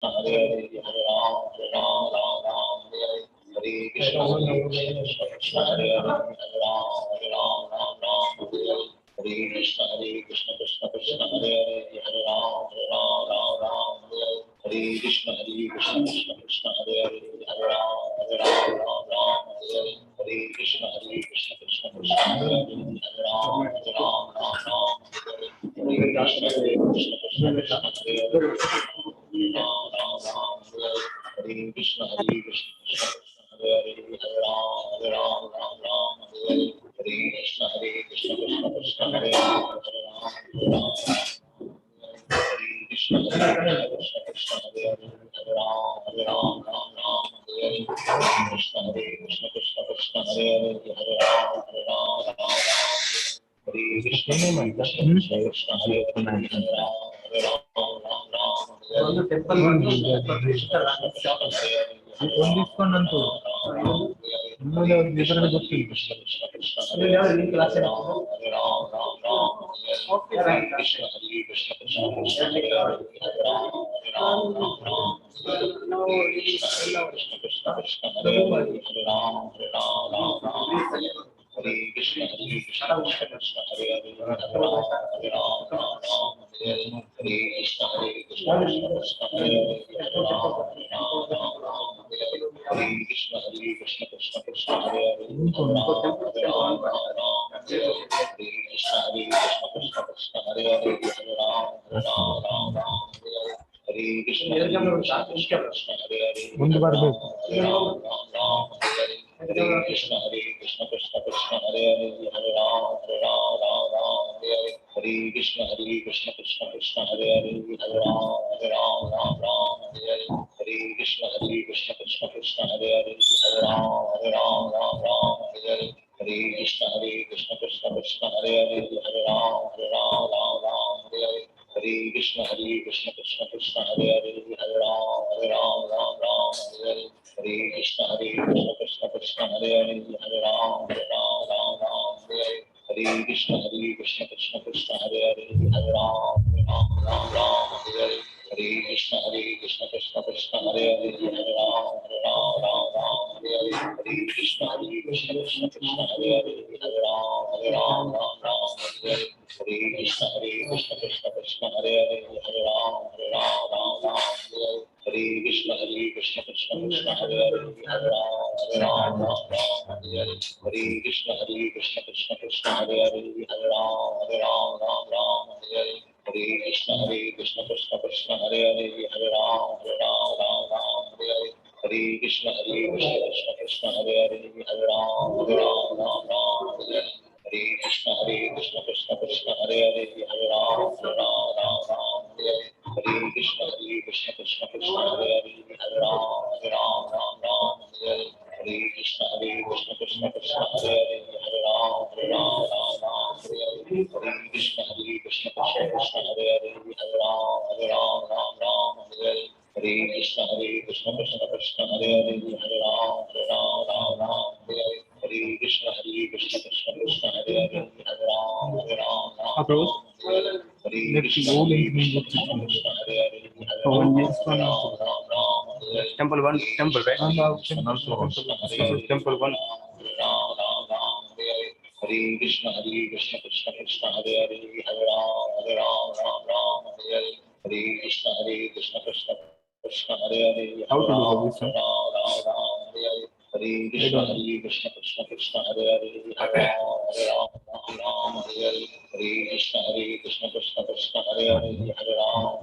Hare Hare Hare Ram Ram Ram Hare Hare Hare Krishna Krishna Hare Hare Hare Ram Ram Ram Hare Hare Hare Krishna Krishna Krishna Hare Hare Hare Ram Ram Hare Hare Hare Krishna Krishna Krishna Hare Hare Hare Ram Ram Hare Hare Hare Krishna Krishna Krishna Hare Hare Hare Ram Ram Hare Hare Krishna Krishna Krishna Hare Hare Hare Krishna Krishna Hare Hare Hare Ram Hare Hare Krishna Krishna Krishna Hare Hare Ram Hare Krishna Krishna Hare Hare Hare Ram Hare Krishna Krishna Krishna Hare Hare Hare Hare Krishna Krishna Hare ಒಂದು temple ಒಂದಿಸ್ಕೊಂಡಂತೂ ಇನ್ನೊಂದು ಇದರಲ್ಲಿ ಗೊತ್ತಿಲ್ಲ Hare Krishna Krishna Krishna Hare Hare Hare Ram Hare Krishna Krishna Krishna Hare Hare Hare Ram Hare Krishna Krishna Krishna Hare Hare Hare Ram Hare Krishna Krishna Krishna Hare Hare Hare Ram Hare Krishna Krishna Hare Hare ಮುಂದೆ ಬರಬೇಕು Hare Krishna Krishna Krishna Hare Hare Hare Ram Hare Hare Krishna Krishna Krishna Hare Hare Hare Ram Hare Hare Krishna Krishna Krishna Hare Hare Hare Ram Hare Hare Krishna Krishna Krishna Hare Hare Hare Ram Hare Hare Krishna Krishna Krishna Hare Hare Hare Ram Hare Hare Krishna Krishna Krishna Hare Hare Hare Ram Hare Krishna Krishna Krishna Hare Hare Hare Ram Hare Krishna Krishna Krishna Hare Hare Hare Ram Hare Krishna Krishna Krishna Hare Hare Hare Ram Hare Krishna Krishna Krishna Hare Hare Hare Ram Hare Krishna Krishna Krishna Hare Hare Hare Ram Hare Krishna Krishna Krishna Hare Hare Hare Ram Hare Krishna Krishna Krishna Hare Hare Hare Ram Hare Krishna Krishna Krishna Hare Hare Hare Ram Hare Krishna Krishna Krishna Hare Hare Hare Ram Hare Krishna Krishna Krishna Hare Hare Hare Ram Hare Krishna Krishna Krishna Hare Hare Hare Ram Hare Krishna Krishna Krishna Hare Hare Hare Ram Hare Krishna Krishna Krishna Hare Hare Hare Ram Hare Krishna Krishna Krishna Hare Hare Hare Ram Approach. Let's go into temple one, temple right? And also temple one. Hare Krishna Krishna Krishna Hare Hare Hare Ram Hare Krishna Krishna Krishna Hare Hare. How to do this? Hare Krishna Krishna Krishna Hare Hare Hare Ram Hare Krishna Krishna Krishna Hare Hare Hare Ram Hare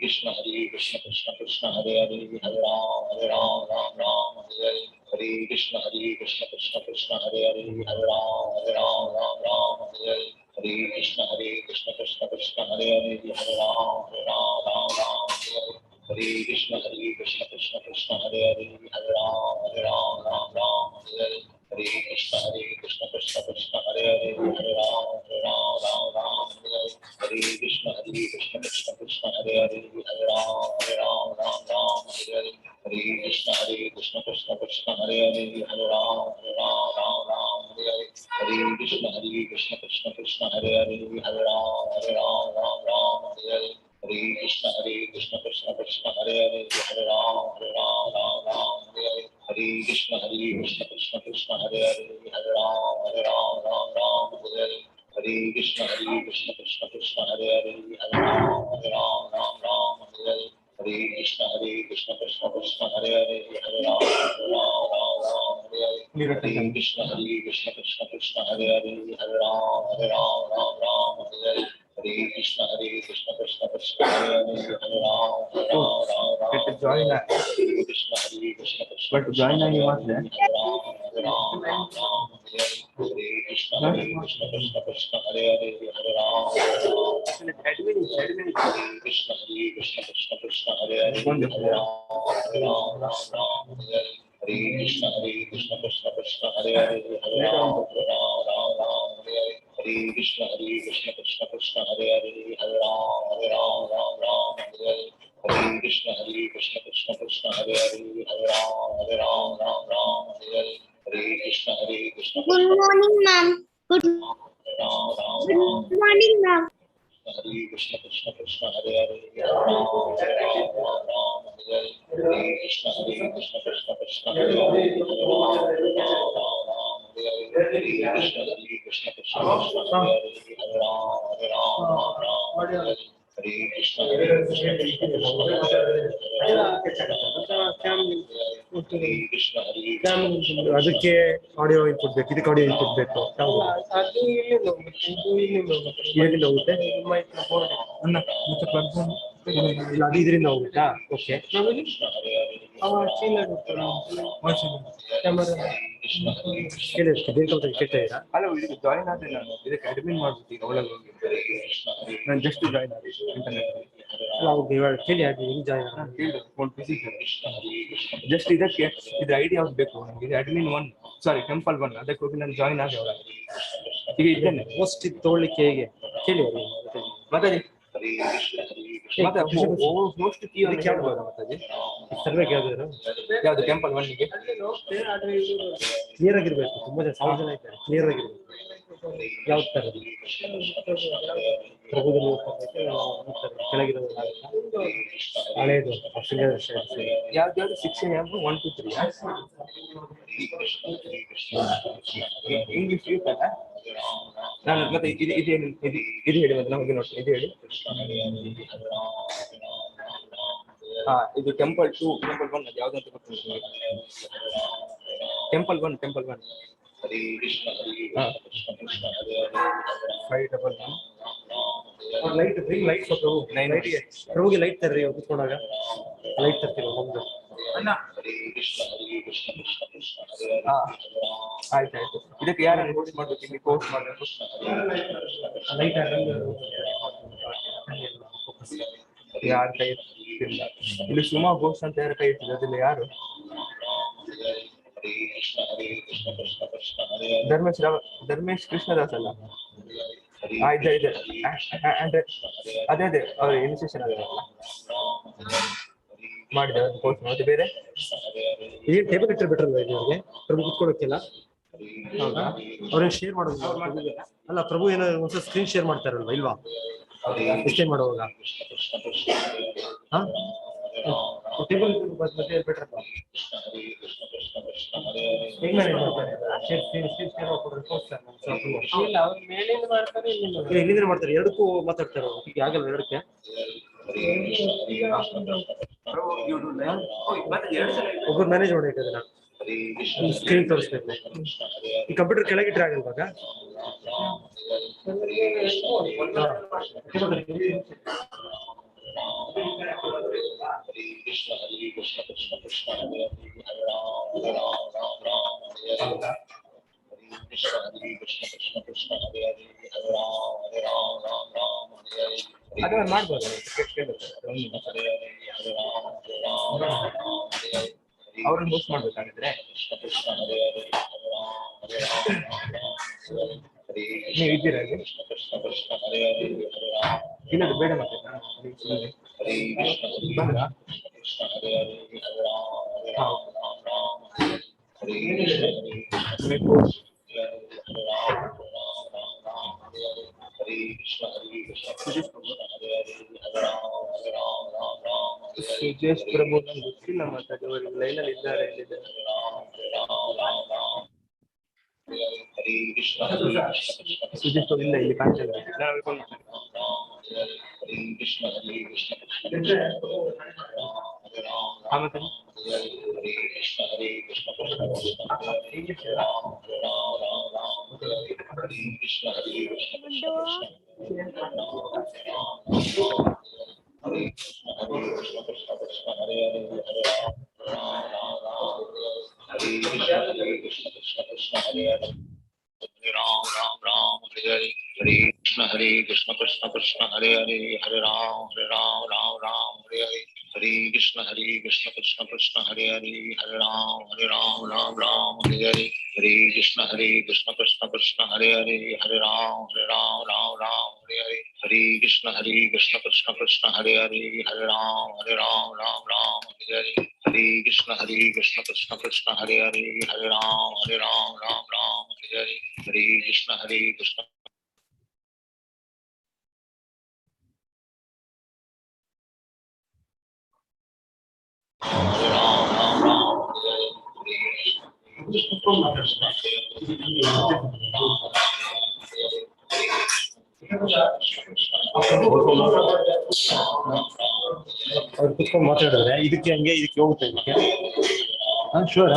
Krishna Krishna Krishna Hare Hare Hare Ram Hare Krishna Krishna Krishna Hare Hare Hare Ram Hare Krishna Krishna Krishna Hare Hare Hare Ram Hare Krishna Krishna Krishna Hare Hare Hare Ram Hare Krishna Krishna Krishna Hare Hare Hare Ram Hare Krishna Krishna Krishna Hare Hare Hare Ram Hare Krishna Krishna Krishna Hare Hare Hare Ram Hare Krishna Krishna Krishna Hare Hare Hare Ram Hare Krishna Krishna Krishna Krishna Krishna Hare Hare Hare Ram Ram Ram Hare Hare Hare Krishna Krishna Krishna Hare Hare Hare Ram Ram Hare Hare Hare Krishna Krishna Krishna Hare Hare Hare Ram Ram Hare Hare Hare Krishna Krishna Krishna Hare Hare Hare Ram Ram Hare Hare Hare Krishna Krishna Krishna Hare Hare Hare Ram Hare Hare Hare Krishna Krishna Krishna Hare Hare Hare Ram Hare Hare Hare Krishna Krishna Krishna Hare Hare Hare Ram Hare Hare Hare Krishna Krishna Krishna Hare Hare Hare Ram join Krishna but join you want that Hare Krishna Krishna Hare Hare Hare Ram admin Krishna Krishna Hare Hare Hare Ram Hare Krishna Krishna Krishna Hare Hare Hare Ram Hare Hare Krishna Krishna Krishna Hare Hare Hare Ram Hare Hare Krishna Krishna Krishna Hare Hare Hare Ram Hare Hare Hare Krishna Krishna Good morning, ma'am. Good morning, ma'am. Hare Krishna Krishna Hare Hare Hare Ram Hare Krishna Krishna Hare Hare Hare Krishna Krishna Krishna Hare Hare Krishna ಅದಕ್ಕೆ audio input ಬೇಕು, ಇದಕ್ಕೆ audio input ಬೇಕು. ಇದರಿಂದ ಹೋಗುತ್ತೆ ಇಲ್ಲ, ಅದು ಇದರಿಂದ ಹೋಗುತ್ತಾ? ಓಕೆ, ಬೇಕಾಗುತ್ತೆ ಕೇಳ್ತಾ ಇದ್ದೀರಾ? ಅಲ್ಲ ಇದಕ್ಕೆ ಜಾಯಿನ್ ಆದ್ರೆ ನಾನು ಇದಕ್ಕೆ ಅಡ್ಮಿನ್ ಮಾಡ್ಬಿಟ್ಟು ಈಗ ಒಳಗೆ ಹೋಗಿ ನಾನು ಜಸ್ಟ್ ಜಾಯಿನ್ ಆಗಿ ಇಂಟರ್ನೆಟ್ ಅಲ್ಲ, ಅವ್ರಿಗೆ ಇವಾಗ ಕೇಳಿ ಅದು ಹೆಂಗ್ ಜಾಯಿನ್ ಕೇಳಿದೆ ಫೋನ್ ಬಿಸಿ ಜಸ್ಟ್ ಇದಕ್ಕೆ ಇದು ಐಡಿ ಯಾವ್ದು ಬೇಕು ನನಗೆ, ಇದು ಅಡ್ಮಿನ್ 1 ಸಾರಿ ಟೆಂಪಲ್ 1 ಅದಕ್ಕೆ ಹೋಗಿ ನಾನು ಜಾಯಿನ್ ಆಗಿ ಒಳಗೆ ಈಗ ಇದ್ದೇನೆ. ಪೋಸ್ಟ್ ಇದು ತೊಗೊಳ್ಳಿಕ್ಕೆ ಹೇಗೆ ಕೇಳಿ ಅವ್ರಿಗೆ. ಮಾತಾಡಿ ಹೋಸ್ಟ್ ಕೀ ಕೇಳ್ಬೋದಾ ಮಾತಾಡಿ? ಸರ್ವೆ ಯಾವ್ದು ಯಾವ್ದು ಟೆಂಪಲ್ 1ಗೆ ಕ್ಲಿಯರ್ ಆಗಿರ್ಬೇಕು. ತುಂಬಾ ಜನ 1000 ಜನ ಇದ್ದಾರೆ, ಕ್ಲಿಯರ್ ಆಗಿರ್ಬೇಕು. ಯಾವ್ದು ತರ ಪ್ರಭುದಲ್ಲಿ ಕೆಳಗಿರೋದು ಹಳೇದು ಯಾವ್ದು 6 ಯಾವ್ದು 1 2 3 ಇಂಗ್ಲಿಷ್ ಯೂಸ್ ಅಲ್ಲ ನಾನು ಮತ್ತೆ ಇದು ಹೇಳಿ ಮತ್ತೆ ನಮಗೆ ನೋಡಿ ಇದು ಹೇಳಿ. ಇದು ಟೆಂಪಲ್ 2 ಟೆಂಪಲ್ 1 ಅದು ಯಾವ್ದು ಅಂತ ಗೊತ್ತಿಲ್ಲ ನಿಮಗೆ? ಟೆಂಪಲ್ 1 511 ಲೈಟ್ ಲೈಟ್ ಪ್ರಭುಗೆ ಲೈಟ್ ತರ್ರಿ. ಅವ್ರು ಕುತ್ಕೊಂಡಾಗ ಲೈಟ್ ತರ್ತೀವಿ ಒಂದು. ಆಯ್ತಾಯ್ತು. ಇದಕ್ಕೆ ಯಾರನ್ನು ಹೋಸ್ಟ್ ಮಾಡ್ಬೇಕು? ಇಲ್ಲಿ ಕೋರ್ಸ್ ಮಾಡಬೇಕು ಲೈಟ್ ಯಾರ ಕೈ ಇರ್ತಿಲ್ಲ. ಇಲ್ಲಿ ಸುಮಾ ಘೋಷ್ ಅಂತ ಯಾರ ಕೈ ಇರ್ತಿದೆ ಅದಿಲ್ಲ ಯಾರು? ಧರ್ಮೇಶ್ ಕೃಷ್ಣದಾಸ್ ಅಲ್ಲ? ಇದೆ ಅಂದ್ರೆ ಅದೇ ಅವ್ರ ಇನಿಷಿಯೇಷನ್ ಅದಲ್ಲ ಮಾಡಿದ ಕೋರ್ಸ್ ಮತ್ತೆ ಬೇರೆ ಏನ್ ಟೇಬಲ್ ಇಟ್ಟರೆ ಬೆಟರ್ ಅಲ್ವಾ ಇವ್ರಿಗೆ? ಪ್ರಭು ಕುತ್ಕೊಳ್ಳೋಕ್ಕೆಲ್ಲ ಹೌದಾ? ಅವ್ರೇನು ಶೇರ್ ಮಾಡೋದು ಅಲ್ಲ? ಪ್ರಭು ಏನೋ ಒಂದ್ಸಲ ಸ್ಕ್ರೀನ್ ಶೇರ್ ಮಾಡ್ತಾರಲ್ವಾ? ಇಲ್ವಾ ಎಕ್ಸ್ಚೇಂಜ್ ಮಾಡುವಾಗ? ಟೇಬಲ್ ಮತ್ತೆ ಬೆಟರ್ ಅಲ್ವಾ? ಹೆಂಗ್ ಮ್ಯಾನೇಜ್ ಮಾಡ್ತಾರೆ? ಇಲ್ಲಿಂದ ಮಾಡ್ತಾರೆ, ಎರಡಕ್ಕೂ ಮಾತಾಡ್ತಾರೆ. ಈಗ ಆಗಲ್ಲ ಎರಡಕ್ಕೆ. ಒಬ್ಬರು ಮ್ಯಾನೇಜ್ ಮಾಡಬೇಕು ಅದನ್ನ, ಸ್ಕ್ರೀನ್ ತೋರಿಸ್ಬೇಕು. ಈ ಕಂಪ್ಯೂಟರ್ ಕೆಳಗಿಟ್ರೆ ಆಗಲ್ವಾಗ? ಅದನ್ನ ಮಾಡ್ಬೋದು. ಅವ್ರನ್ನ ಹೋಸ್ಟ್ ಮಾಡ್ಬೇಕಾಗಿದ್ರೆ ನೀವು ಇದ್ದೀರಾ? ಇಲ್ಲ ಬೇಡ ಮತ್ತೆ ಬಂದ मेरे को ಸುಜೇಶ್ ಪ್ರಭು ನಂಗೆ ಗೊತ್ತಿಲ್ಲ ಮಾತಾಡಿ ಲೈನಲ್ಲಿ ಇದ್ದಾರೆ ಸುಜೇಶ್ ಪ್ರಭು ಇಲ್ಲ ಇಲ್ಲಿ ಕಾಣ್ತಾ ಇಲ್ಲ ನಾವು ಮತ್ತೆ Hare Krishna Krishna Krishna Hare Hare Hare Ram Ram Ram Hare Hare Hare Krishna Krishna Krishna Hare Hare Hare Ram Ram Ram Hare Hare Hare Krishna Krishna Krishna Hare Hare Hare Ram Ram Hare Hare Hare Krishna Krishna Krishna Hare Hare Hare Ram Ram Hare Hare Hare Krishna Krishna Krishna Hare Hare Hare Ram Ram Hare Hare Hare Krishna Krishna ಅವ್ರು ಕುತ್ಕೊಂಡು ಮಾತಾಡಿದ್ರೆ ಇದಕ್ಕೆ ಹಂಗೆ ಇದಕ್ಕೆ ಹೋಗುತ್ತೆ ಇದಕ್ಕೆ ಶೋರ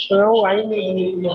So I need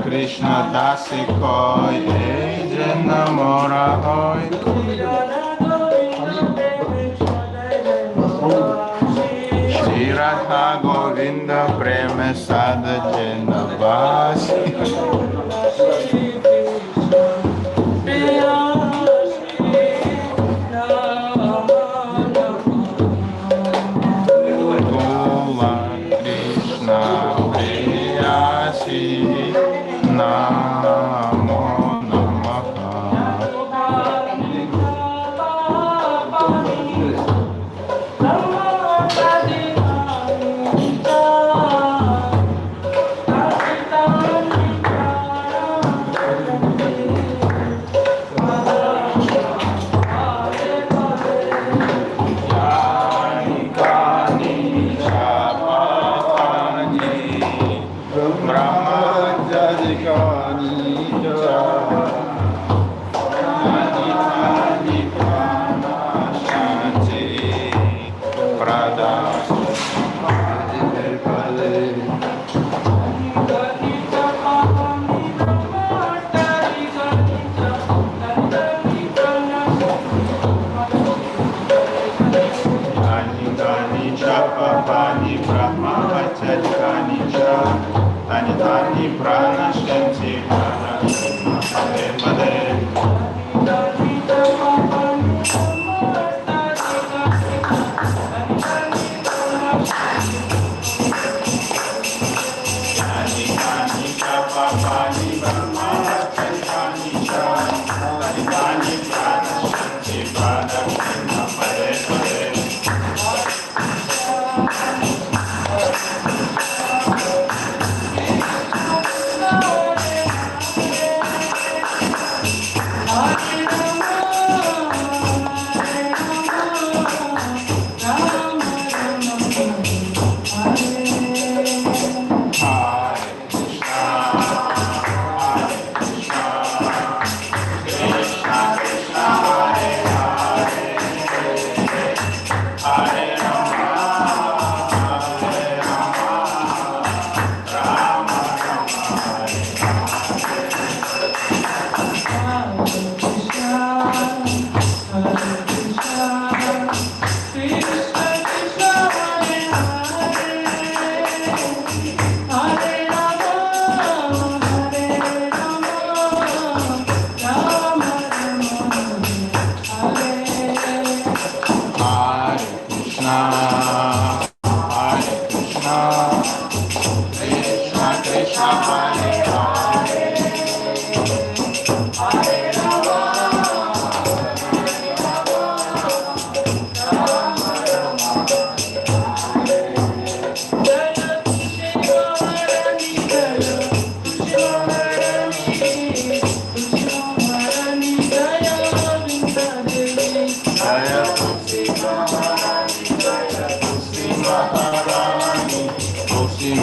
Krishna dasi koi jena mora hoi Shri Radha Govinda prema sada jena vasi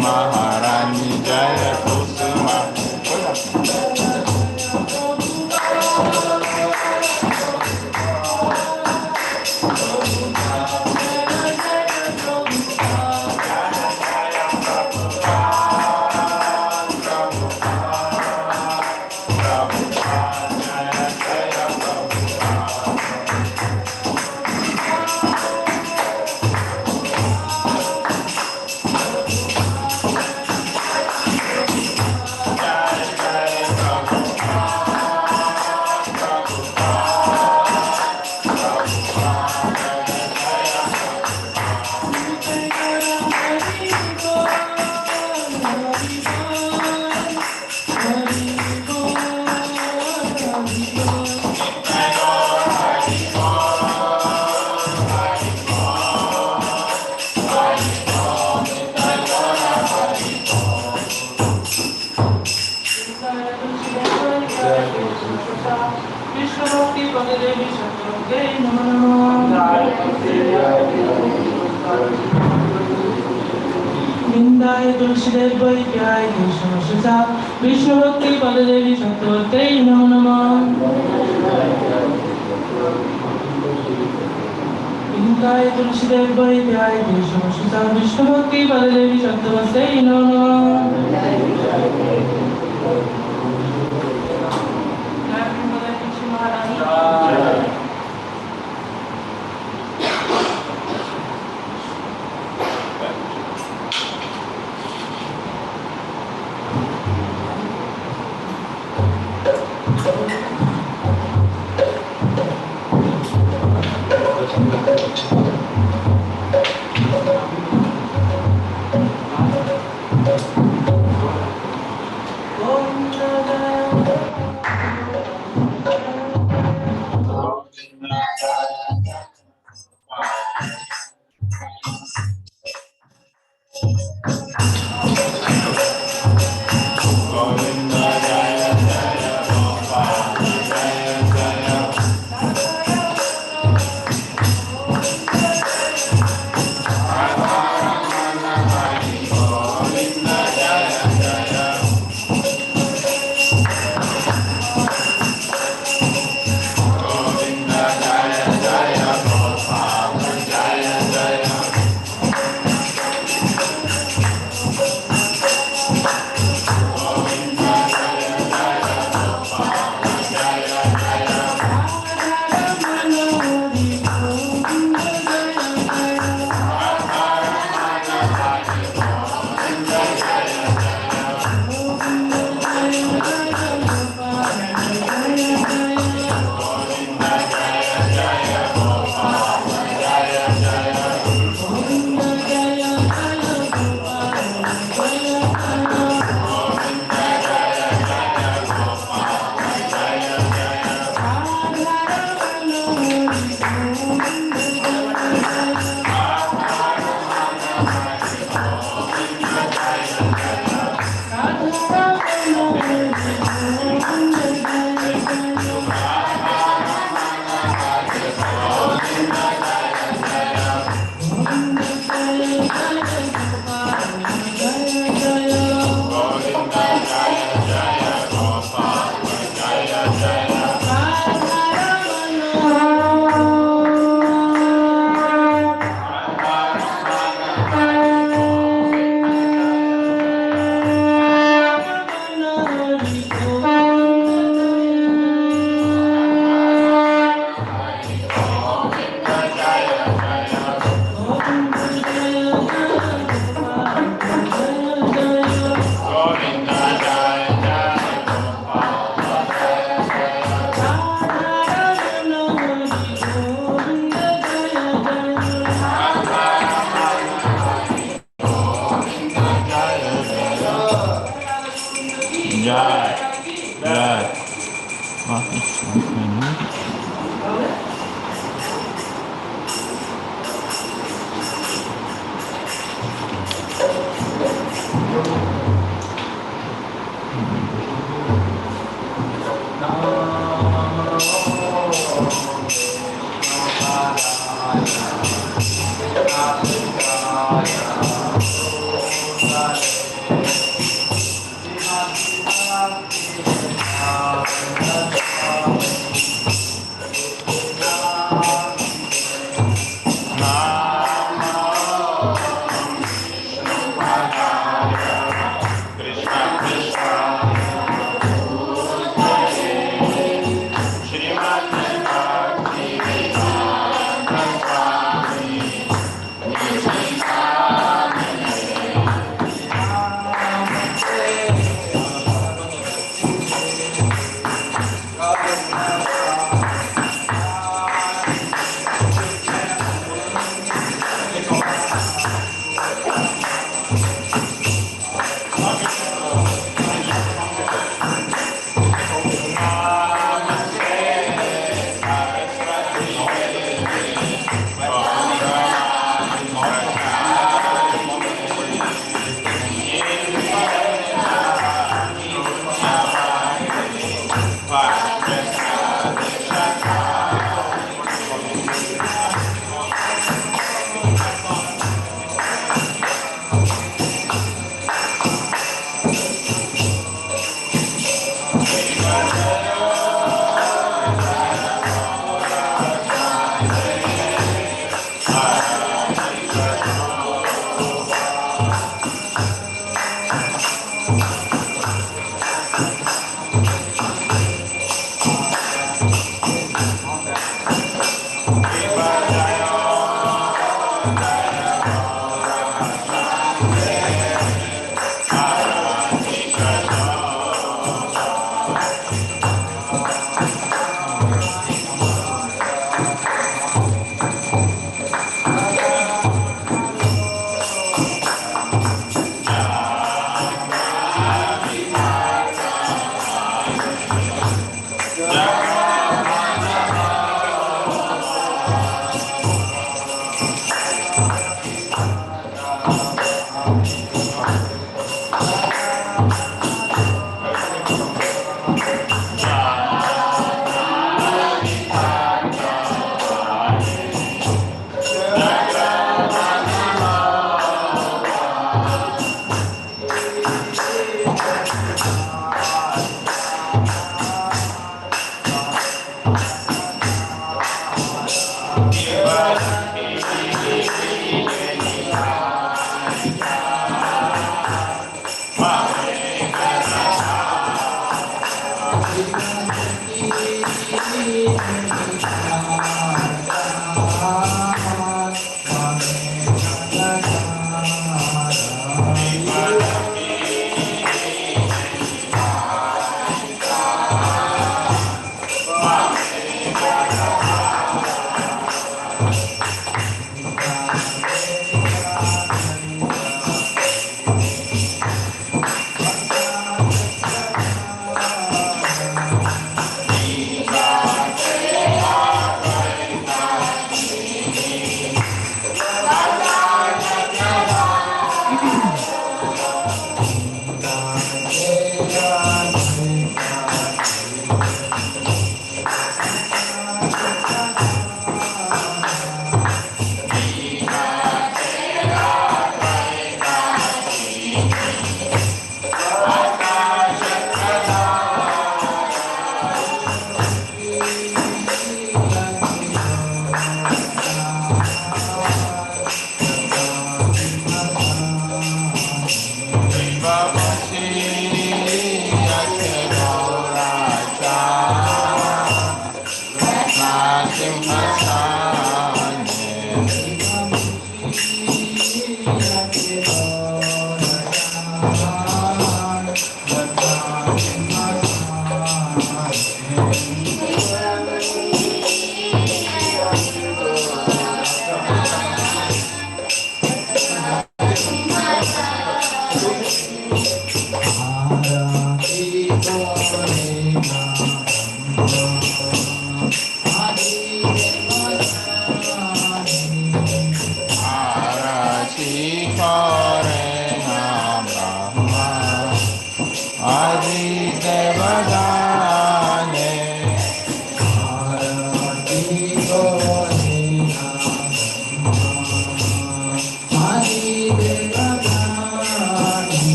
Maharani Jaya Tulsi Maharani Vindaya Tulsidev Vaidhyaya Krishna Vishnu Bhakti Padadevi Sattvatai Namo Namah Vindaya Tulsidev Vaidhyaya Krishna Vishnu Bhakti Padadevi Sattvatai Namo Namah Om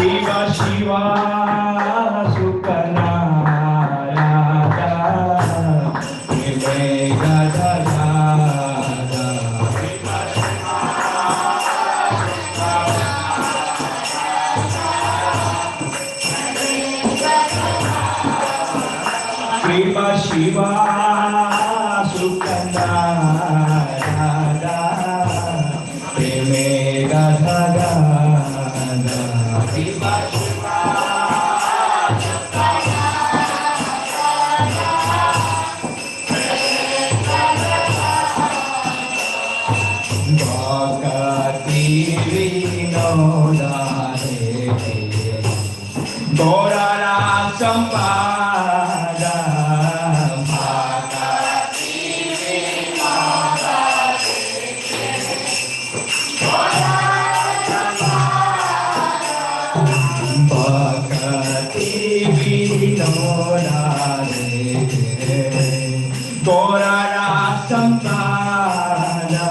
Shiva Shiva Sukha Shiva Shiva Sukanda Radha Preme Radha Radha Shiva Shiva Bhakti Vinoda Gaurara Sampada Bhakti Vinoda Bhakti Vinoda Gaurara Sampada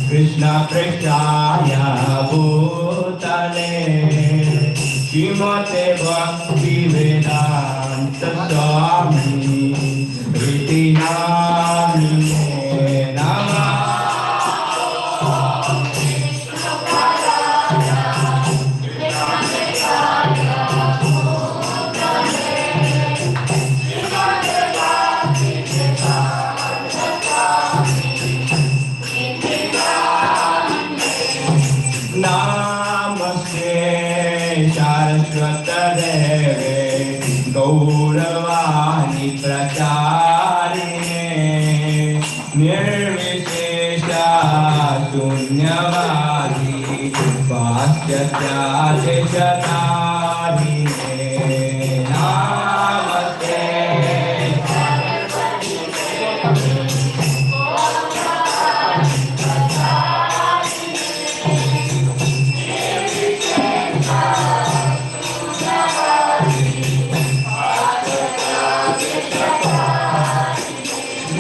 Krishna Preshaya Bhutale Shrimate Bhakti Vedanta Swami Riti Namine Namah Gauravani Pracharine Nirvishesha Sunyavadi Vasyatya Deshatarine Namaste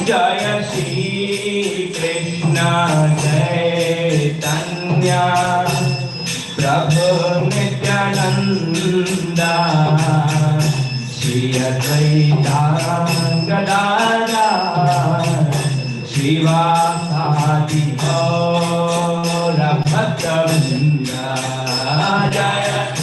Jaya Shri Krishna Chaitanya Prabhu Nityananda Shri Advaita Gadadhar Srivasadi Gaura Bhaktavrinda Jaya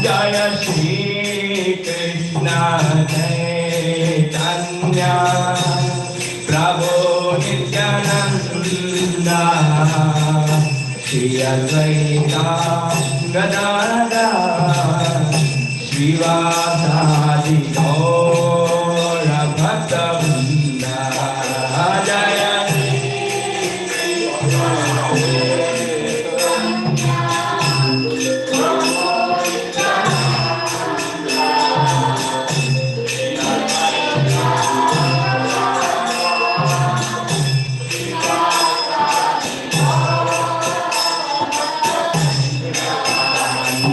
Jaya Shri Krishna Chaitanya Prabhu Nityananda Shri Advaita Gadadhar Srivasadi Gaura Bhaktavrinda Jaya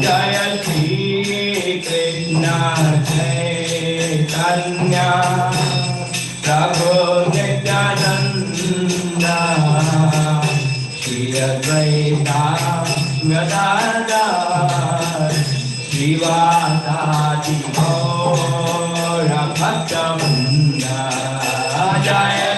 Jaya Shri Krishna Chaitanya Prabhu Nityananda Shri Advaita Gadadhar Srivasadi Gaura Bhaktavrinda Jaya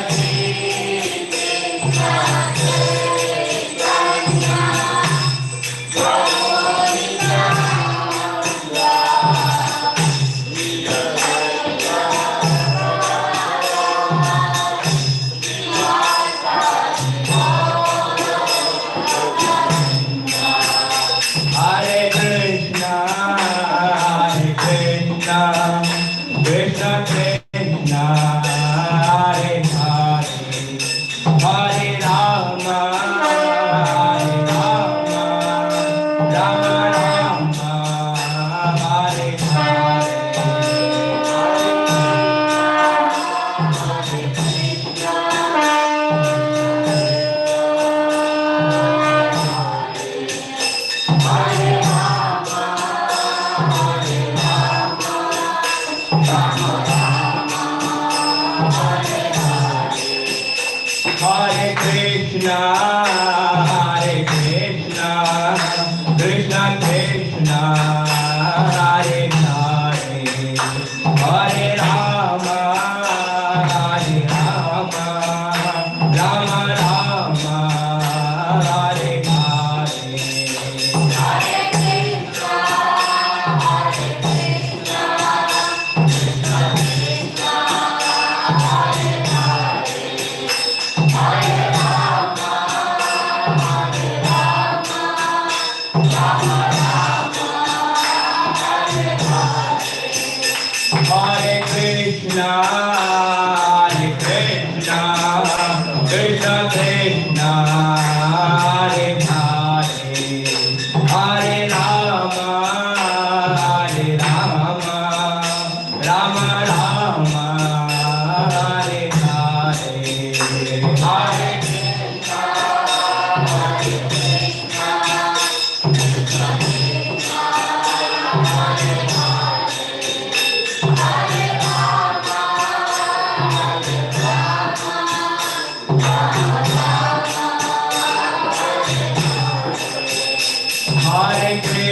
Hare Krishna, Krishna Krishna, Hare Hare, Hare Rama, Rama Rama, Hare Hare. Hare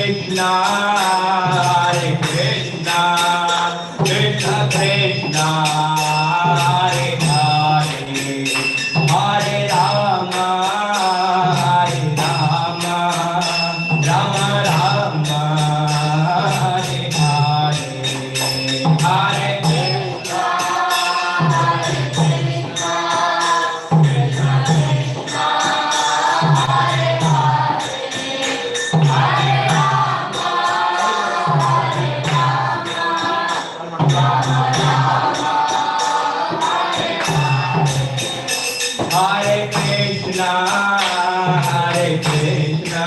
Krishna, Hare Krishna, Krishna Krishna, Hare Hare, Hare Rama, Hare Rama, Rama Rama, Hare Hare, Hare Krishna, Hare Krishna, Krishna Krishna, Hare Hare, Hare Rama, Hare Rama, Rama Rama, Hare Hare Krishna, Hare Krishna,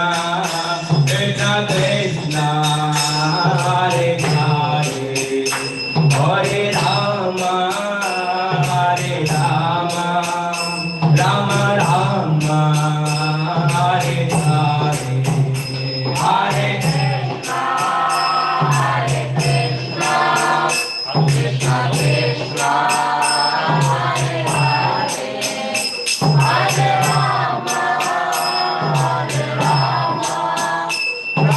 Krishna Krishna, Hare Hare, Hare Rama, Hare Rama, Rama Rama, Hare Hare, Hare Krishna, Hare Krishna, Krishna Krishna, Hare Hare, Hare Rama, Hare Rama,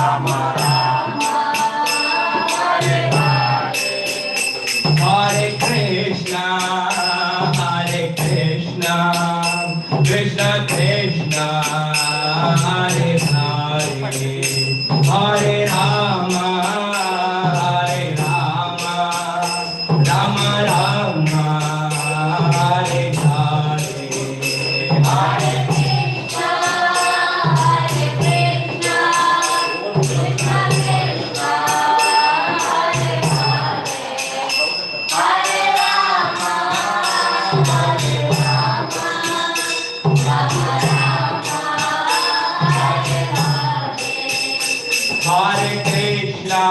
Rama Rama, Hare Hare, Hare Krishna, Hare Krishna, Krishna Krishna, Hare Hare, Hare Rama, Hare Rama, Rama Rama, Hare Hare, Hare Krishna, Hare Krishna, Krishna Krishna, Hare Hare, Hare Rama, Hare Rama, Rama Rama, Hare Hare, Hare Krishna,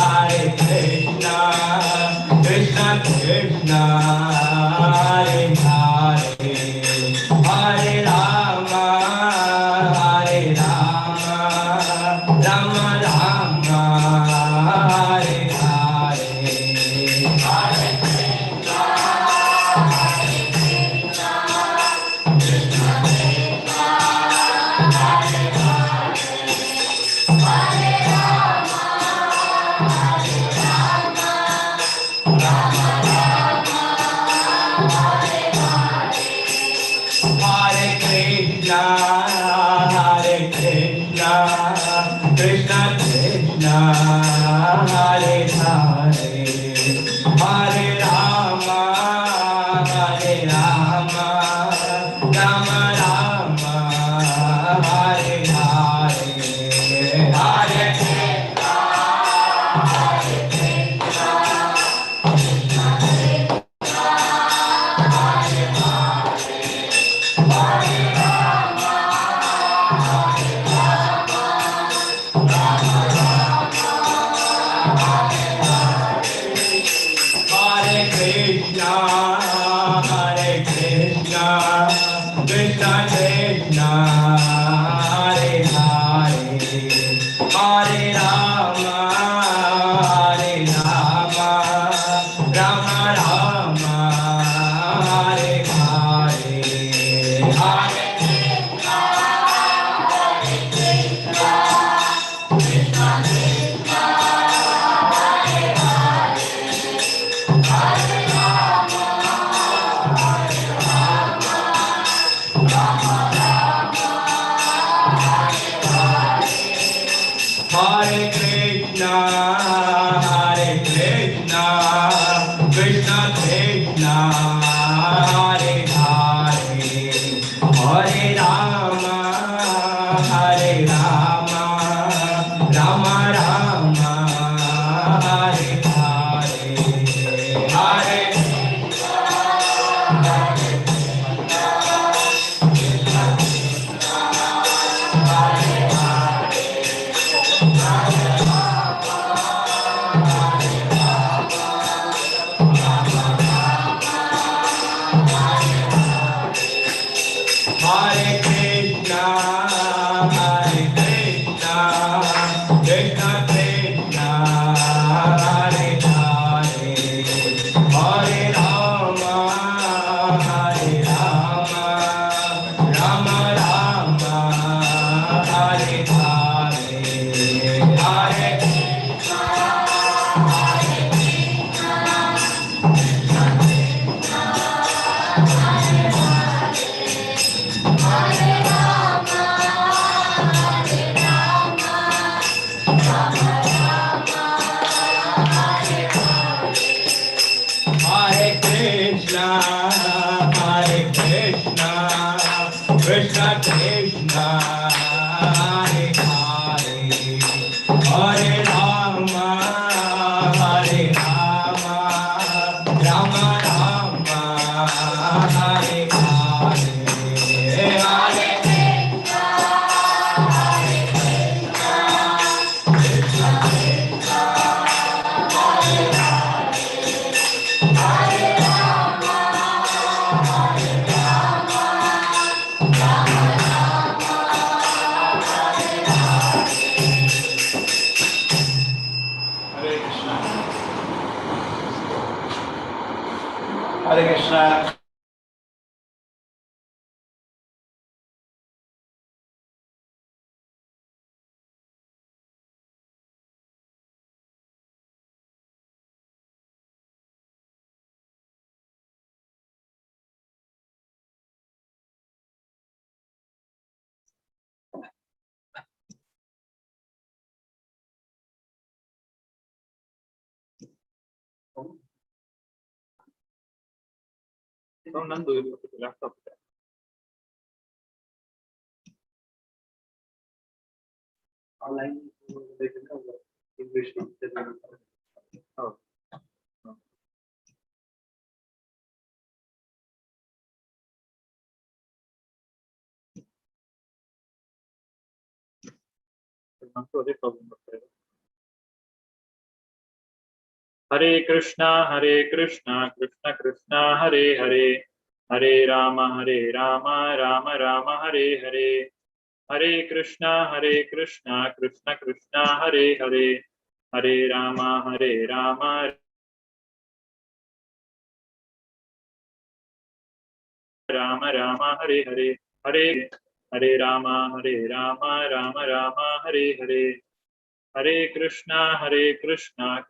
Hare Krishna, Krishna Krishna, Hare Hare, Hare Rama, Hare Rama, Rama Rama, Hare Hare, Hare Krishna, Hare Krishna, Krishna Krishna, Hare Hare, Hare Rama, Hare Rama, Rama Rama, Hare Hare, Hare Krishna, Hare Krishna, Krishna Krishna, Hare Hare, Hare Rama, Hare Rama, Rama Rama, Hare Hare, Hare Krishna, Hare Krishna, Krishna Krishna, Hare Hare, Hare Rama, Hare Rama, Rama Rama, Hare Hare, Hare Krishna, Hare Krishna, Krishna Krishna, Hare Hare, Hare Rama, Hare Rama, Rama Rama, Hare Hare, Hare Krishna, Hare Krishna, Krishna Krishna, Hare Hare, Hare Rama, Hare Rama, Rama Rama, Hare Hare, Hare Krishna, Hare Krishna, Krishna Krishna, Hare Hare, Hare Rama, Hare Rama, Rama Rama, Hare Hare, Hare Krishna, Hare Krishna, Krishna Krishna, Hare Hare, Hare Rama, Hare Rama, Rama Rama, Hare Hare, Hare Krishna, Hare Krishna, Krishna Hare Hare, Hare Rama, Hare Rama, Rama Rama, Hare Hare, Hare Hare Krishna. Nandu, laptop. Online English. Oh. Hare Krishna, Krishna Krishna, Hare Hare, Hare Rama, Rama Rama, Hare Hare, Hare Krishna, Krishna Krishna, Hare Hare, Hare Rama, Rama Rama, Hare Hare, Hare Hare Rama, Rama Rama, Hare Hare, Hare Krishna,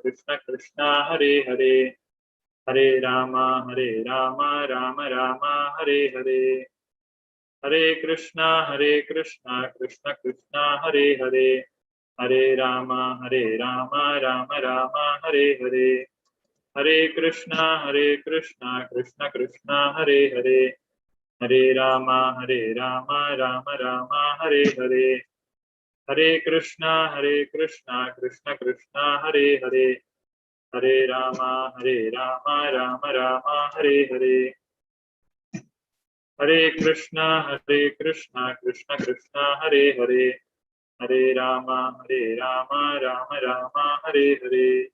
Krishna Krishna, Hare Hare, Hare Rama, Rama Rama, Hare Hare, Hare Krishna, Krishna Krishna, Hare Hare, Hare Rama, Rama Rama, Hare Hare, Hare Krishna, Krishna Krishna, Hare Hare, Hare Rama, Rama Rama, Hare Hare, Hare Krishna, Krishna Krishna, Hare Hare, Hare Rama, Rama Rama, Hare Hare, Hare Krishna, Krishna Krishna, Hare Hare, Hare Rama, Rama Rama, Hare Hare.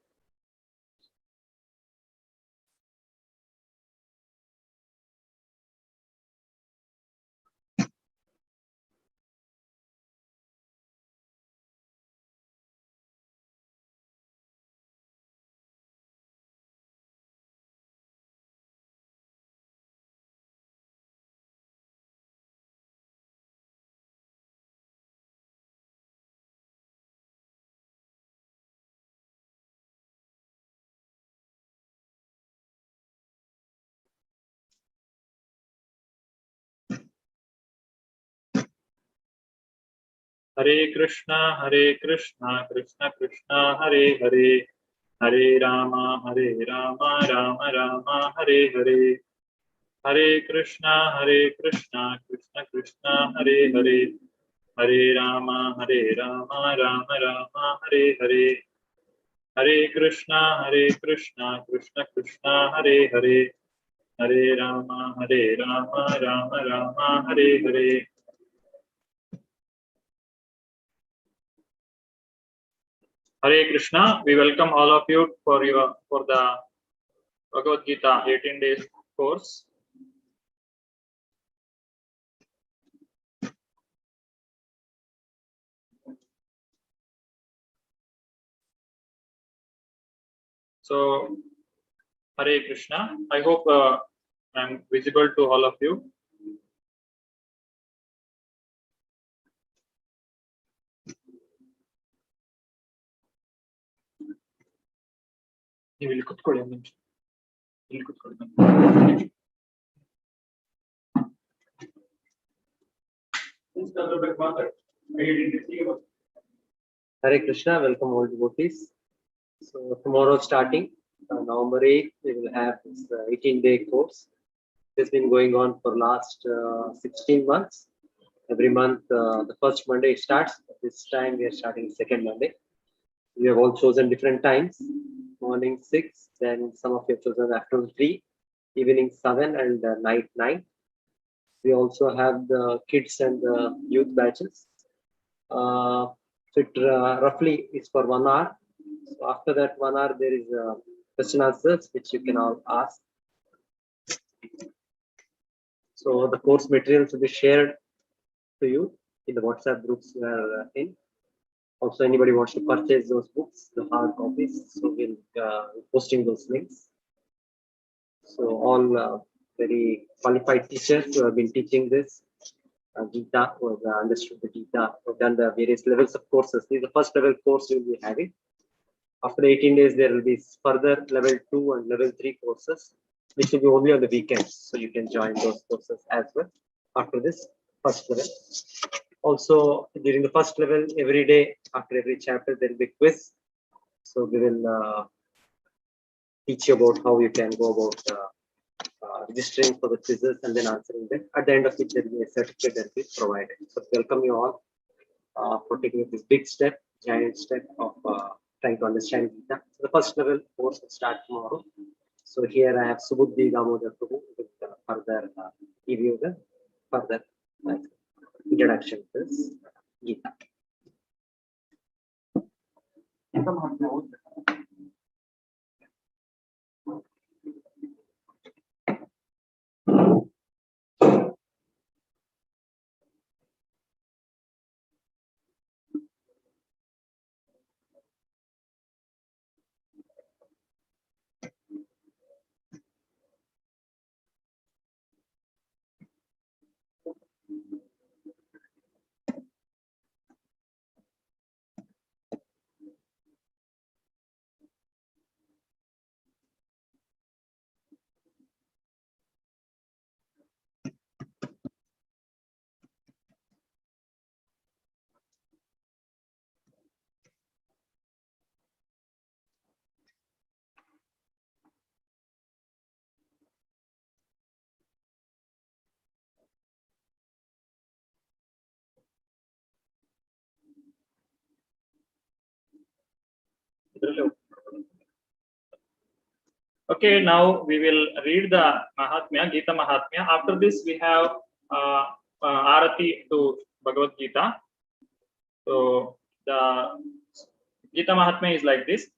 Hare Krishna, Krishna Krishna, Hare Hare, Hare Rama, Rama Rama, Hare Hare, Hare Krishna, Krishna Krishna, Hare Hare, Hare Rama, Rama Rama, Hare Hare, Hare Krishna, Krishna Krishna, Hare Hare, Hare Rama, Rama Rama, Hare Hare. Hare Krishna, we welcome all of you for the Bhagavad Gita 18 days course. So, Hare Krishna, I hope I'm visible to all of you. You will kutkolli ಒಂದು ನಿಮಿಷ. ಇಲ್ಲಿ ಕುತ್ಕೊಳ್ಳಿ. Hare Krishna, welcome all devotees. So tomorrow starting November 8th, we will have this 18-day course. It's been going on for last 16 months. Every month, the first Monday starts. This time we are starting second Monday. We have all chosen different times. Morning 6, then some of you have chosen afternoon 3, evening 7, and night 9. We also have the kids and the youth batches. It roughly is for 1 hour. So after that 1 hour, there is question answers which you can all ask. So the course materials will be shared to you in the WhatsApp groups you are in. Also, anybody wants to purchase those books, the hard copies, so we'll posting those links. So all very qualified teachers who have been teaching this. Gita, who has understood the Gita, who have done the various levels of courses. This is the first level course you'll be having. After 18 days, there will be further level 2 and level 3 courses, which will be only on the weekends. So you can join those courses as well after this first level. Also, during the first level, every day after every chapter, there will be quiz. So we will teach you about how you can go about registering for the quizzes and then answering them. At the end of it, there will be a certificate that is provided. So welcome you all for taking this big step, giant step of trying to understand Gita. So the first level course will start tomorrow. So here I have Subuddhi Damodar Prabhu with further give you the further introduction to this Gita. Okay, now we will read the Mahatmya, Gita Mahatmya. After this, we have Arati to Bhagavad Gita. So the Gita Mahatmya is like this.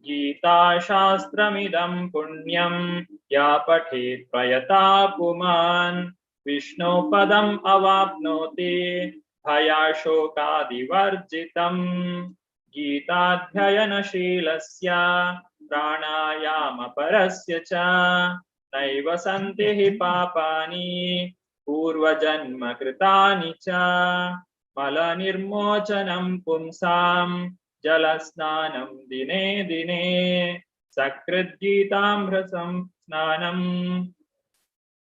Gita Shastramidam Punyam Ya Pathet Prayata Puman Vishnu Padam Avapnoti Bhaya Shokadivarjitam Gitadhyayana Shilasya Pranayama Parasya Cha Naiva Santihi Papani Purva Janma Kritani Cha Mala Nirmochanam Pumsam Jalasnanam Dine Dine Sakrit Gitamrasam Snanam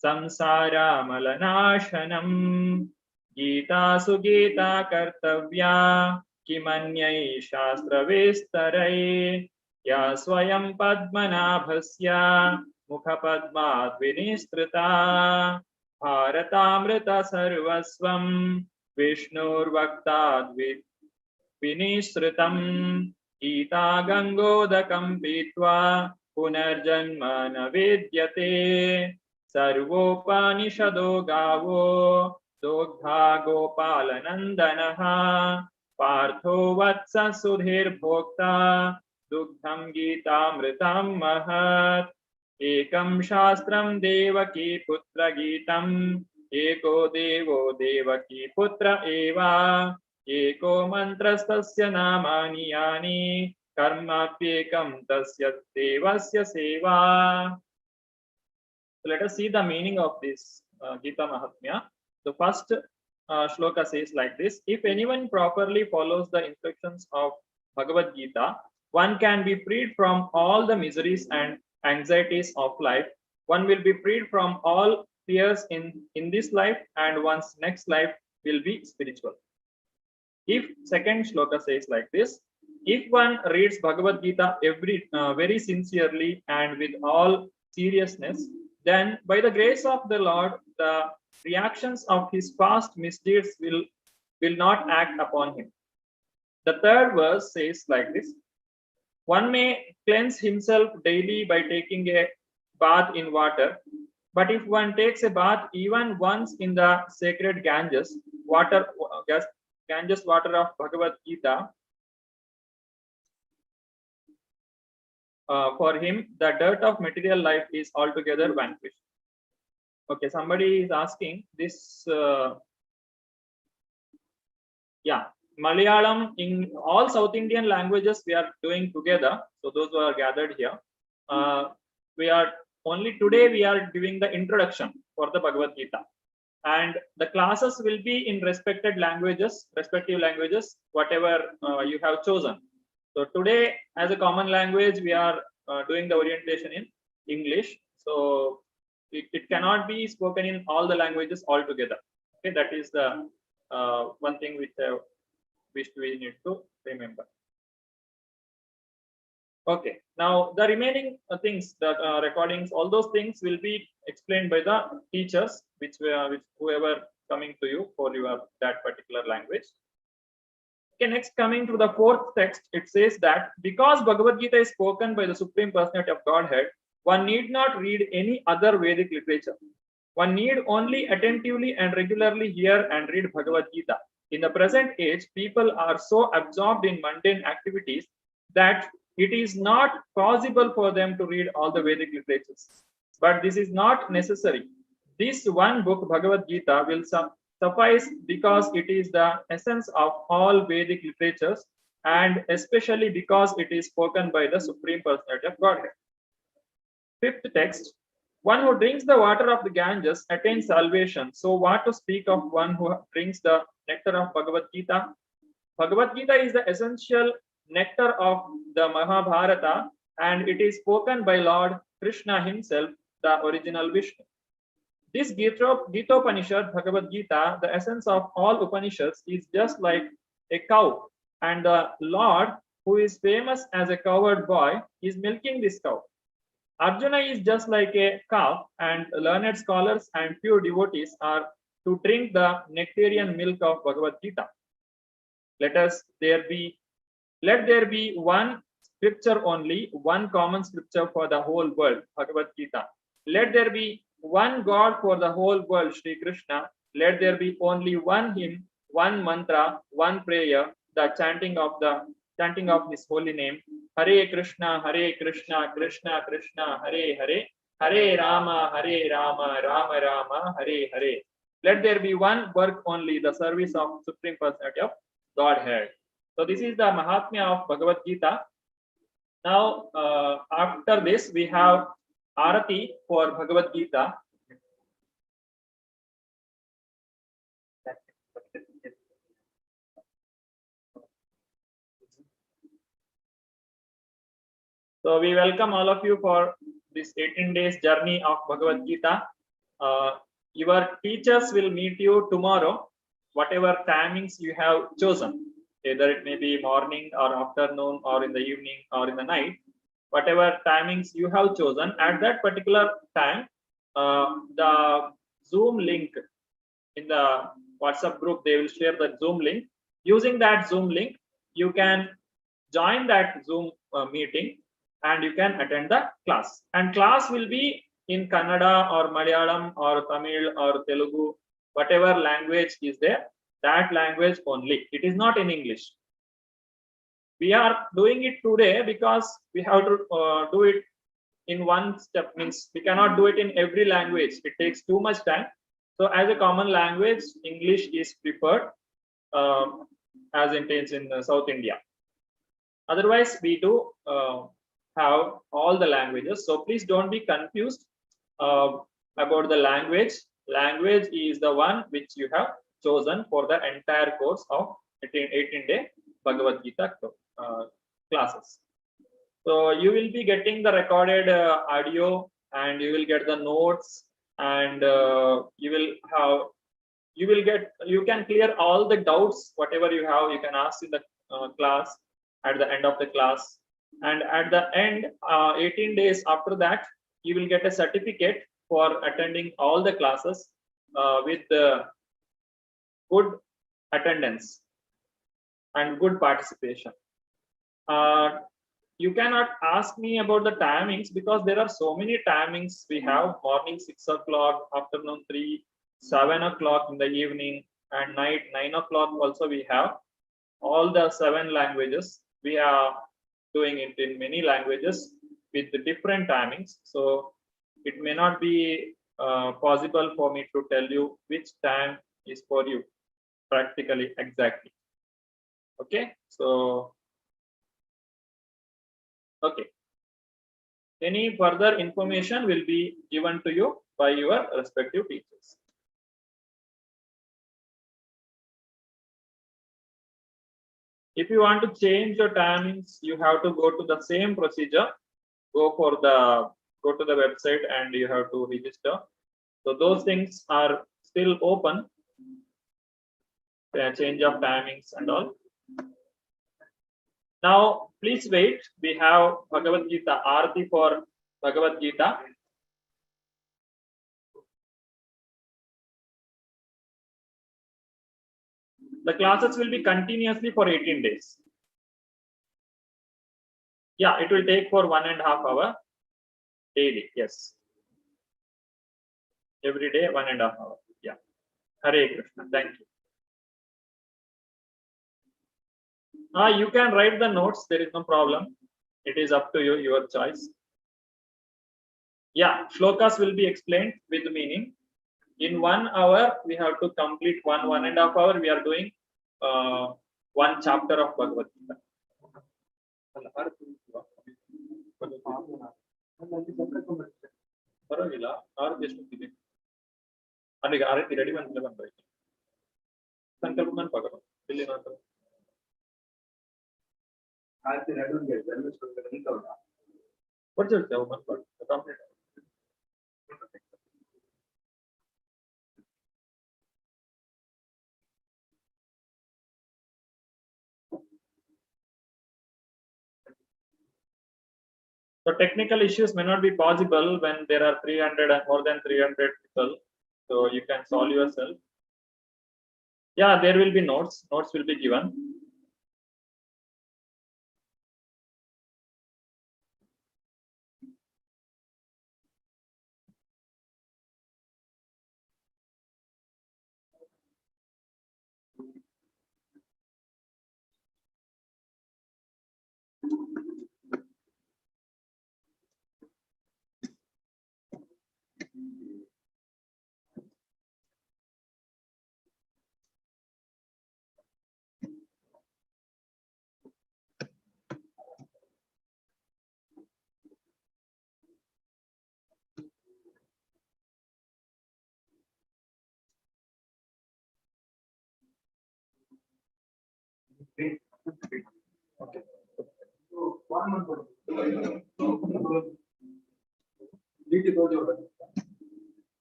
Samsara Malanashanam Gita Sugita Kartavya Kimanyai Shastra Vistarai Ya Swayam Padmanabhasya Mukha Padma Dvinistrita Bharatamrita Sarvasvam Vishnur Vaktad Vinisritam Gita Gangodakam Pitva Punarjanma Navidyate Sarvopanishado Gavo Dogdha Gopalanandanaha Partho Vatsa Sudhir Bhokta Dugdham Gitamritam Mahat Ekam Shastram Devaki Putra Gitam Eko Devo Devaki Putra Eva Eko Mantrastasya Namani Yani Karmapyekam Tasya Devasya Seva. So let us see the meaning of this Gita Mahatmya. The first shloka says like this: if anyone properly follows the instructions of Bhagavad Gita, one can be freed from all the miseries and anxieties of life. One will be freed from all fears in this life, and one's next life will be spiritual. If second shloka says like this: if one reads Bhagavad Gita very sincerely and with all seriousness, then by the grace of the Lord, the reactions of his past misdeeds will not act upon him. The third verse says like this: one may cleanse himself daily by taking a bath in water, but if one takes a bath even once in the sacred Ganges water of Bhagavad Gita, for him the dirt of material life is altogether vanquished. Okay, somebody is asking this. Yeah, Malayalam, in all South Indian languages we are doing together. So those who are gathered here, we are only today we are giving the introduction for the Bhagavad Gita, and the classes will be in respective languages, whatever you have chosen. So today, as a common language, we are doing the orientation in English. So it cannot be spoken in all the languages altogether. Okay, that is the one thing which we need to remember. Okay, now the remaining things, the recordings, all those things will be explained by the teachers, which whoever coming to you for that particular language. Okay, next, coming to the fourth text, it says that because Bhagavad Gita is spoken by the Supreme Personality of Godhead, one need not read any other Vedic literature. One need only attentively and regularly hear and read Bhagavad Gita. In the present age, people are so absorbed in mundane activities that it is not possible for them to read all the Vedic literatures. But this is not necessary. This one book, Bhagavad Gita, will suffice because it is the essence of all Vedic literatures, and especially because it is spoken by the Supreme Personality of Godhead. Fifth text: one who drinks the water of the Ganges attains salvation. So what to speak of one who drinks the nectar of Bhagavad Gita? Bhagavad Gita is the essential nectar of the Mahabharata, and it is spoken by Lord Krishna himself, the original Vishnu. This Gita-Upanishad, Bhagavad Gita, the essence of all Upanishads, is just like a cow, and the Lord, who is famous as a cowherd boy, is milking this cow. Arjuna is just like a calf, and learned scholars and pure devotees are to drink the nectarian milk of Bhagavad Gita. Let there be one scripture only, one common scripture for the whole world, Bhagavad Gita. Let there be one God for the whole world, Sri Krishna. Let there be only one hymn, one mantra, one prayer, the chanting of his holy name. Hare Krishna, Krishna Krishna, Hare Hare, Hare Rama, Rama Rama, Hare Hare. Let there be one work only, the service of Supreme Personality of Godhead. So this is the Mahatmya of Bhagavad Gita. Now, after this, we have Arati for Bhagavad Gita. So we welcome all of you for this 18 days journey of Bhagavad Gita. Your teachers will meet you tomorrow, whatever timings you have chosen. Either it may be morning or afternoon or in the evening or in the night, whatever timings you have chosen, at that particular time, the Zoom link in the WhatsApp group, they will share the Zoom link. Using that Zoom link, you can join that Zoom meeting and you can attend the class. And class will be in Kannada or Malayalam or Tamil or Telugu, whatever language is there, that language only. It is not in English. We are doing it today because we have to do it in one step. Means we cannot do it in every language. It takes too much time. So as a common language, English is preferred, as it is in South India. Otherwise, we do have all the languages. So please don't be confused about the language. Language is the one which you have chosen for the entire course of 18-day Bhagavad Gita classes. So you will be getting the recorded audio, and you will get the notes, and you can clear all the doubts, whatever you have, you can ask in the class at the end of the class. And at the end, 18 days after that, you will get a certificate for attending all the classes. with good attendance and good participation. You cannot ask me about the timings because there are so many timings. We have morning 6 o'clock, afternoon 3, 7 o'clock in the evening, and night 9 o'clock also we have. All the 7 languages, we are doing it in many languages with the different timings. So it may not be possible for me to tell you which time is for you practically exactly. Okay, so okay. Any further information will be given to you by your respective teachers. If you want to change your timings, you have to go to the same procedure. Go to the website and you have to register. So those things are still open. Change of timings and all. Now, please wait. We have Bhagavad Gita, Aarti for Bhagavad Gita. The classes will be continuously for 18 days. Yeah, it will take for 1.5 hours daily. Yes. Every day, 1.5 hours. Yeah. Hare Krishna. Thank you. You can write the notes. There is no problem. It is up to you, your choice. Yeah, shlokas will be explained with meaning. In 1 hour, we have to complete 1.5 hour. We are doing 1 chapter of Bhagavad Gita. ಪರವಾಗಿಲ್ಲ 6 ಎಷ್ಟೊತ್ತಿದೆ ಅಲ್ಲಿಗೆ ಆರತಿ ready ಬಂದ್ರೆ ಬಂದಾಯ್ತು ಸಂಕಲ್ಪ ನೆನಪಾಗಲ್ಲ ಇಲ್ಲಿ ಮಾತ್ರ ಆರತಿ ready ಬಂದ್ರೆ ಕೊಡ್ತಿರ್ತೇವೆ ಅವು ಮನ್ಪಾಡು complete. So technical issues may not be possible when there are 300 and more than 300 people. So you can solve yourself. Yeah, there will be notes. Notes will be given. Okay.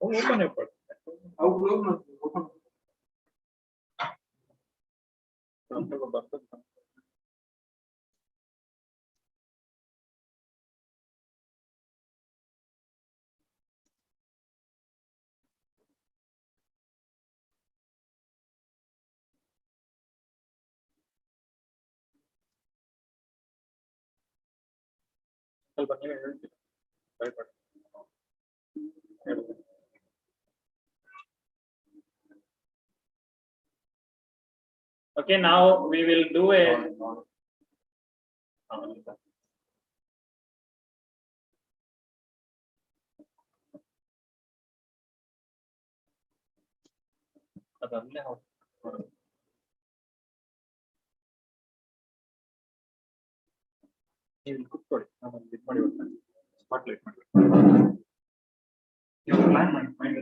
Open it. Okay, now we will do a ನೀವು ಕೂತ್ಕೊಳ್ಳಿ ನಾನು ಇದು ಮಾಡಿ ಬರ್ತೀನಿ spotlight ಮಾಡಿ ನೀವು plan ಮಾಡಿ mind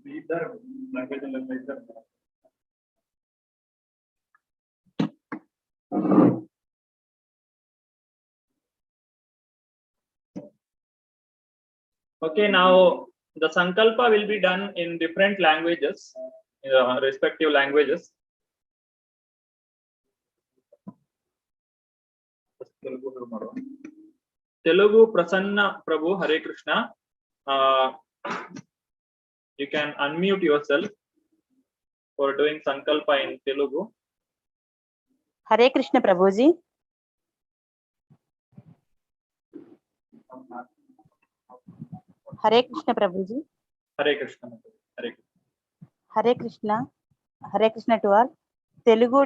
इधर लैंग्वेज इधर Okay, now the sankalpa will be done in different languages, respective languages. Telugu Prasanna Prabhu, Hare Krishna. You can unmute yourself for doing sankalpa in Telugu. Hare Krishna Prabhuji. Hare Krishna Prabhuji. Hare Krishna. Hare Krishna. Hare Krishna. Hare Krishna to all. Telugu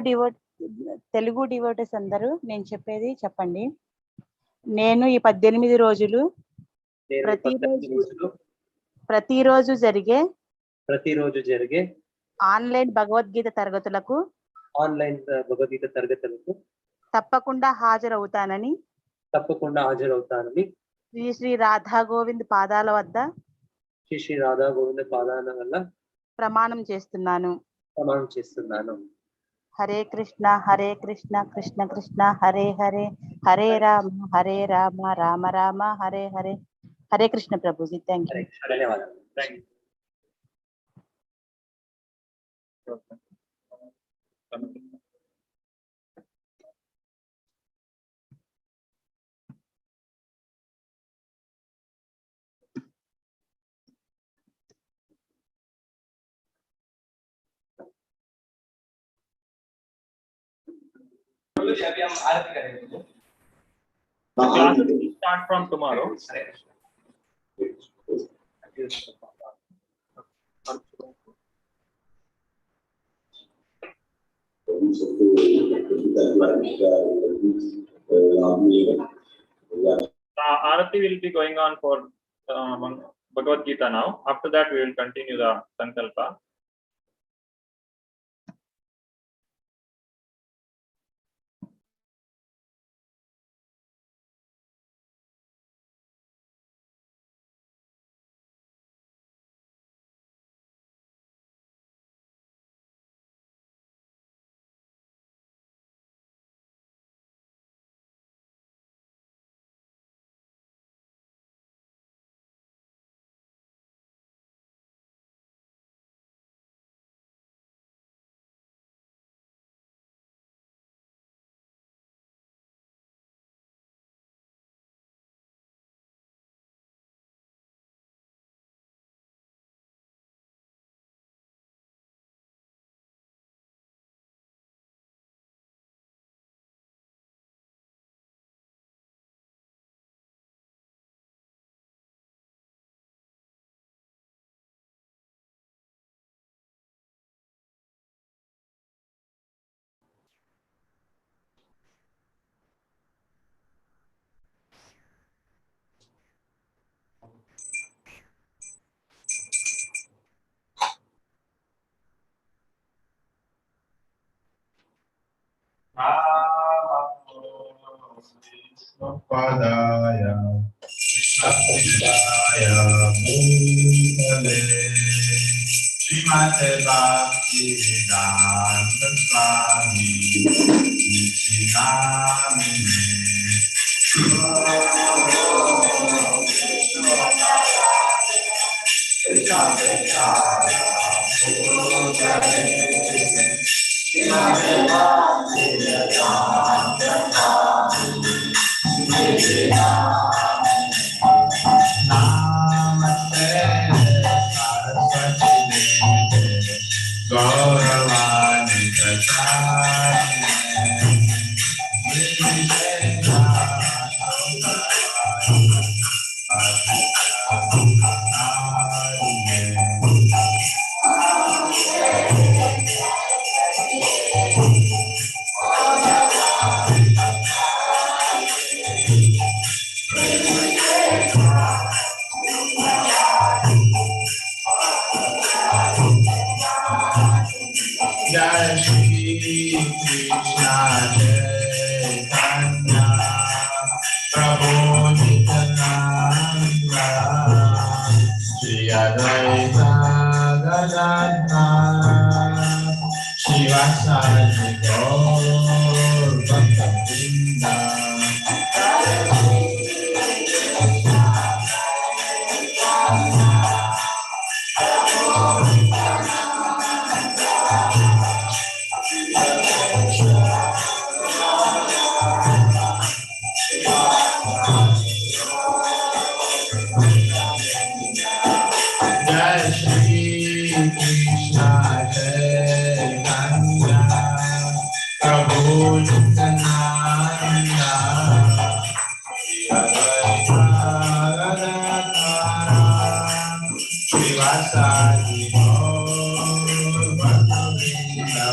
devotees అందరూ నేను చెప్పేది చెప్పండి. నేను ఈ 18 రోజులు ప్రతిరోజు జరిగే online Bhagavad Gita తరగతులకు తప్పకుండా హాజరవుతానని శ్రీ రాధా గోవింద్ పాదాల వద్ద ప్రమాణం చేస్తున్నాను. హరే కృష్ణ కృష్ణ కృష్ణ హరే హరే హరే రామ రామ రామ హరే హరే. హరే కృష్ణ ప్రభుజీ. Thank you. ధన్యవాదాలు. अभी हम आरती करेंगे. Classes will start from tomorrow. Arati will be going on for Bhagavad Gita now. After that, we will continue the Sankalpa. Padaya Krishna Bhutale Srimate Bhaktivedanta Swami Nityanamine Advaita Shivasadi Gaur Bhakta Vrinda. Jai Shri Krishna Chaitanya Prabhu Nityananda Shri Advaita Srivasadi Gaur Bhakta Vrinda.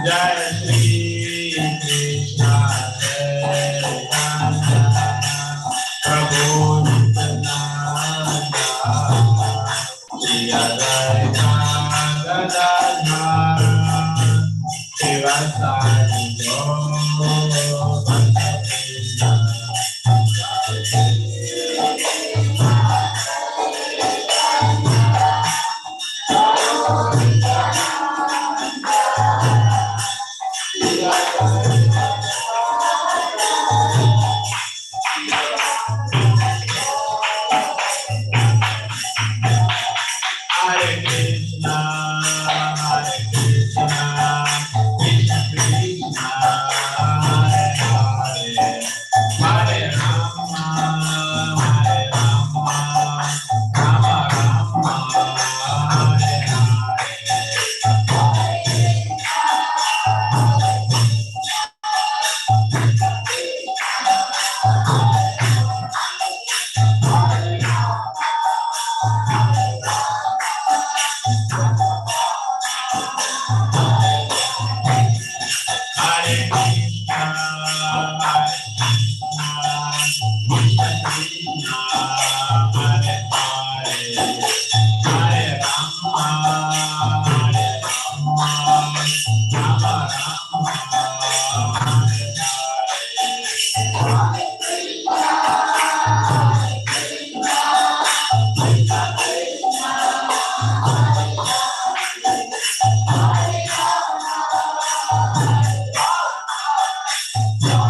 Jai Shri Krishna Chaitanya Prabhu Nityananda Shri Advaita Gadadhara Srivasadi Gaur Bhakta Vrinda. Hare Krishna, Krishna Krishna, Hare Hare, Hare Rama, Rama Rama, Hare Hare. Hare Krishna, Krishna Krishna, Hare Hare, Hare Rama, Rama Rama, Hare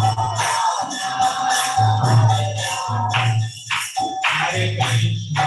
Hare Krishna,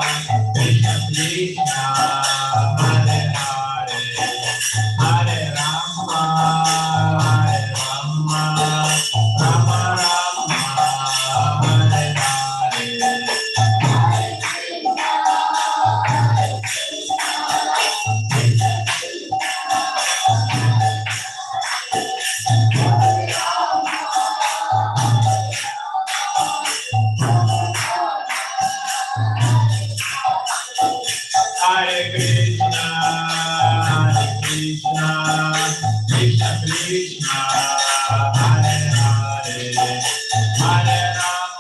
Krishna Krishna, Hare Hare, Hare Rama, Rama Rama, Hare Hare. Hare Krishna, Krishna Krishna, Hare Hare, Hare Rama,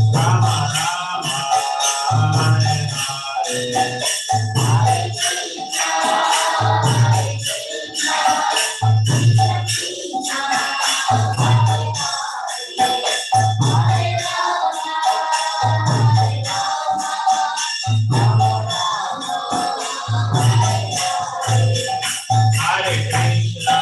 Rama Rama, Hare Hare. Hare Krishna, Krishna Krishna, Hare Hare, Hare Rama, Rama Rama, Hare Hare. Hare Krishna,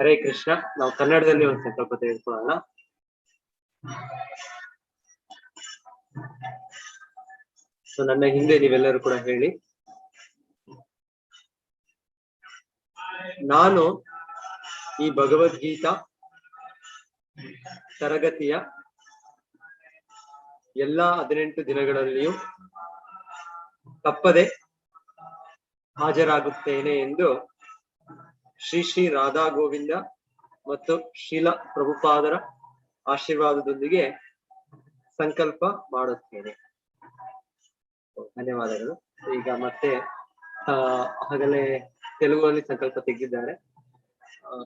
Hare Krishna. ನಾವು ಕನ್ನಡದಲ್ಲಿ ಒಂದು ಸಂಕಲ್ಪ ತೆಗೆದುಕೊಳ್ಳೋಣ. So ನನ್ನ ಹಿಂದೆ ನೀವೆಲ್ಲರೂ ಕೂಡ ಹೇಳಿ. ನಾನು ಈ ಭಗವದ್ಗೀತಾ ತರಗತಿಯ ಎಲ್ಲಾ 18 ದಿನಗಳಲ್ಲಿಯೂ ತಪ್ಪದೆ ಹಾಜರಾಗುತ್ತೇನೆ ಎಂದು ಶ್ರೀ ಶ್ರೀ ರಾಧಾ ಗೋವಿಂದ ಮತ್ತು ಶ್ರೀಲ ಪ್ರಭುಪಾದರ ಆಶೀರ್ವಾದದೊಂದಿಗೆ ಸಂಕಲ್ಪ ಮಾಡುತ್ತೇನೆ. ಧನ್ಯವಾದಗಳು. ಈಗ ಮತ್ತೆ ಆಗಲೇ ತೆಲುಗುನಲ್ಲಿ ಸಂಕಲ್ಪ ತೆಗೆದಿದ್ದಾರೆ.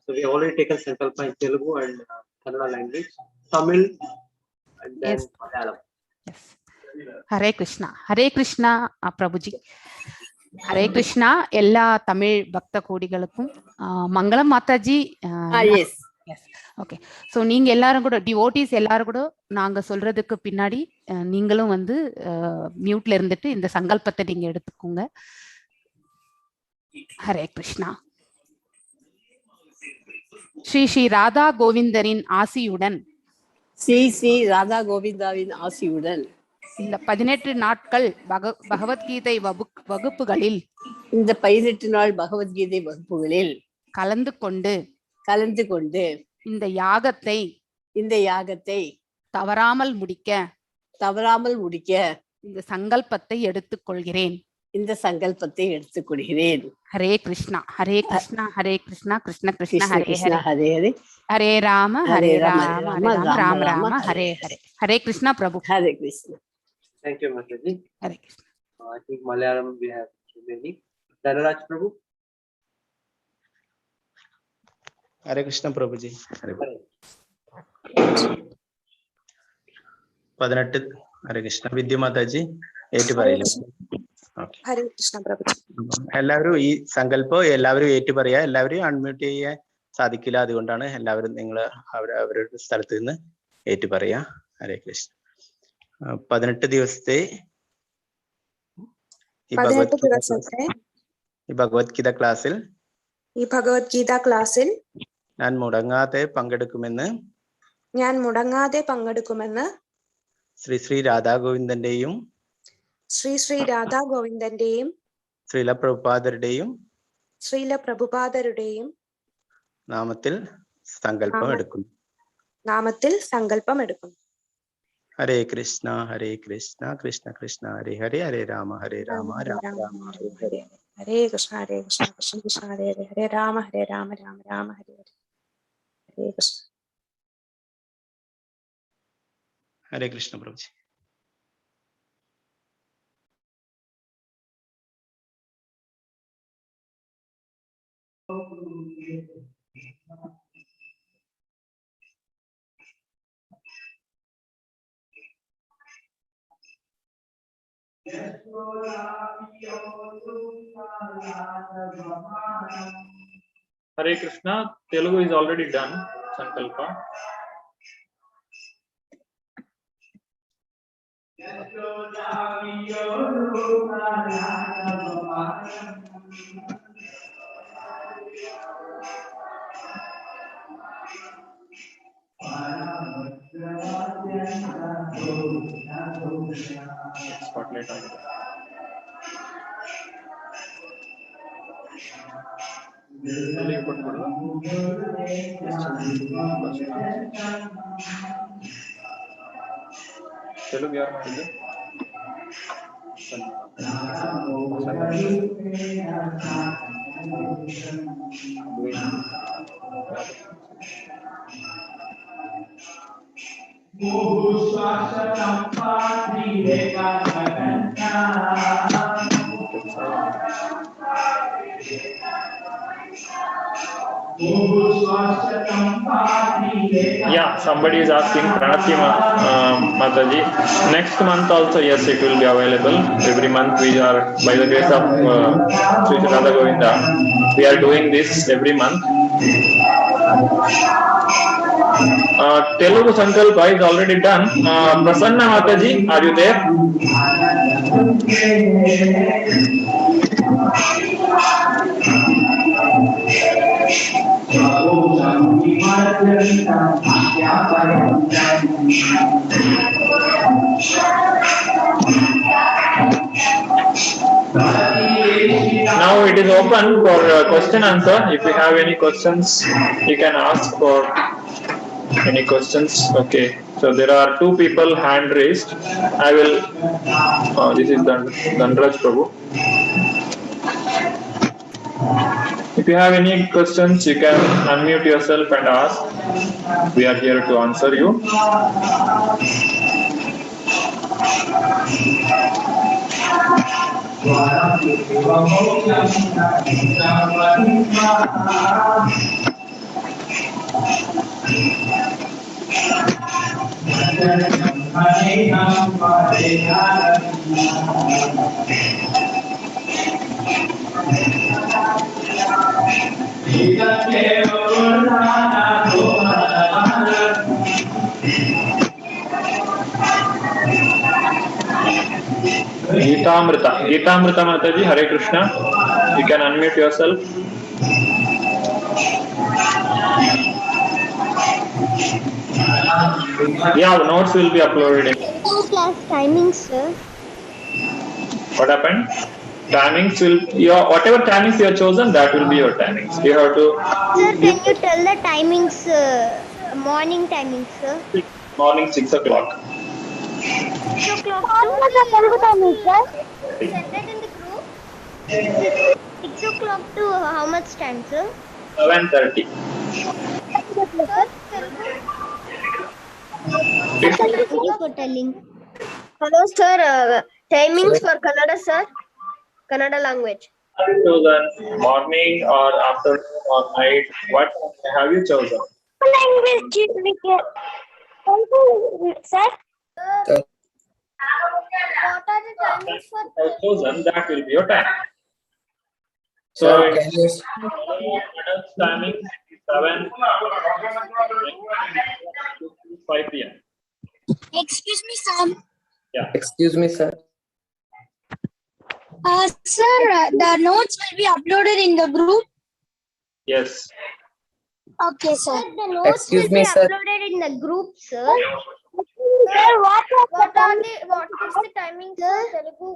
So we have already taken sankalpa in Telugu and Kannada language, Tamil and then Malayalam. Yes. Hare Krishna Prabhuji. Hare Krishna எல்லா தமிழ் பக்த கோடிகளுக்கும் மங்களம் மாதாஜி. Yes yes okay. ஸோ நீங்க எல்லாரும் கூட டிவோட்டிஸ் எல்லாரும் கூட நாங்க சொல்றதுக்கு பின்னாடி நீங்களும் வந்து மியூட்ல இருந்துட்டு இந்த சங்கல்பத்தை நீங்க எடுத்துக்கோங்க. ஹரே கிருஷ்ணா. ஸ்ரீ ஸ்ரீ ராதா கோவிந்தரின் ஆசியுடன் ஸ்ரீ ஸ்ரீ ராதா கோவிந்தாவின் ஆசியுடன் இந்த 18 நாட்கள் பகவத்கீதை வகுப்புகளில் இந்த 18 நாள் பகவத்கீதை வகுப்புகளில் கலந்து கொண்டு இந்த யாகத்தை தவறாமல் முடிக்க இந்த சங்கல்பத்தை எடுத்துக்கொள்கிறேன். ஹரே கிருஷ்ணா ஹரே கிருஷ்ணா கிருஷ்ண கிருஷ்ண ஹரே ஹரே ஹரே ராம ராம ராம ஹரே ஹரே. ஹரே கிருஷ்ணா பிரபு. Hare Krishna. Thank you, Mataji. Hare Krishna. I think Malayalam we have too many. Dhanaraj Prabhu. Hare Krishna Prabhuji. 18 Hare Krishna. Vidya Mataji 80 ಬರಲಿ. ഓക്കെ. ഹരേ കൃഷ്ണ പ്രഭുജി. എല്ലാവരും ഈ സങ്കല്പം എല്ലാവരും ഏറ്റു പറയാ. എല്ലാവരും അൺമ്യൂട്ട് ചെയ്യാൻ സാധിക്കില്ല, അതുകൊണ്ടാണ് എല്ലാവരും നിങ്ങൾ അവരുടെ സ്ഥലത്ത് നിന്ന് ഏറ്റു പറയാ. ഹരേ കൃഷ്ണ. 18 ദിവസത്തെ ഈ ഭഗവത്ഗീത ക്ലാസ്സിൽ ഞാൻ മുടങ്ങാതെ പങ്കെടുക്കുമെന്ന് ശ്രീ ശ്രീ രാധാഗോവിന്ദന്റെയും ശ്രീല പ്രഭുപാദരുടെയും നാമത്തിൽ സങ്കല്പം എടുക്കുന്നു. ഹരേ കൃഷ്ണ കൃഷ്ണ കൃഷ്ണ ഹരേ ഹരേ, ഹരേ രാമ രാമ രാമ ഹരേ ഹരേ. ഹരേ കൃഷ്ണ കൃഷ്ണ കൃഷ്ണ ഹരേ ഹരേ, ഹരേ രാമ രാമ രാമ ഹരേ ഹരേ. ഹരേ കൃഷ്ണ. ഹരേ Krishna പ്രഭുജി. Hare Krishna, Telugu is already done. Sankalpa. Spotlight on. Telugu yaar ಮಾಡಿದ್ದು Yeah, somebody is asking Pranati Mataji. Next month also, yes, it will be available. Every month we are, by the grace of Sri Radha Govinda, we are doing this every month. Telugu Sankalpa is already done. Prasanna Mataji, are you there? Now it is open for question answer. If you have any questions, you can ask for any questions. Okay, so there are 2 people hand raised. I will this is Dhanraj Prabhu. If you have any questions, you can unmute yourself and ask. We are here to answer you. Geetamrita Mataji, Hare Krishna. You can unmute yourself. Yeah, the notes will be uploaded in. Class timings, sir. What happened? Timings will, whatever timings you have chosen, that will be your timings. You have to. Sir, can you tell the timings, morning timings, sir? Morning 6 o'clock. 6 o'clock. How much are Telugu timings, sir? Send that in the group. 6 o'clock to how much time, sir? 7:30. Sir, thank you for telling. Hello, sir. Timings for Kannada, sir. Kannada language. Have you chosen morning or afternoon or night? What have you chosen? Language, sir. What are the timings for I've chosen, that will be your time. So Sir, it's can you adults timing 7 to 5 p.m. Excuse me, sir. Yeah. excuse me, sir? Sir, the notes will be uploaded in the group. Yes. Okay, sir. The notes Excuse will me, be sir. uploaded in the group, sir. Sir, what is the timing, sir? Telugu.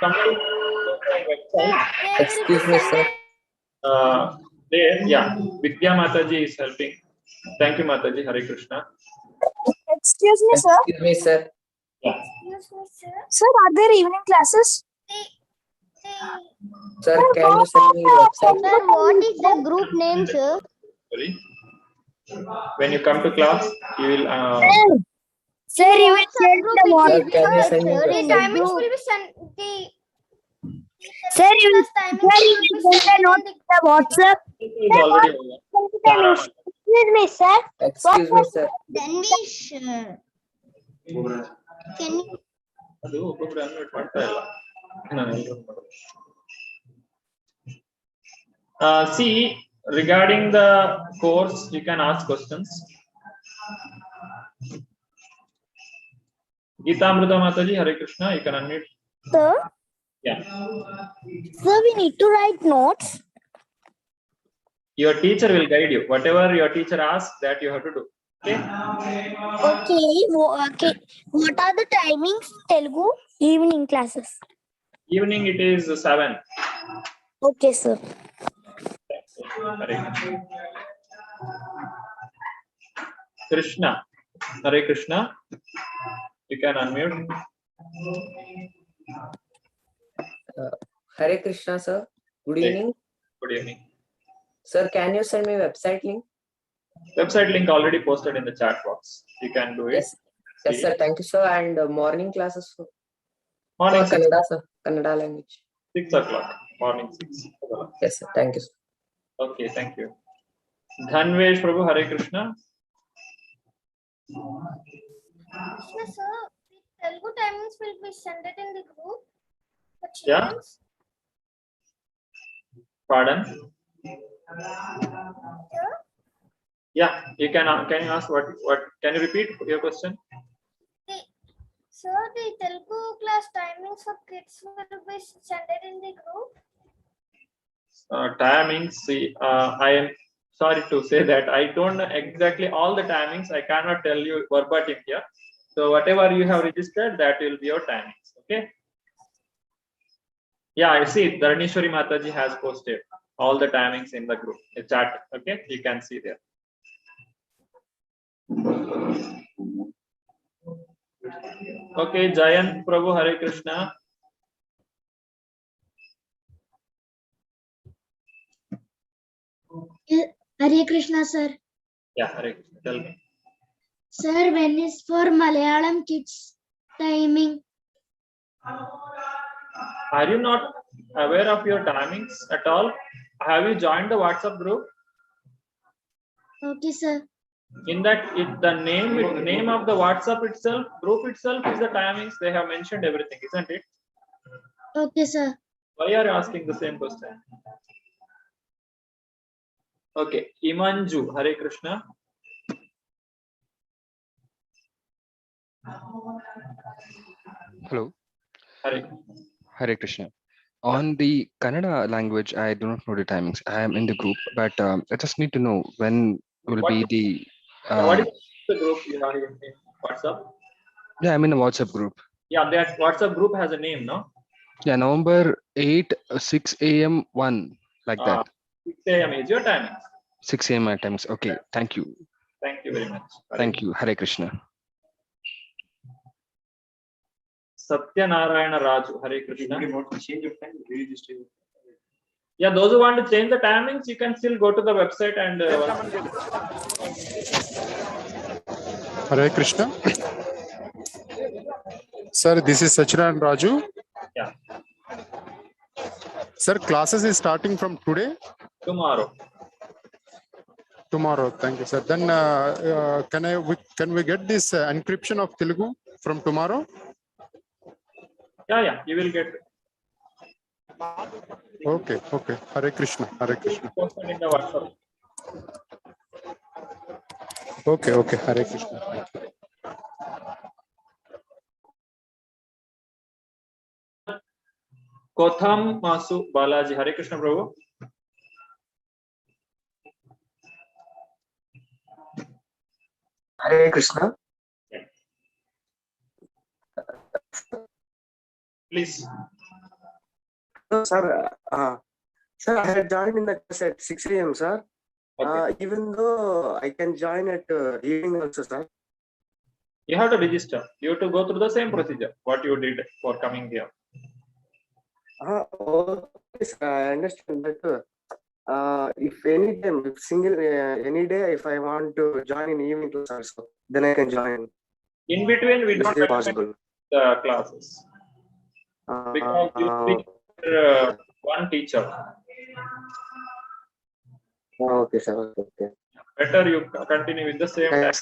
Come to the website. Excuse me, sir. There, yeah, Vidya Mataji is helping. Thank you, Mataji. Hare Krishna. Excuse me, sir. Excuse me, sir. Yeah. Excuse me, sir. Sir, are there evening classes? Sir, can you send me website? Sir, what is the group name, sir? Sorry. When you come to class, you will. Sir, you will send the Sir, can you send me the website? timings will be sent. Sir, you will send the note in the WhatsApp. It's already over. Excuse me, sir. Excuse me, sir. Then we can you ಅದು ಒಬ್ಬೊಬ್ರು unmute ಮಾಡ್ತಾ ಇಲ್ಲ. ನಾನು ಎಲ್ರೂ ಮಾಡೋದು. See, regarding the course, you can ask questions. Geetamrita Mataji, Hare Krishna, you can unmute. Sir, Yeah. sir, we need to write notes. Your teacher will guide you. Whatever your teacher asks, that you have to do. Okay. Okay. Okay. What are the timings? Telugu evening classes. Evening it is 7. Okay, sir. Hare Krishna. Hare Krishna. You can unmute. Hare Krishna, sir. Good evening. Good evening. Sir, can you send me website link? Website link already posted in the chat box. You can do it. Yes. Yes, sir. Thank you, sir. And morning classes for Morning 6, Kannada, sir. Kannada language. 6 o'clock. Morning 6. Yes, sir. Thank you, sir. Okay, thank you. Dhanvesh Prabhu, Hare Krishna. Krishna, sir, the Telugu timings will be sent in the group. For Yeah. children's. Pardon? Sir, Yeah, you can you ask what can you repeat your question? Sir, the Telugu class timings for kids will be sent in the group. Timings, see, I am sorry to say that I don't know exactly all the timings. I cannot tell you verbatim here. So whatever you have registered, that will be your timings. Okay. Yeah, I see. Dharnishwari Mataji has posted all the timings in the group, the chat. Okay, you can see there. Okay, Jayant Prabhu, Hare Krishna. Hare Krishna, sir. Yeah, Hare Krishna. Tell me. Sir, when is for Malayalam kids timing? Are you not aware of your timings at all? Have you joined the WhatsApp group? Okay, sir. In that, the name of the WhatsApp itself, group itself is the timings. They have mentioned everything, isn't it? Okay, sir. Why are you asking the same question? Okay, Imanju, Hare Krishna. Hello. Hare Krishna. On the Kannada language, I do not know the timings. I am in the group, but I just need to know when will be the. What is the group you are in WhatsApp? Yeah, I'm in a WhatsApp group. Yeah, that WhatsApp group has a name, no? Yeah, November 8, 6 a.m. 1, like that. 6 a.m. is your timing. 6 a.m. my timings. Okay, thank you. Thank you very much. Thank you. Hare Krishna. Satya Narayana Raju, Hare Krishna. Yeah, those who want to change the timings, you can still go to the website and. Hare Krishna. Sir, this is Sachiran Raju. Yeah. Sir, classes is starting from today? Tomorrow. Tomorrow, thank you, sir. Then can we get this encryption of Telugu from tomorrow? Yeah, you will get Okay, okay. Hare Krishna, Hare Krishna. posted in the WhatsApp. Okay, okay. Hare Krishna. Kotham Masu Balaji. Hare Krishna, Prabhu. Hare Krishna. Please. No, sir. Sir, I had joined in the class at 6 a.m. sir. Even though I can join at evening also, sir. You have to register. You have to go through the same procedure what you did for coming here. Okay, sir, I understand that. If any time, if any day, if I want to join in evening class also, then I can join. In between, we Is don't it recommend possible? the classes because you speak one teacher. Okay, sir. Okay. Better you continue with the same time.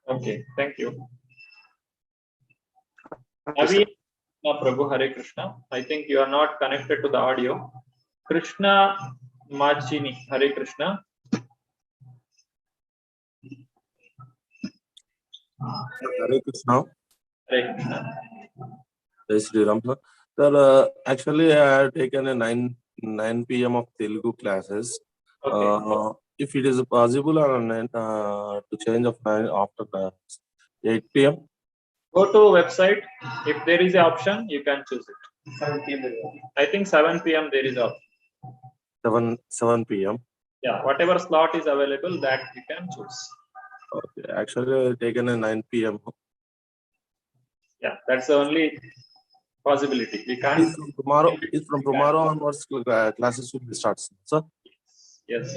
Okay, thank you. Naveen Prabhu, Hare Krishna. I think you are not connected to the audio. Krishna Machini, Hare Krishna. Hare Krishna. Hare Krishna. Jai Sri Ram. Sir, actually, I have taken a 9 p.m. of Telugu classes. Okay. If it is possible to change of 9 after 8 p.m. Go to website. If there is an option, you can choose it. 7 p.m. I think 7 p.m. there is option. 7 p.m. Yeah, whatever slot is available, that you can choose. Okay. Actually, I have taken a 9 p.m. Yeah, that's the only possibility. We can't. From tomorrow onwards, classes will be started, sir. Yes.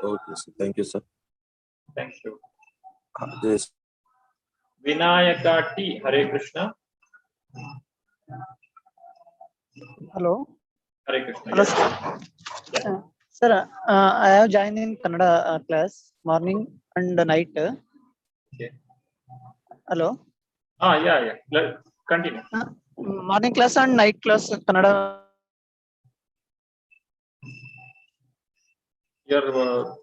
Okay, sir. Thank you, sir. Thank you. Yes. Vinayaka T. Hare Krishna. Hello. Hare Krishna. Hello, Yes. sir. Yeah. Sir, I have joined in Kannada class morning and night. Okay. Hello. Yeah. Continue. Morning class and night class Kannada. Your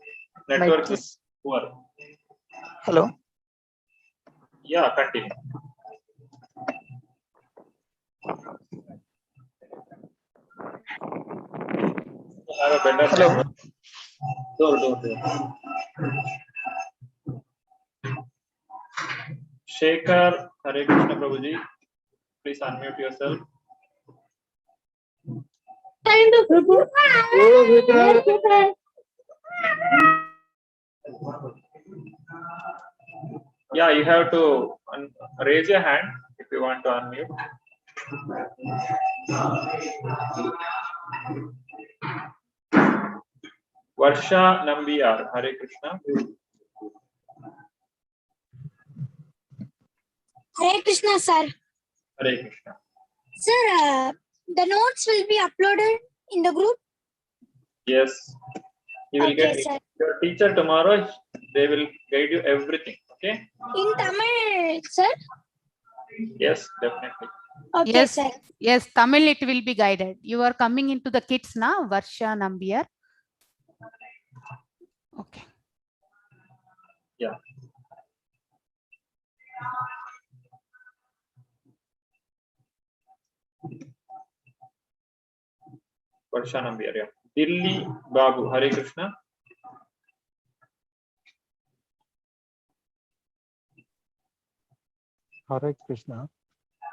network is poor. Hello. Yeah, continue. Have a better Hello. Door. Shekhar, Hare Krishna Prabhuji. Please unmute yourself. Yeah, you have to raise your hand if you want to unmute. Varsha Nambiyar, Hare Krishna. Hare Krishna, sir. Hare Krishna. Sir, the notes will be uploaded in the group. Yes, you will Okay, get sir. your teacher tomorrow. They will guide you everything. Okay. In Tamil, sir. Yes, definitely. Okay, sir. Yes, Tamil it will be guided. You are coming into the kids now, Varsha Nambiyar. Okay. Yeah. Varsha Nambiyar, yeah. Dilli Babu, Hare Krishna. Hare Krishna.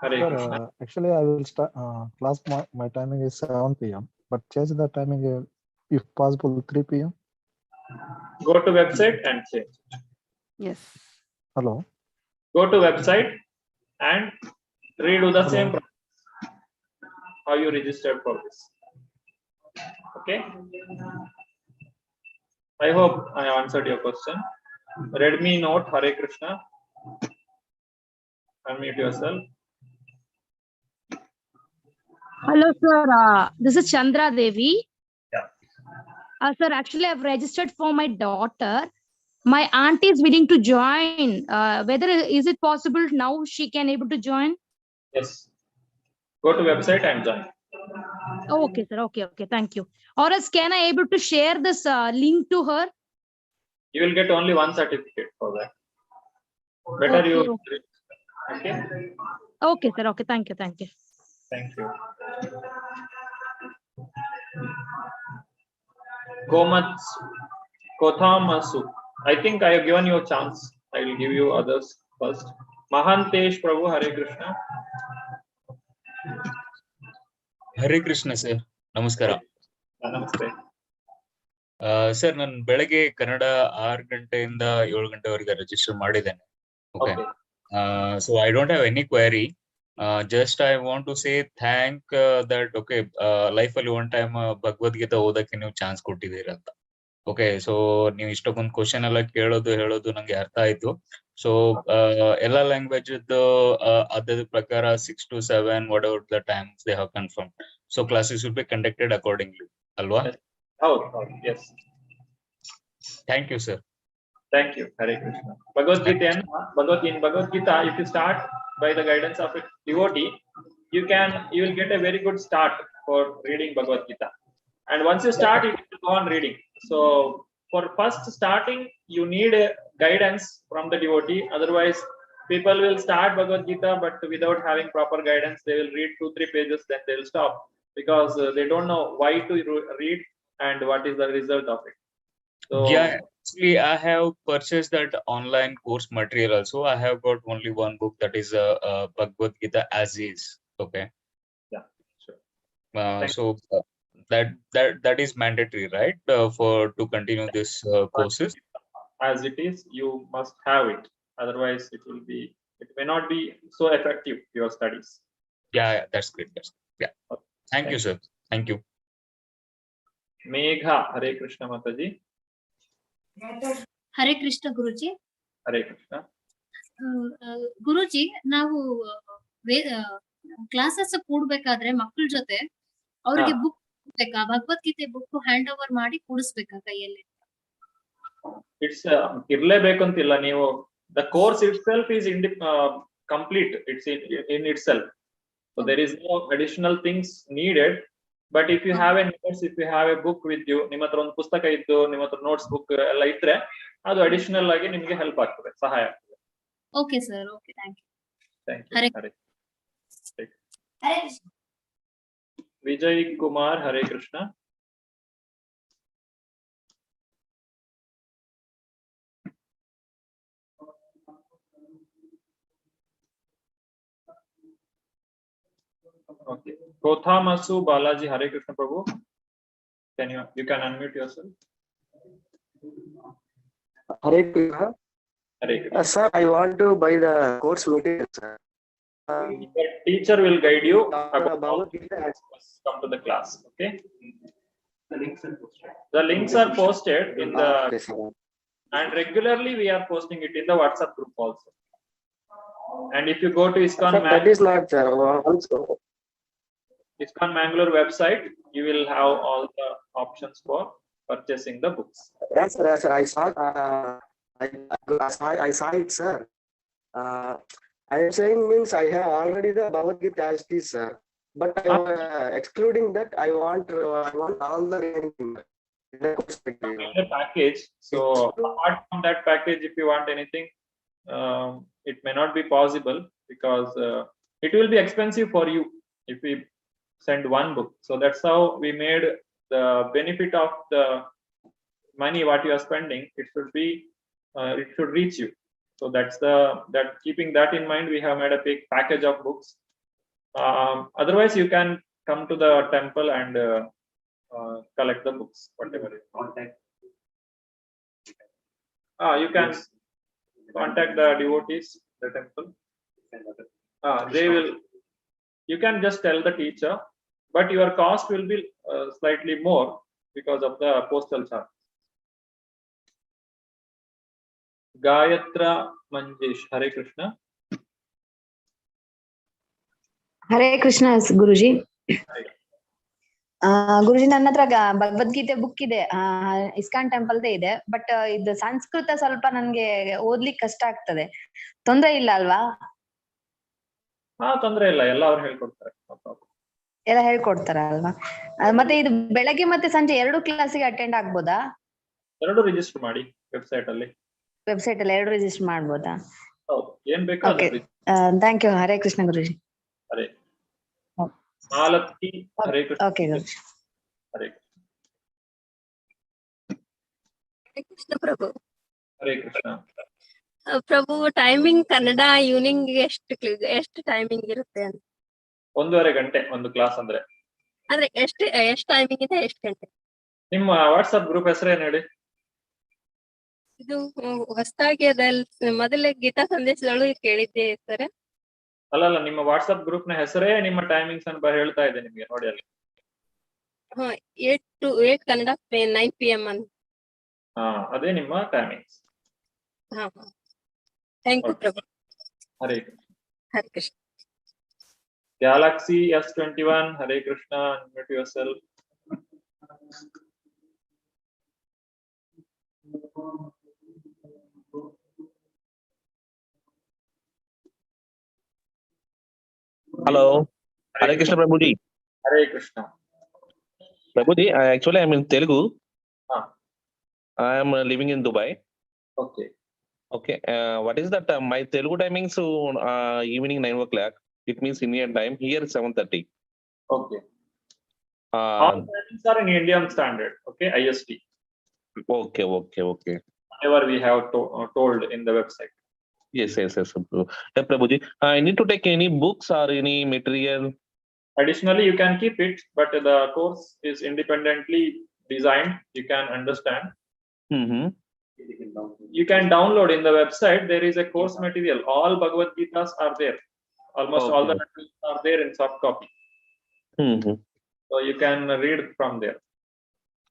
Hare Sir, Krishna. actually, I will start class. My timing is 7 p.m. But change the timing, if possible, 3 p.m. Go to website and change. Yes. Hello. Go to website and redo the same process. How you registered for this. Okay. I hope I answered your question. Redmi Note, Hare Krishna. Unmute yourself. Hello, sir. This is Chandra Devi. Yeah. Sir, actually, I've registered for my daughter. My aunt is willing to join. Whether is it possible now she can able to join? Yes. Go to website and join. Oh, okay, sir. Okay, okay. Thank you. Or else can I able to share this link to her? You will get only one certificate for that. Better Okay, you. okay. Okay. Okay, sir. Okay. Thank you. Thank you. Thank you. Kothamasu. I think I have given you a chance. I will give you others first. Mahantesh Prabhu, Hare Krishna. Hare Krishna sir, ನಮಸ್ಕಾರ. ನಮಸ್ತೆ sir, ನಾನು ಬೆಳಗ್ಗೆ ಕನ್ನಡ 6 ಗಂಟೆಯಿಂದ 7 ಗಂಟೆವರೆಗೆ register ಮಾಡಿದ್ದೇನೆ. Okay, so I don't have any query. Just I want to say thank that okay life ಅಲ್ಲಿ one time Bhagavad Gita ಓದಕ್ಕೆ ನೀವು ಚಾನ್ಸ್ ಕೊಟ್ಟಿದ್ದೀರಂತ. ಓಕೆ, ಸೊ ನೀವು ಇಷ್ಟಕ್ಕೊಂದು ಕ್ವಶನ್ ಎಲ್ಲ ಹೇಳೋದು ನಂಗೆ ಅರ್ಥ ಆಯ್ತು. ಸೊ ಎಲ್ಲ ಲ್ಯಾಂಗ್ವೇಜ್ ಅದ್ರ ಪ್ರಕಾರ 6 to 7 what ever the times they have confirm. So classes will be conducted accordingly ಅಲ್ವಾ? ಹೌದು, yes. Thank you, sir. Thank you. Hare Krishna. Bhagavad Gita, if you start by the guidance of a devotee, you will get a very good start for reading Bhagavad Gita. And once you start, you will go on reading. So for first starting, you need a guidance from the devotee. Otherwise, people will start Bhagavad Gita, but without having proper guidance, they will read 2-3 pages, then they will stop because they don't know why to read and what is the result of it. So yeah, actually I have purchased that online course material also. I have got only one book, that is Bhagavad Gita as is. Okay. Yeah, sure. So that is mandatory, right? For to continue this courses. As it is, you must have it. Otherwise, it may not be so effective your studies. Yeah, that's great. Yeah. Thank you, sir. Thank you. Megha, Hare Krishna Mataji. ಹರೇ ಕೃಷ್ಣ ಗುರುಜಿ. ಹರೇ ಕೃಷ್ಣ. ಗುರುಜಿ, ನಾವು classes ಕೂಡ್ಬೇಕಾದ್ರೆ ಮಕ್ಕಳ ಜೊತೆ ಅವ್ರಿಗೆ book ಬೇಕಾ, Bhagavad Gita book hand over ಮಾಡಿ ಕೂಡಿಸ್ಬೇಕಾ ಕೈಯಲ್ಲಿ? It's ಇರ್ಲೇಬೇಕು ಅಂತಿಲ್ಲ. ನೀವು the course itself is complete. It's in itself. So there is no additional things needed. But if you have a notes, if you have a book with you, ನಿಮ್ಮ ಹತ್ರ ಒಂದು ಪುಸ್ತಕ ಇದ್ದು ನಿಮ್ಮ ಹತ್ರ ನೋಟ್ಸ್ ಬುಕ್ ಎಲ್ಲ ಇದ್ರೆ ಅದು ಅಡಿಷನಲ್ ಆಗಿ ನಿಮಗೆ ಹೆಲ್ಪ್ ಆಗ್ತದೆ, ಸಹಾಯ ಆಗ್ತದೆ. Okay sir, okay, thank you. Vijay Kumar, Hare Krishna. Okay. Kothamasu Balaji, Hare Krishna Prabhu. You can unmute yourself. Hare Krishna. Hare Krishna. Sir, I want to buy the course material, sir. The teacher will guide you about come to the class. Okay. The links are posted in the and regularly we are posting it in the WhatsApp group also. And if you go to ISKCON that is not, sir. ISKCON Mangalore website, you will have all the options for purchasing the books. Yes, sir. Yes, sir. I saw it, sir. I am saying means I have already the Bhagavad Gita as it is, sir. But I am excluding that. I want all the package. So apart from that package, if you want anything, it may not be possible because it will be expensive for you if we send one book. So that's how we made the benefit of the money what you are spending. It should reach you. So that keeping that in mind, we have made a big package of books. Otherwise, you can come to the temple and collect the books, whatever you contact. You can contact the devotees, the temple. They will. You can just tell the teacher, but your cost will be slightly more because of the postal charge. Gayatra Manjesh, Hare Krishna. Hare Krishna, Guruji. ಗುರುಜಿ ನನ್ನ ಹತ್ರ Bhagavad Gita book ಇದೆ, ISKCON ಟೆಂಪಲ್ದೇ ಇದೆ. But ಇದು ಸಂಸ್ಕೃತ ಸ್ವಲ್ಪ ನನ್ಗೆ ಓದ್ಲಿಕ್ಕೆ ಕಷ್ಟ ಆಗ್ತದೆ. ತೊಂದ್ರೆ ಇಲ್ಲ ಅಲ್ವಾ? ಹಾ, ತೊಂದ್ರೆ ಇಲ್ಲ, ಎಲ್ಲ ಅವ್ರು ಹೇಳ್ಕೊಡ್ತಾರೆ. ಎಲ್ಲ ಹೇಳ್ಕೊಡ್ತಾರ ಅಲ್ವಾ? ಮತ್ತೆ ಇದು ಬೆಳಗ್ಗೆ ಮತ್ತೆ ಸಂಜೆ 2 ಕ್ಲಾಸಿಗೆ ಅಟೆಂಡ್ ಆಗ್ಬೋದಾ? 2 ರಿಜಿಸ್ಟರ್ ಮಾಡಿ ವೆಬ್ಸೈಟ್ ಅಲ್ಲಿ. ವೆಬ್ಸೈಟ್ ಅಲ್ಲಿ 2 ರಿಜಿಸ್ಟರ್ ಮಾಡ್ಬೋದಾ? ಹೌದು, ಏನ್ ಬೇಕೋ okay, thank you. Hare Krishna Guruji. Hare Malathi. Hare Krishna. Okay Guruji. Hare Krishna Prabhu. Hare Krishna Prabhu, timing Kannada evening ಎಷ್ಟು ಟೈಮಿಂಗ್ ಇರುತ್ತೆ ಅಂತ? 1.5 ಗಂಟೆ ಒಂದು ಕ್ಲಾಸ್ ಅಂದ್ರೆ. ಅಂದ್ರೆ ಎಷ್ಟು ಟೈಮಿಂಗ್ ಇದೆ, ಎಷ್ಟು ಗಂಟೆ? ನಿಮ್ಮ ವಾಟ್ಸ್ಆಪ್ ಗ್ರೂಪ್ ಹೆಸರೇನು ಹೇಳಿ? ಇದು ಹೊಸದಾಗಿ ಮೊದಲೇ ಗೀತಾ ಸಂದೇಶದಳು ಕೇಳಿದ್ದೆ ಸರ್. ಅಲ್ಲ, ನಿಮ್ಮ ವಾಟ್ಸ್ಆಪ್ ಗ್ರೂಪ್ ನ ಹೆಸರೇ ನಿಮ್ಮ ಟೈಮಿಂಗ್ಸ್ ಅನ್ನು ಹೇಳ್ತಾ ಇದೆ ನಿಮ್ಗೆ, ನೋಡಿ ಅಲ್ಲಿ. 8 to 8 ಕನ್ನಡ 9 PM ಅಂತ. ಅದೇ ನಿಮ್ಮ timings. Thank you Prabhu. Hare Krishna. Hare Krishna. Galaxy S21, Hare Krishna, unmute yourself. Hello, Hare Krishna Prabhuji. Hare Krishna. Prabhuji, actually I'm in Telugu. Ah. I am living in Dubai. Okay. Okay. What is that? My Telugu timings evening 9 o'clock. It means Indian time. Here 7:30. Okay. All timings are in Indian standard. Okay, IST. Okay. Whatever we have told in the website. Yes. Prabhuji, I need to take any books or any material. Additionally, you can keep it, but the course is independently designed. You can understand. Mm-hmm. You can download in the website. There is a course material. All Bhagavad Gitas are there. Almost all the materials are there in soft copy. Mm-hmm. So you can read from there.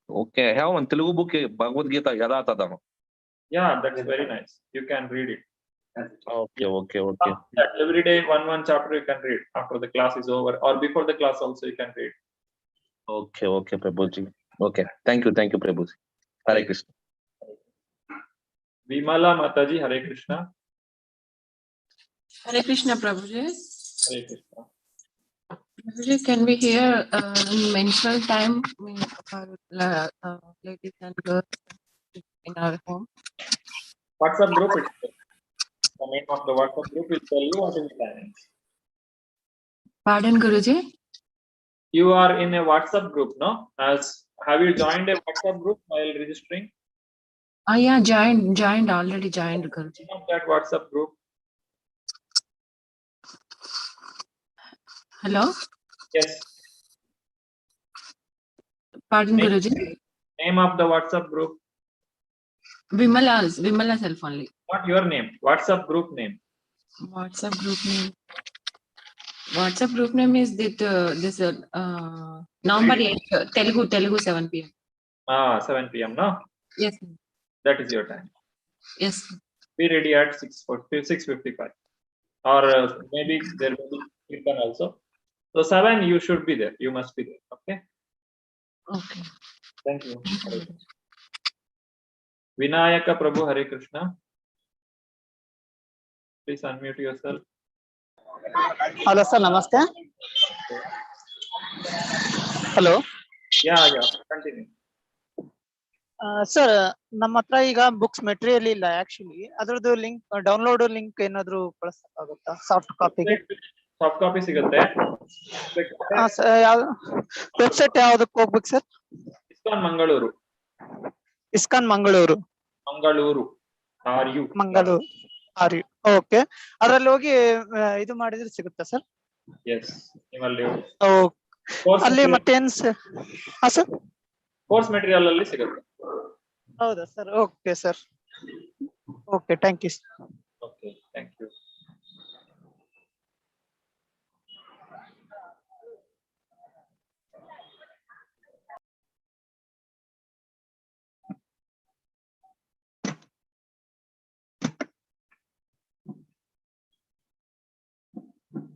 Okay. I have one Telugu book, Bhagavad Gita Yadatada. Yeah, that's very nice. You can read it. Okay. Every day, one chapter you can read after the class is over, or before the class also you can read. Okay, Prabhuji. Okay. Thank you, Prabhuji. Hare Krishna. Vimala Mataji, Hare Krishna. Hare Krishna, Prabhuji. Hare Krishna. Prabhuji, can we hear menstrual time for ladies and girls in our home? WhatsApp group. The name of the WhatsApp group will tell you what is the timing. Pardon, Guruji? You are in a WhatsApp group, no? Have you joined a WhatsApp group while registering? Yeah, already joined, Guruji. That WhatsApp group. Hello? Yes. Pardon, Guruji? Name of the WhatsApp group. Vimala self only. Not your name. WhatsApp group name. WhatsApp group name is this November 8th, Telugu 7 PM. 7 PM, no? Yes. That is your time. Yes. Be ready at 6:55. Or maybe there will be Kirtan also. So 7 you should be there. You must be there. Okay. Okay. Thank you. Vinayaka Prabhu, Hare Krishna. Please unmute yourself. Hello sir, namaste. Hello. Yeah. Continue. Sir, ನಮ್ಮ ಹತ್ರ ಈಗ books material ಇಲ್ಲ actually. ಅದರದ್ದು link, download link ಏನಾದ್ರು ಕಳಿಸಕ್ಕಾಗುತ್ತಾ soft ಕಾಪಿಗೆ? Soft copy ಸಿಗುತ್ತೆ. Website ಯಾವ್ದಕ್ಕೆ ಹೋಗ್ಬೇಕು sir? ISKCON Mangaluru. Mangaluru. Okay. ಅದ್ರಲ್ಲಿ ಹೋಗಿ ಇದು ಮಾಡಿದ್ರೆ ಸಿಗುತ್ತಾ ಸರ್? ಎಸ್. ಅಲ್ಲಿ ಮತ್ತೇನ್ ಸರ್? ಸರ್, ಕೋರ್ಸ್ ಮೆಟೀರಿಯಲ್ ಅಲ್ಲಿ ಸಿಗುತ್ತೆ. ಹೌದಾ sir? Okay sir. Okay, thank you. Okay, thank you.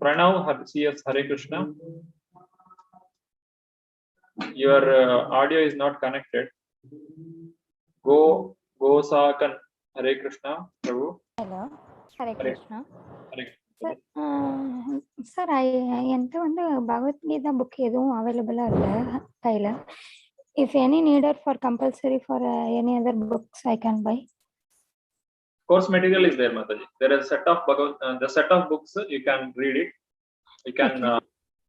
Pranav CS, Hare Krishna. Your audio is not connected. Go Sakan. Hare Krishna, Prabhu. Hello. Hare Krishna. Hare Sir, sir, என்கிட்ட வந்து Bhagavad Gita book எதுவும் அவைலபிளா இல்ல கையில. If any needed for compulsory for any other books I can buy. Course material is there, Mataji. There is a set of the set of books you can read it. You can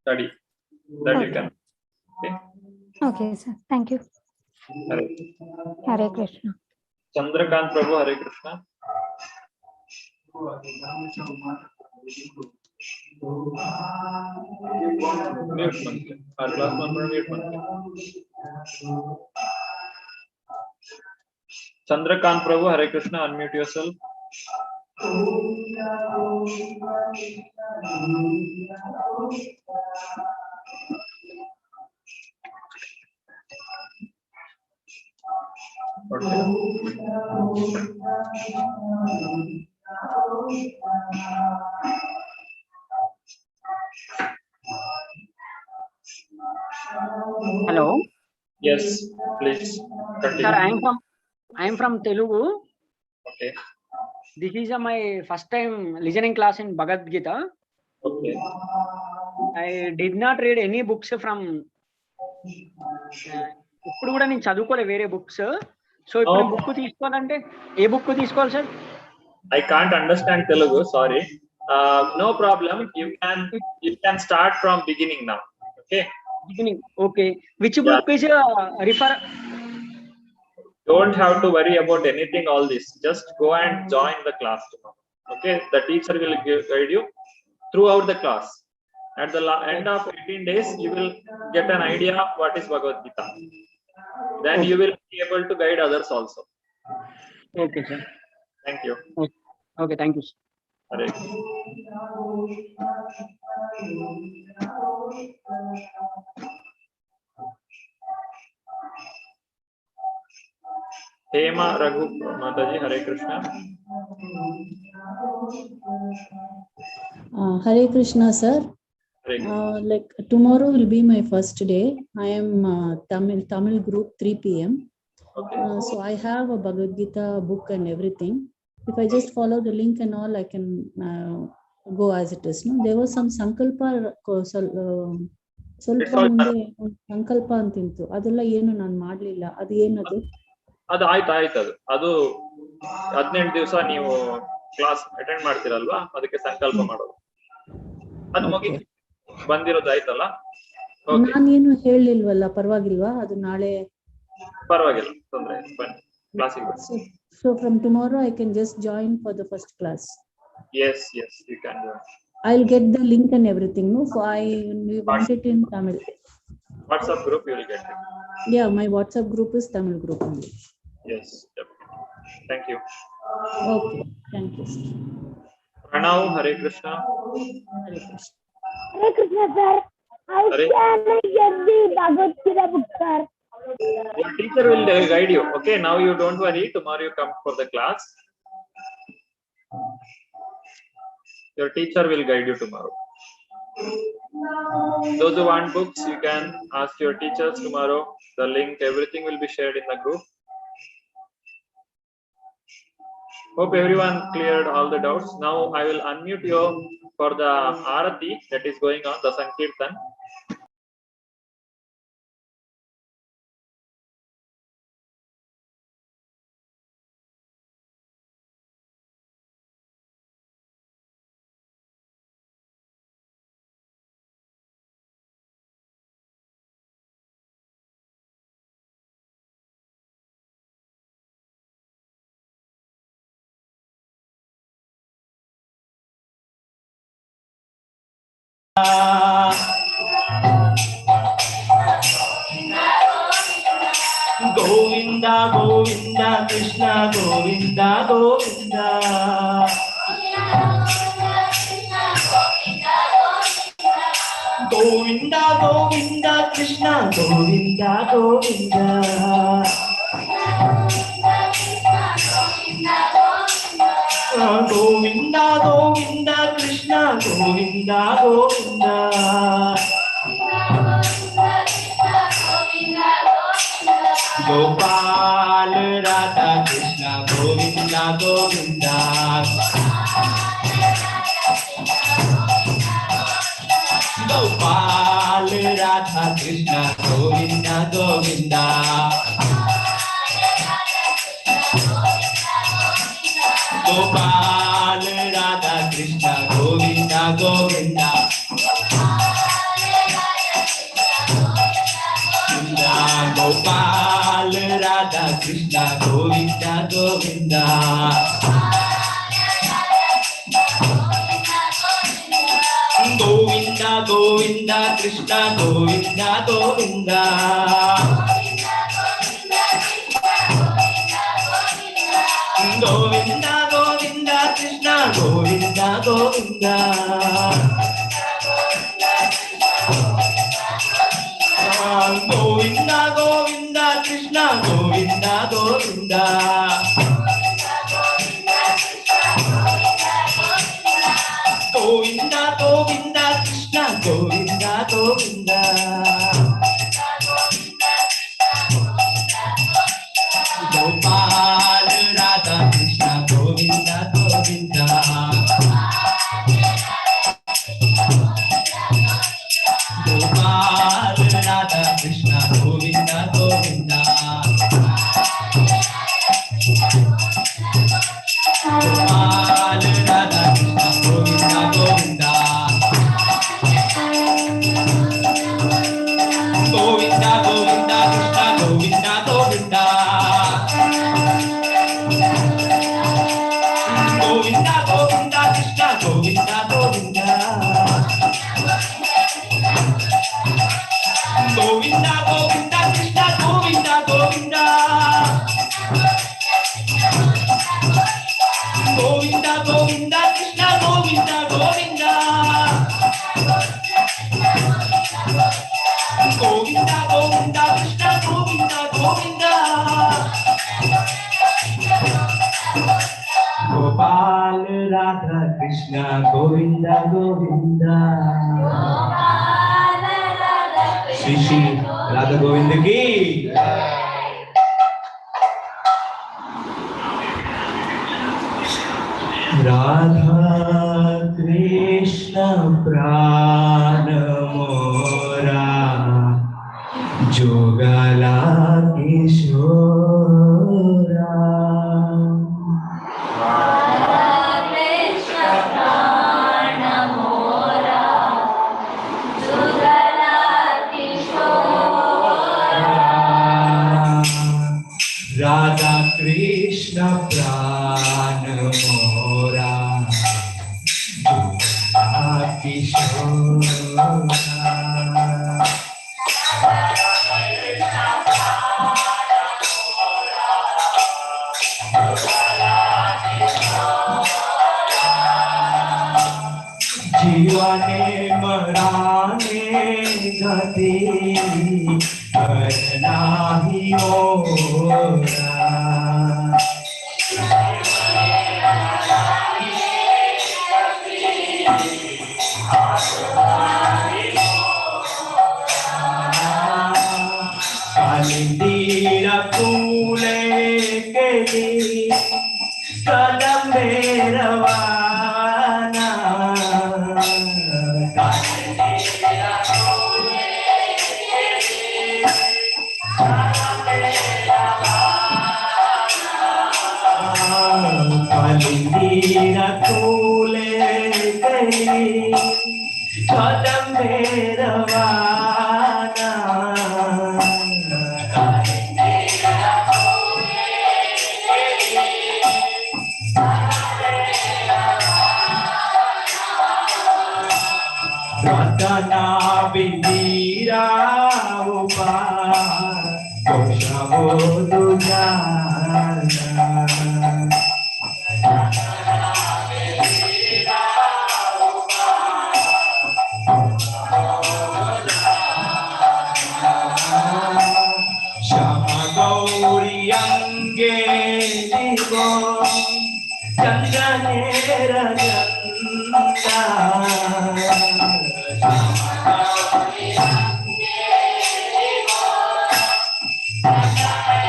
study. That you can. Okay. Okay, sir. Thank you. Hare Krishna. Chandrakant Prabhu, Hare Krishna. Mute monthly. Our class member mute monthly. Chandrakant Prabhu, Hare Krishna. Unmute yourself. Hello. Yes, please. Continue. Sir, I am from Telugu. Okay. This is my first time listening class in Bhagavad Gita. Okay. I did not read any books from. ఇప్పుడు కూడా నేను చదువుకోలే వేరే books. So ఇప్పుడు book తీసుకోవాలంటే ఏ book తీసుకోవాలి sir? I can't understand Telugu. Sorry. No problem. You can start from beginning now. Okay. Beginning. Okay. Which book is refer? Don't have to worry about anything. All this. Just go and join the class tomorrow. Okay. The teacher will guide you throughout the class. At the end of 18 days, you will get an idea of what is Bhagavad Gita. Then you will be able to guide others also. Okay, sir. Thank you. Okay, thank you, sir. Hare. Hema Raghu Mataji, Hare Krishna. Hare Krishna, sir. Like tomorrow will be my first day. I am Tamil group 3 p.m. Okay. So I have a Bhagavad Gita book and everything. If I just follow the link and all, I can go as it is. No, there was some sankalpa ಸ್ವಲ್ಪ ಮುಂದೆ ಸಂಕಲ್ಪ ಅಂತಿತ್ತು, ಅದೆಲ್ಲ ಏನು ನಾನು ಮಾಡ್ಲಿಲ್ಲ. ಅದು ಏನದು? ಅದು ಆಯ್ತು ಅದು 18 ದಿವಸ ನೀವು ಕ್ಲಾಸ್ ಅಟೆಂಡ್ ಮಾಡ್ತೀರಲ್ವಾ, ಅದಕ್ಕೆ ಸಂಕಲ್ಪ ಮಾಡೋದು. ಅದು ಮುಗಿ ಬಂದಿರೋದು ಆಯ್ತಲ್ಲ. ನಾನೇನು ಹೇಳಿಲ್ವಲ್ಲ, ಪರವಾಗಿಲ್ವಾ? ಅದು ನಾಳೆ ಪರವಾಗಿಲ್ಲ, ತೊಂದ್ರೆ ಇಲ್ಲ, ಬನ್ನಿ ಕ್ಲಾಸಿಗೆ ಬನ್ನಿ. So from tomorrow I can just join for the first class. Yes, you can join. I'll get the link and everything. No, so we want it in Tamil. WhatsApp group you will get it. Yeah, my WhatsApp group is Tamil group only. Yes, definitely. Thank you. Okay, thank you, sir. Pranav, Hare Krishna. Hare Krishna. Hare Krishna, sir. How can I get the Bhagavad Gita book, sir? Your teacher will guide you. Okay, now you don't worry. Tomorrow you come for the class. Your teacher will guide you tomorrow. Those who want books, you can ask your teachers tomorrow. The link, everything will be shared in the group. Hope everyone cleared all the doubts. Now I will unmute you for the Arati that is going on, the Sankirtan. Govinda, Govinda, Krishna, Govinda, Govinda. Govinda, Govinda, Krishna, Govinda, Govinda. Govinda, Govinda, Krishna, Govinda, Govinda. Gopal Radha Krishna Govinda Govinda Gopal Radha Krishna Govinda Govinda Gopal Radha Krishna Govinda Govinda Gopal Radha Krishna Govinda Govinda Govinda Govinda Krishna Govinda Govinda Govinda Govinda Krishna Govinda Govinda Govinda Govinda Krishna Govinda Govinda Govinda Govinda Krishna Govinda Govinda Gopal Radha Krishna Govinda Govinda Gopal Radha Krishna Govinda Govinda Gopal Radha Krishna Govinda Govinda Govinda Govinda Krishna Govinda Govinda Govinda Govinda Krishna Govinda Govinda Govinda Govinda Krishna Govinda Govinda Govinda Govinda Krishna Govinda Govinda Govinda Govinda Krishna Govinda Govinda Gopal Radha Krishna Govinda Govinda Shri Shri Radha Govind की राधा कृष्ण प्राण मोरा जोगला किशोरा राधा कृष्ण प्राण मोरा किशोरा जीवाने मराने गति करना ही होगा कालिंदीरा फूले के कदम में रवाना कालिंदीरा फूले के कदम में रवाना रतना बिंदीरा उपा कोशवो दुजाना श्यामा गौरी अंगे निगो चंद्रनेर चंदा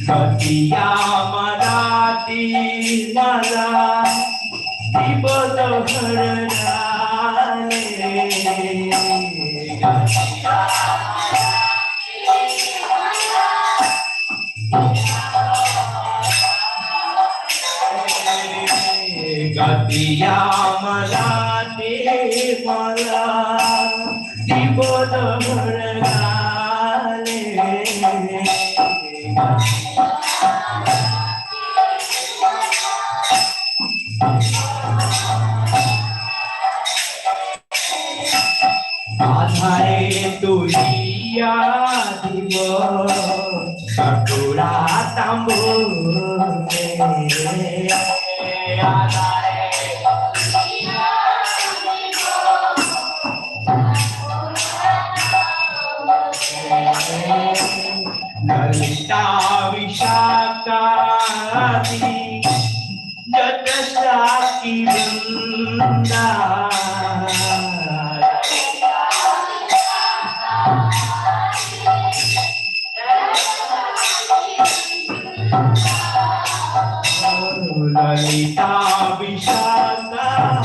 गतिया मराठी मला दिवस गतिया मराठी मला दिवस आधारे तुझिया दिव कटोरा तांबूरे आधारे ललिता विशाखादी जग साकी वृंदा ललिता विशाखादी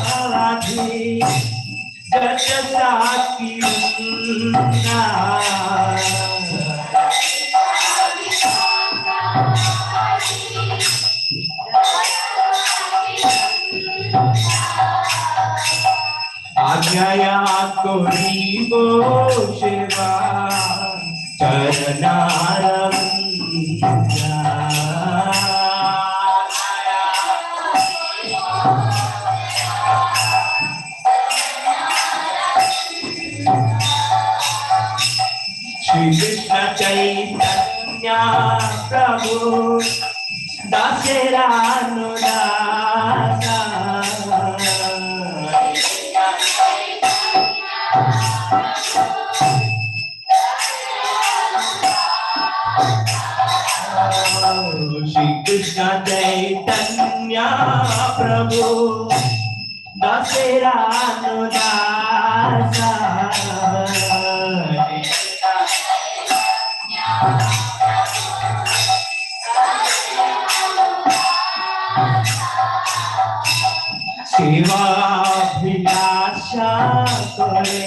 जग साकी वृंदा आज्ञाया कोरीबो सेवा चरणारविंदा श्री कृष्ण चैतन्य प्रभु दासेरा अनुदासा श्री कृष्ण चैतन्य प्रभु दासेरा अनुदासा सेवाभिलाषा करे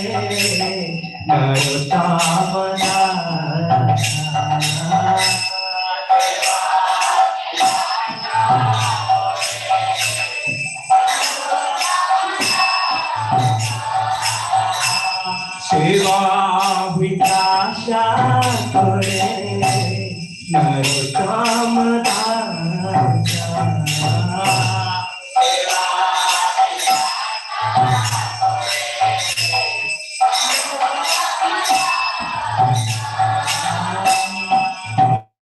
नरकामना सेवाभिलाषा करे नरकामना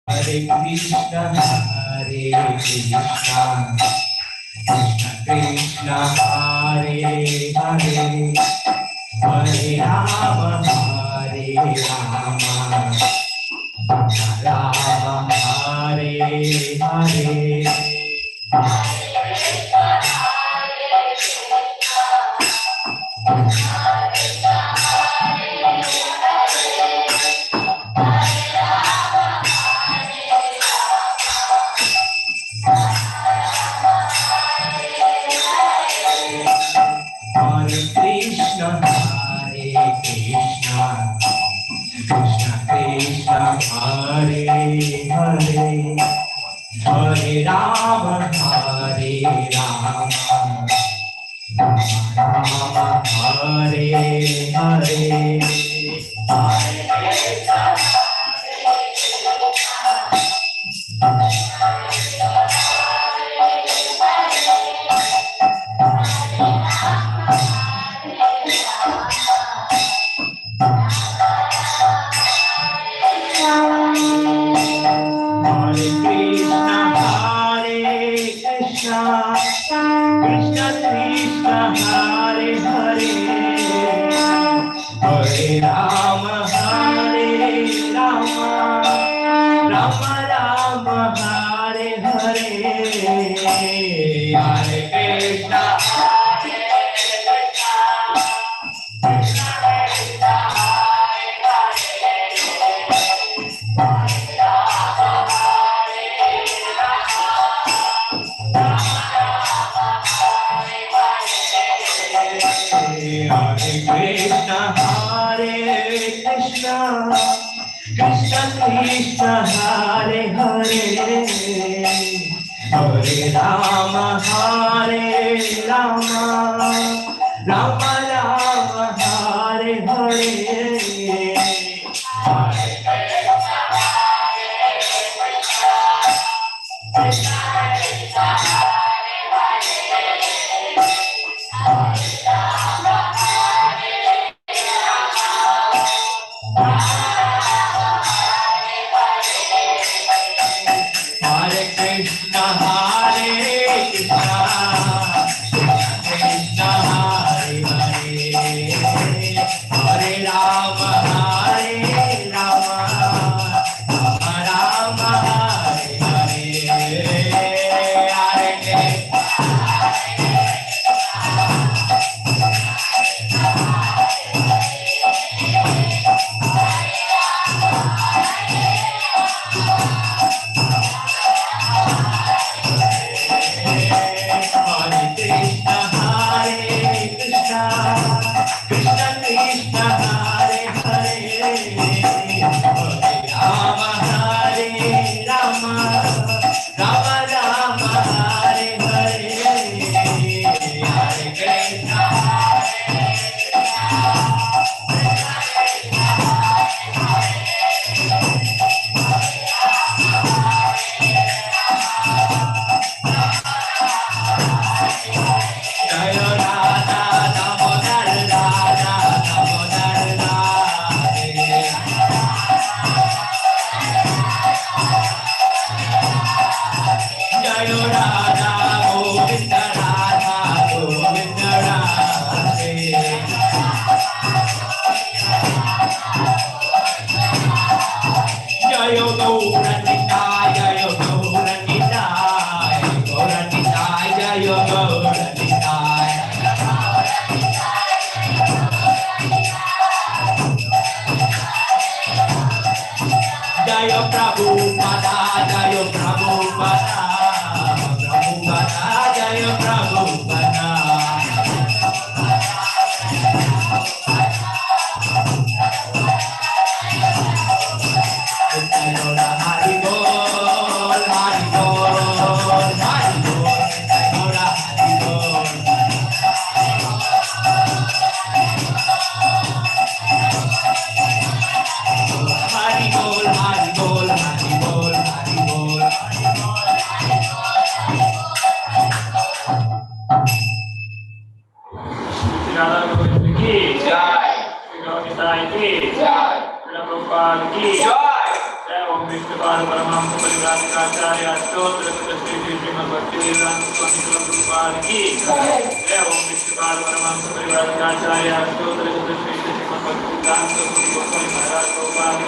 Hare Krishna, Hare Krishna, Krishna Krishna, Hare Hare, Hare Rama, Hare Rama, Rama Hare Hare, Hare Krishna, Hare Krishna, Krishna Krishna, Hare Hare, Hare Rama, Hare Rama, Rama Hare Hare, Hare Krishna, Hare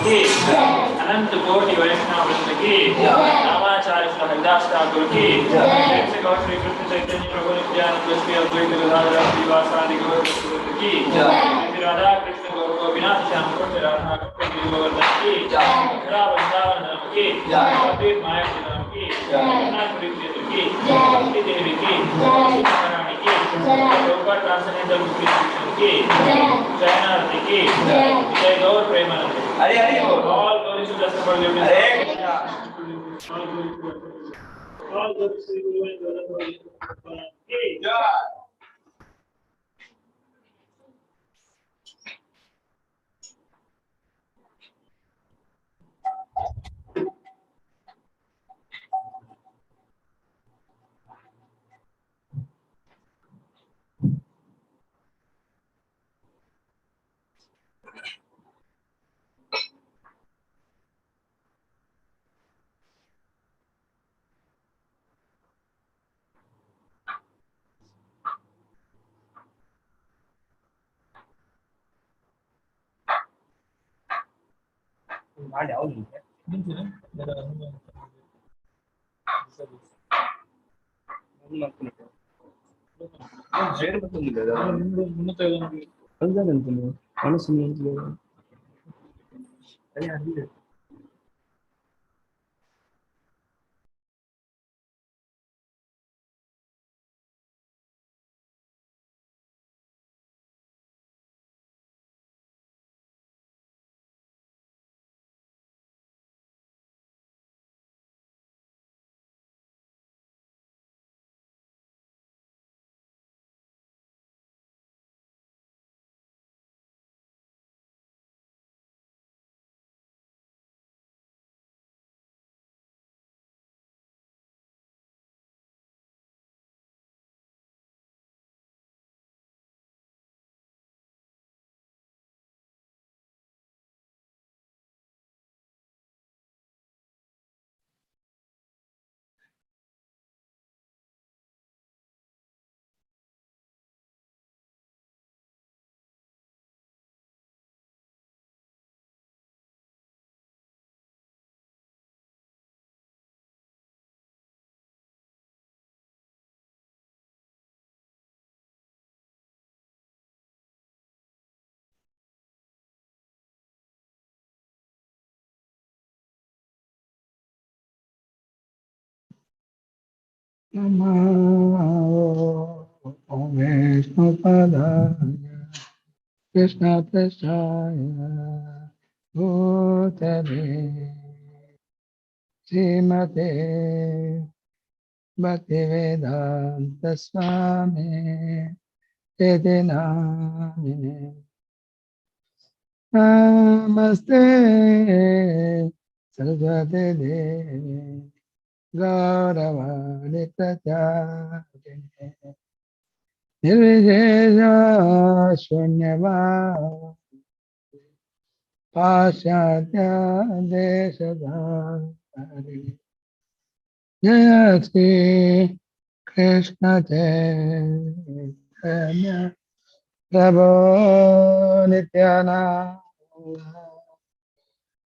अनंत कोटि वैष्णव वृंद की रामाचार्य श्री हरिदास ठाकुर की श्री गौर श्री कृष्ण चैतन्य प्रभु नित्यानंद श्री अद्वैत गदाधर श्रीवासादि गौर वृंद की श्री राधा कृष्ण गौर गोपीनाथ श्याम सुंदर राधा कृष्ण गोवर्धन की मथुरा वृंदावन धाम की अद्वैत माया जी धाम की जगन्नाथपुरी क्षेत्र की भक्ति देवी की महारानी की लोकर ट्रांसेंडेंटल मुस्लिम की जयनारती की जय गौर Premanand Hare Hare all glory to just for you Hare Krishna all glory to you and की जय ನಾಳೆ ಯಾವ್ದು कृष्ण प्रसाय भूतले श्रीमते भक्तिवेदांत स्वामी इति नामिने नमस्ते सरस्वती देवी गौरवाणि प्रचारिणे निर्विशेष शून्यवाद पाश्चात्य देशधारिणे जय श्री कृष्ण चैतन्य प्रभो नित्यानंद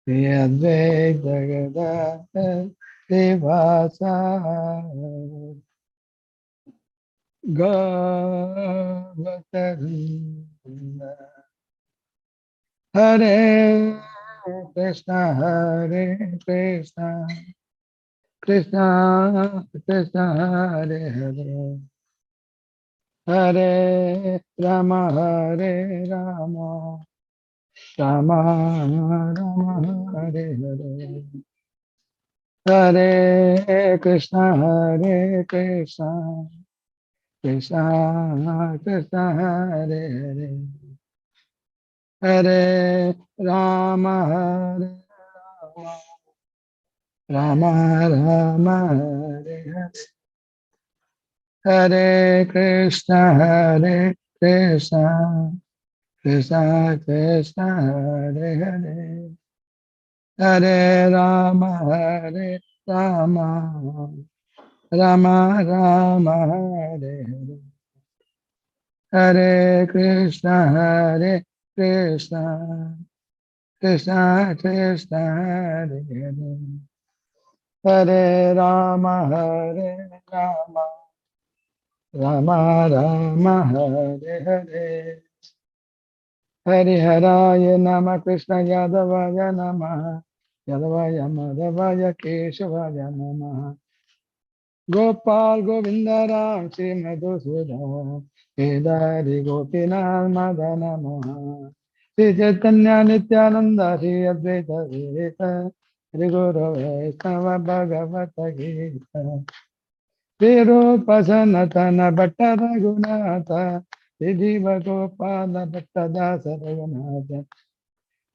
श्री अद्वैत गदाधर श्रीवासादि गौरवृंद हरे कृष्णा कृष्णा कृष्णा हरे हरे हरे राम राम राम हरे हरे हरे कृष्णा कृष्णा कृष्णा हरे हरे हरे राम राम राम हरे हरे हरे कृष्णा कृष्णा कृष्णा हरे हरे हरे राम राम राम राम हरे हरे हरे कृष्णा कृष्णा कृष्णा हरे हरे हरे राम राम राम राम हरे हरे हरिहराय नमः कृष्ण यादवाय नमः यादवाय माधवाय केशवाय नमः गोपाल गोविंद राम श्री मधुसूदन केदारी गोपीनाथ मदन मोहन श्री चैतन्य नित्यानंद श्री अद्वैत वेदांत श्री गुरु वैष्णव भगवत गीता श्री रूप सनातन भट्ट रघुनाथ श्री जीव गोपाल भट्ट दास रघुनाथ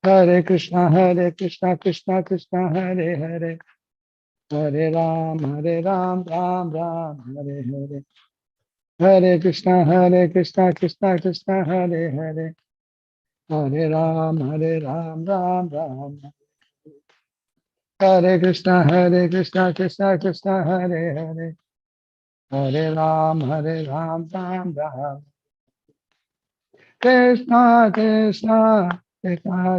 हरे कृष्णा कृष्णा कृष्णा हरे हरे हरे राम राम राम हरे हरे हरे कृष्णा कृष्णा कृष्णा हरे हरे हरे राम राम राम हरे कृष्णा कृष्णा हरे हरे हरे राम राम राम कृष्णा कृष्णा कृष्णा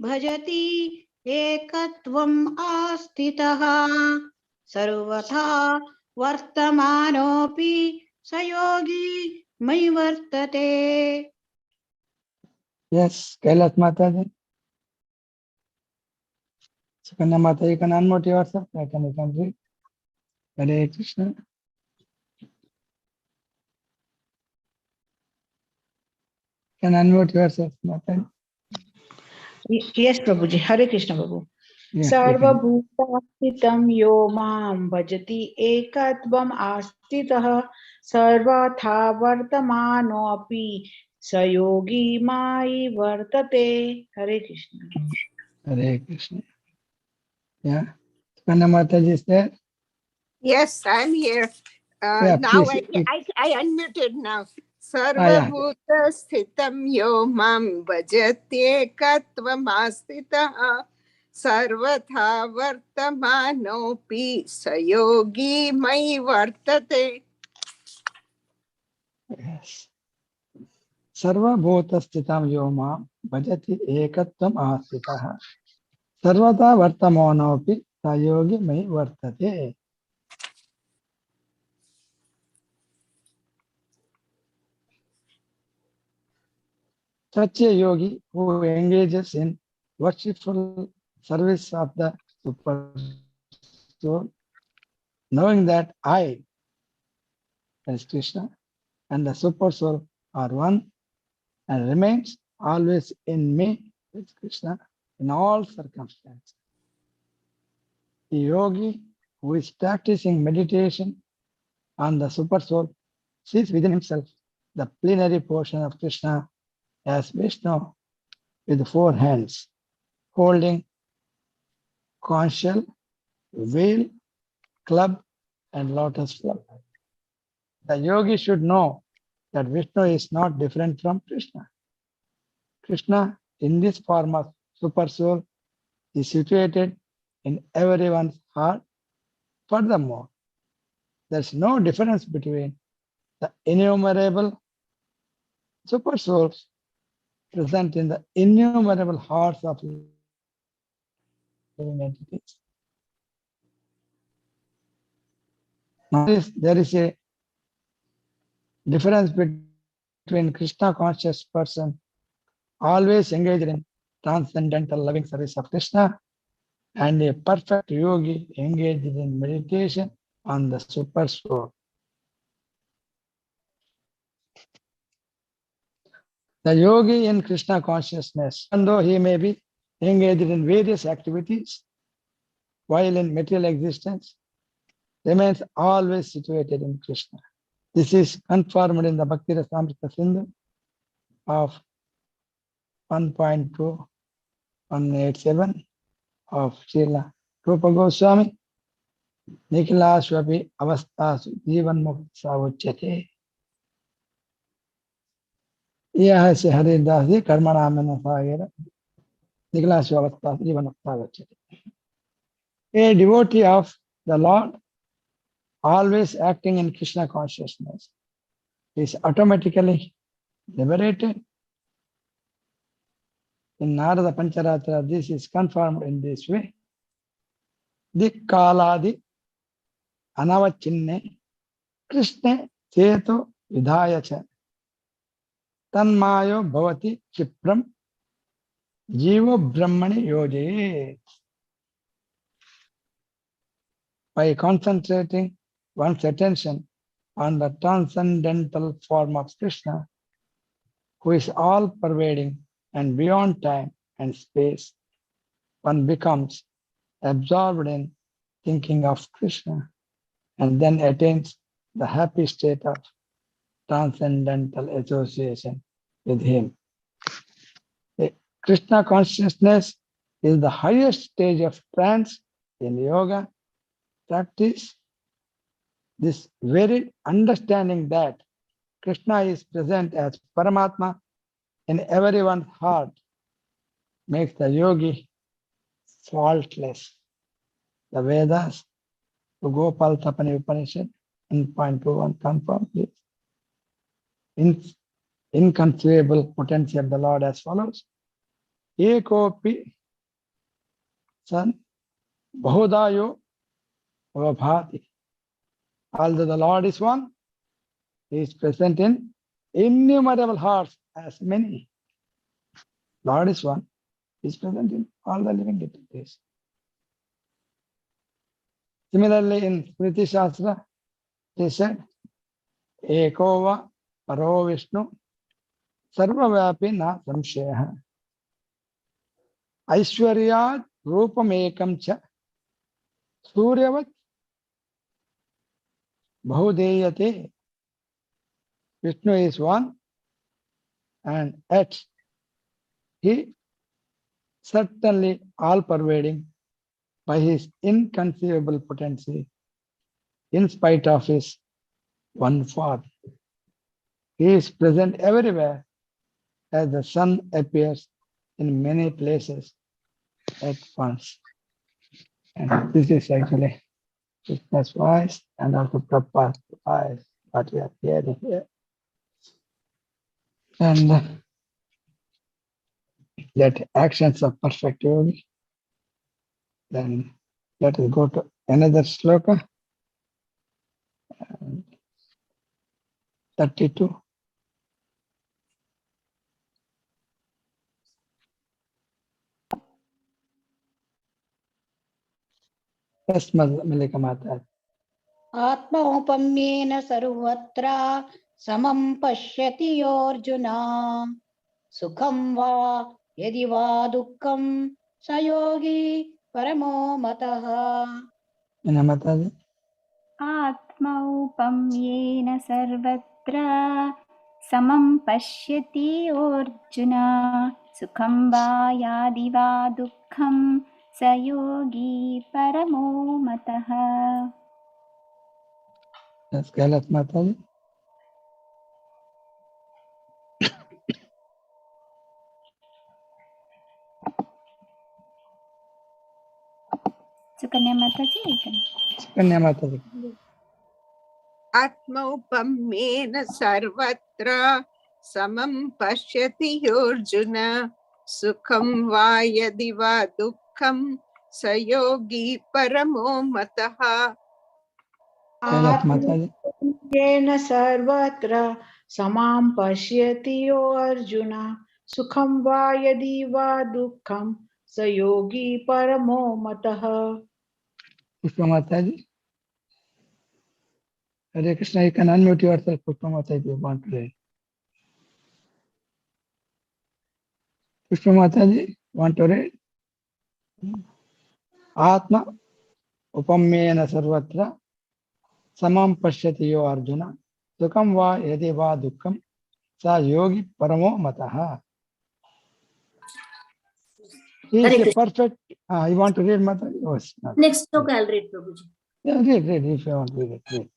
भजति एकत्वम् आस्थितः सर्वथा वर्तमानोऽपि स योगी मयि वर्तते. Yes, Kailash Mataji. Sukanya Mata, you can unmute yourself. I can read. Hare Krishna. Can unmute yourself, Mataji. Yes, Prabhuji. Hare Krishna, Prabhu. Yeah, सर्वभूतास्थितं यो मां भजति एकत्वम् आस्थितः सर्वथा वर्तमानोऽपि स योगी मयि वर्तते. हरे Krishna. Hare Krishna. Yeah. Sukanya Mataji is there. Yes, I'm here. Yeah, Now please. I unmuted now. yeah. Sarvabhuta sthitam yo mam bhajatyekatvam sarvatha vartamanopi sayogi mai vartate. Yes. Sarvabhutasthitham yo mam bhajati ekatvam asthitah sarvata vartamanopi sayogi mai vartate. Such a yogi who engages in worshipful service of the Super Soul, knowing that I, as Krishna, and the Super Soul are one and remains always in me, as Krishna, in all circumstances. The yogi who is practicing meditation on the Super Soul sees within himself the plenary portion of Krishna as Vishnu with 4 hands, holding conch shell, veil, club, and lotus flower. The yogi should know that Vishnu is not different from Krishna. Krishna, in this form of Super Soul, is situated in everyone's heart. Furthermore, there's no difference between the innumerable Super Souls present in the innumerable hearts of living entities. Now, there is a difference between Krishna conscious person always engaged in transcendental loving service of Krishna and a perfect yogi engaged in meditation on the Super Soul. The yogi in Krishna consciousness, even though he may be engaged in various activities while in material existence, remains always situated in Krishna. This is confirmed in the Bhakti Rasamrita Sindhu of 1.2187 of Srila Rupa Goswami. Nikhilasvapi avastasu jivan mukta uchyate. Yaha se Haridas ji karmana amena sagera. Nikhilasvapi avastasu jivan mukta uchyate. A devotee of the Lord, always acting in Krishna consciousness, is automatically liberated. In Narada Pancharatra, this is confirmed in this way. Dikkaladi anavachinne Krishna cheto vidhayacha tanmayo bhavati chipram jiva brahmani yoje. By concentrating one's attention on the transcendental form of Krishna, who is all pervading and beyond time and space, one becomes absorbed in thinking of Krishna and then attains the happy state of transcendental association with him. The Krishna consciousness is the highest stage of trance in yoga practice. This very understanding that Krishna is present as Paramatma in everyone's heart makes the yogi faultless. The Vedas, to Gopal Tapani Upanishad, 1.21 confirm this. Inconceivable potency of the Lord as follows. एकोपि sun बहुधायो vabhati. Although the Lord is one, He is present in innumerable hearts as many. Lord is one, He is present in all the living entities. Similarly, in Smriti Shastra, they said, Ekova Paro Vishnu Sarvavyapi na samshayah. Aishwaryat Rupam Ekam Cha Suryavat Bahudeyate. Vishnu is one, and yet He certainly all-pervading by His inconceivable potency, in spite of His one form. He is present everywhere as the sun appears in many places at once. And this is actually Krishna's voice and also Prabhupada's voice, what we are hearing here. And that actions of perfect yogi. Then let us go to another sloka. 32. Yes, Malika Mata. आत्मौपम्येन सर्वत्र समं पश्यति योऽर्जुन सुखं वा यदि वा दुःखं स योगी परमो मतः. आत्मौपम्येन सर्वत्र समं पश्यति अर्जुन सुखं वा यादि वा दुःखं स योगी परमो मतः. Yes, Kailash Mataji. Sukanya Mataji. Sukanya Mataji. आत्मौपम्येन सर्वत्र समं पश्यति योऽर्जुन सुखं वा यदि वा दुःखं स योगी परमो मतः. आत्मौपम्येन सर्वत्र समां पश्यति यो अर्जुन सुखं वा यदि वा दुःखं स योगी परमो मतः. Pushpa Mataji. Hare Krishna, you can unmute yourself, Pushpa Mataji, if you want to read. Pushpa Mataji, want to read? Atma upamyena sarvatra samam pashyati yo arjuna sukham va yadi va dukkham sa yogi paramo mataha. He is a perfect. You want to read, Mataji? Yes. Next talk I'll read, Prabhuji. Yeah, read if you want to read. Read.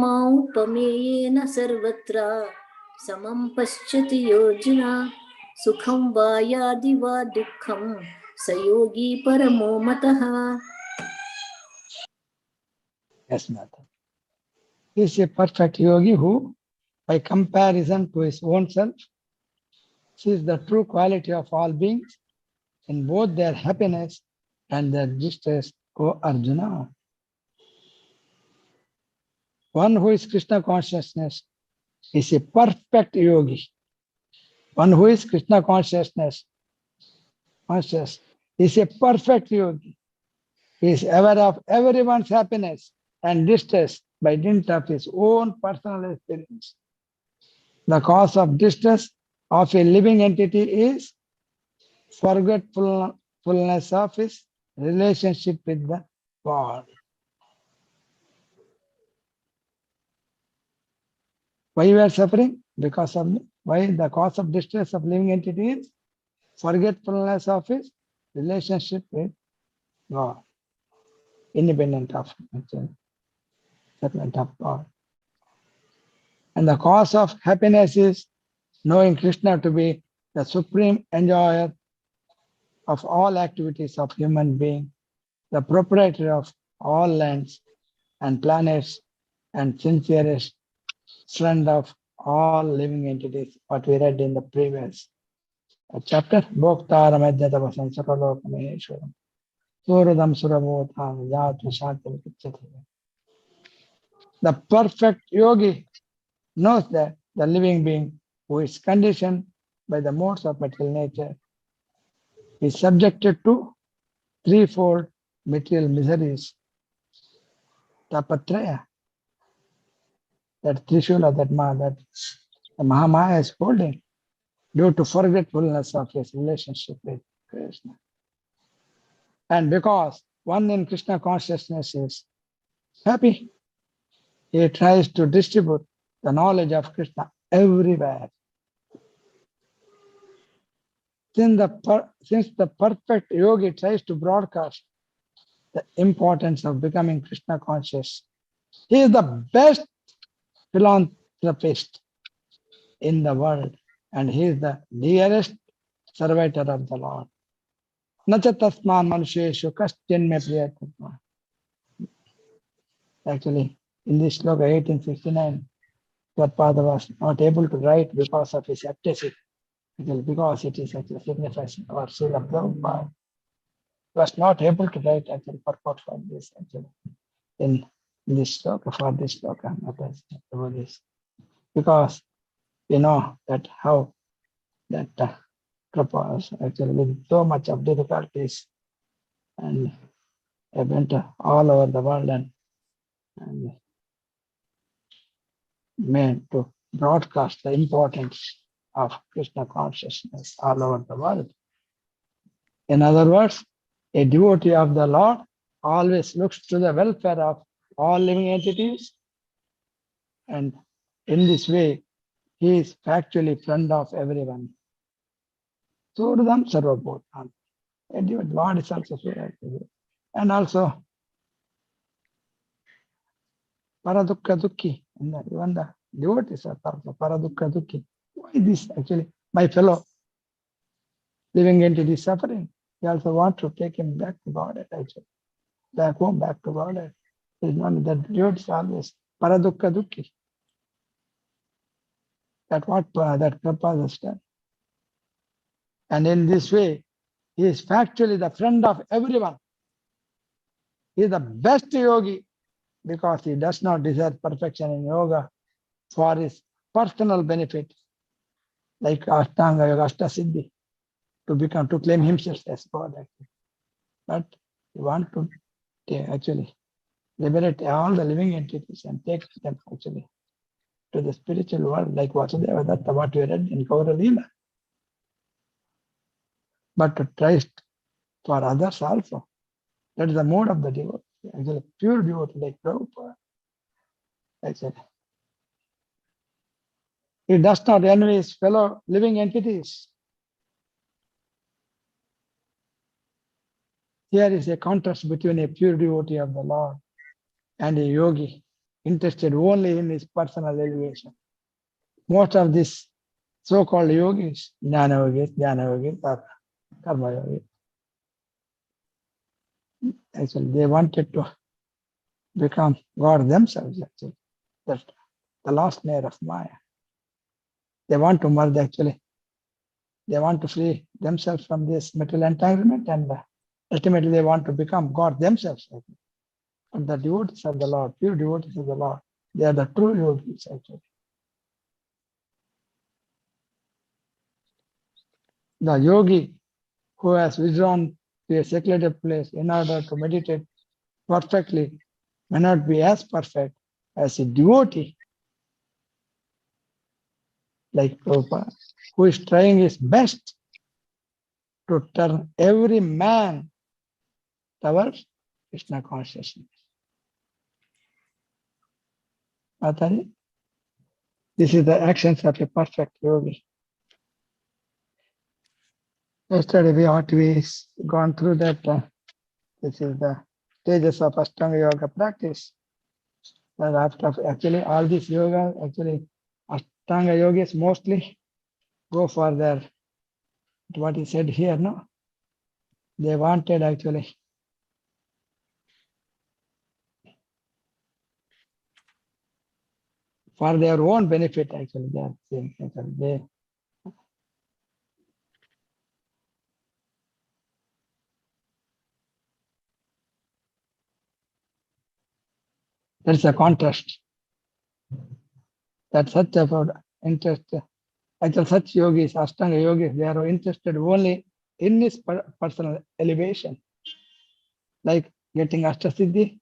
आत्मौपमेयेन सर्वत्र समं पश्यति योऽर्जुन सुखं वा यादि वा दुःखं स योगी परमो मतः. Yes, Mata. He is a perfect yogi who, by comparison to his own self, sees the true quality of all beings in both their happiness and their distress, O Arjuna. One who is Krishna consciousness is a perfect yogi. One who is Krishna conscious is a perfect yogi. He is aware of everyone's happiness and distress by dint of his own personal experience. The cause of distress of a living entity is forgetfulness of his relationship with the God. Why we are suffering? Because of me. Why the cause of distress of living entity is forgetfulness of his relationship with God, independent of God. And the cause of happiness is knowing Krishna to be the supreme enjoyer of all activities of human being, the proprietor of all lands and planets, and sincerest friend of all living entities, what we read in the previous chapter. Bhoktaram Ajnatavasam Sakalokamaeshwaram Suradam Surabhotam Yatma Shantam Kichati. The perfect yogi knows that the living being who is conditioned by the modes of material nature is subjected to threefold material miseries. Tapatraya, that Trishula, that the Mahamaya is holding due to forgetfulness of his relationship with Krishna. And because one in Krishna consciousness is happy, he tries to distribute the knowledge of Krishna everywhere. Since the perfect yogi tries to broadcast the importance of becoming Krishna conscious, he is the best philanthropist in the world, and he is the dearest servitor of the Lord. Nacha tasman manusheshu kaschin me priyatatma. Actually, in this sloka 1869, Prabhupada was not able to write because of his aptitude, because it is actually signifies our Srila Prabhupada. He was not able to write actually purport for this actually in this sloka, for this sloka, not as about this. Because we know that how that Prabhupada actually with so much of difficulties and went all over the world and made to broadcast the importance of Krishna consciousness all over the world. In other words, a devotee of the Lord always looks to the welfare of all living entities, and in this way, he is factually friend of everyone. Suradam Sarvabhutam. A devotee, Lord is also so. And also, Paradukka Dukki. Even the devotees are also Paradukka Dukki. Why this actually? My fellow living entity is suffering. We also want to take him back to Godhead, actually. Back home, back to Godhead. There is one that devotees always Paradukka Dukki. That what that Prabhupada has done. And in this way, he is factually the friend of everyone. He is the best yogi because he does not desire perfection in yoga for his personal benefit, like Ashtanga Yoga, Ashtasiddhi, to claim himself as God, actually. But he wants to actually liberate all the living entities and take them actually to the spiritual world, like Vasudeva Datta, what we read in Gaura Leela. But to try for others also. That is the mode of the devotee, actually pure devotee like Prabhupada. Actually, he does not envy his fellow living entities. Here is a contrast between a pure devotee of the Lord and a yogi interested only in his personal elevation. Most of these so-called yogis, jnana yogis, or karma yogis, actually they wanted to become God themselves, actually. That's the last layer of Maya. They want to merge, actually. They want to free themselves from this material entanglement, and ultimately they want to become God themselves. Actually. And the devotees of the Lord, pure devotees of the Lord, they are the true yogis, actually. The yogi who has withdrawn to a secluded place in order to meditate perfectly may not be as perfect as a devotee like Prabhupada, who is trying his best to turn every man towards Krishna consciousness. Mataji, this is the actions of a perfect yogi. Yesterday we gone through that. This is the stages of Ashtanga Yoga practice. And after actually all these yoga, actually Ashtanga yogis mostly go for their, what he said here, no? They wanted actually for their own benefit, actually, they are saying, actually, that's a contrast. That's such about interest. Actually, such yogis, Ashtanga yogis, they are interested only in his personal elevation, like getting Ashtasiddhi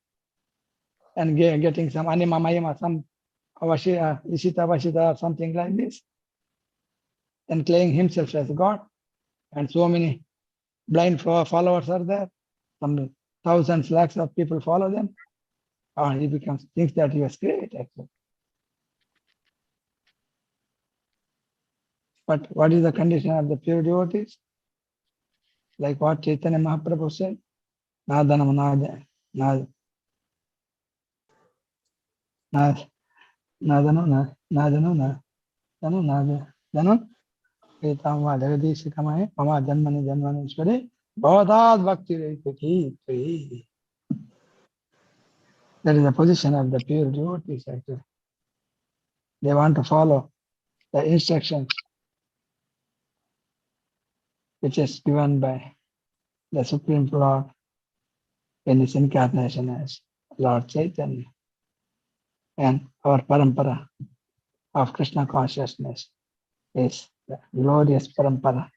and getting some Anima Mayama, some Avashita, Ishita Avashita, or something like this, and claiming himself as God. And so many blind followers are there. Some thousands, lakhs of people follow them. And he thinks that he was great, actually. But what is the condition of the pure devotees? Like what Chaitanya Mahaprabhu said, Nadanam Nadanu Petama Jagadish Kamae, Mama Janmani Bhavadad Bhakti Reki. That is the position of the pure devotees, actually. They want to follow the instructions which is given by the Supreme Lord in his incarnation as Lord Chaitanya. And our parampara of Krishna consciousness is the glorious parampara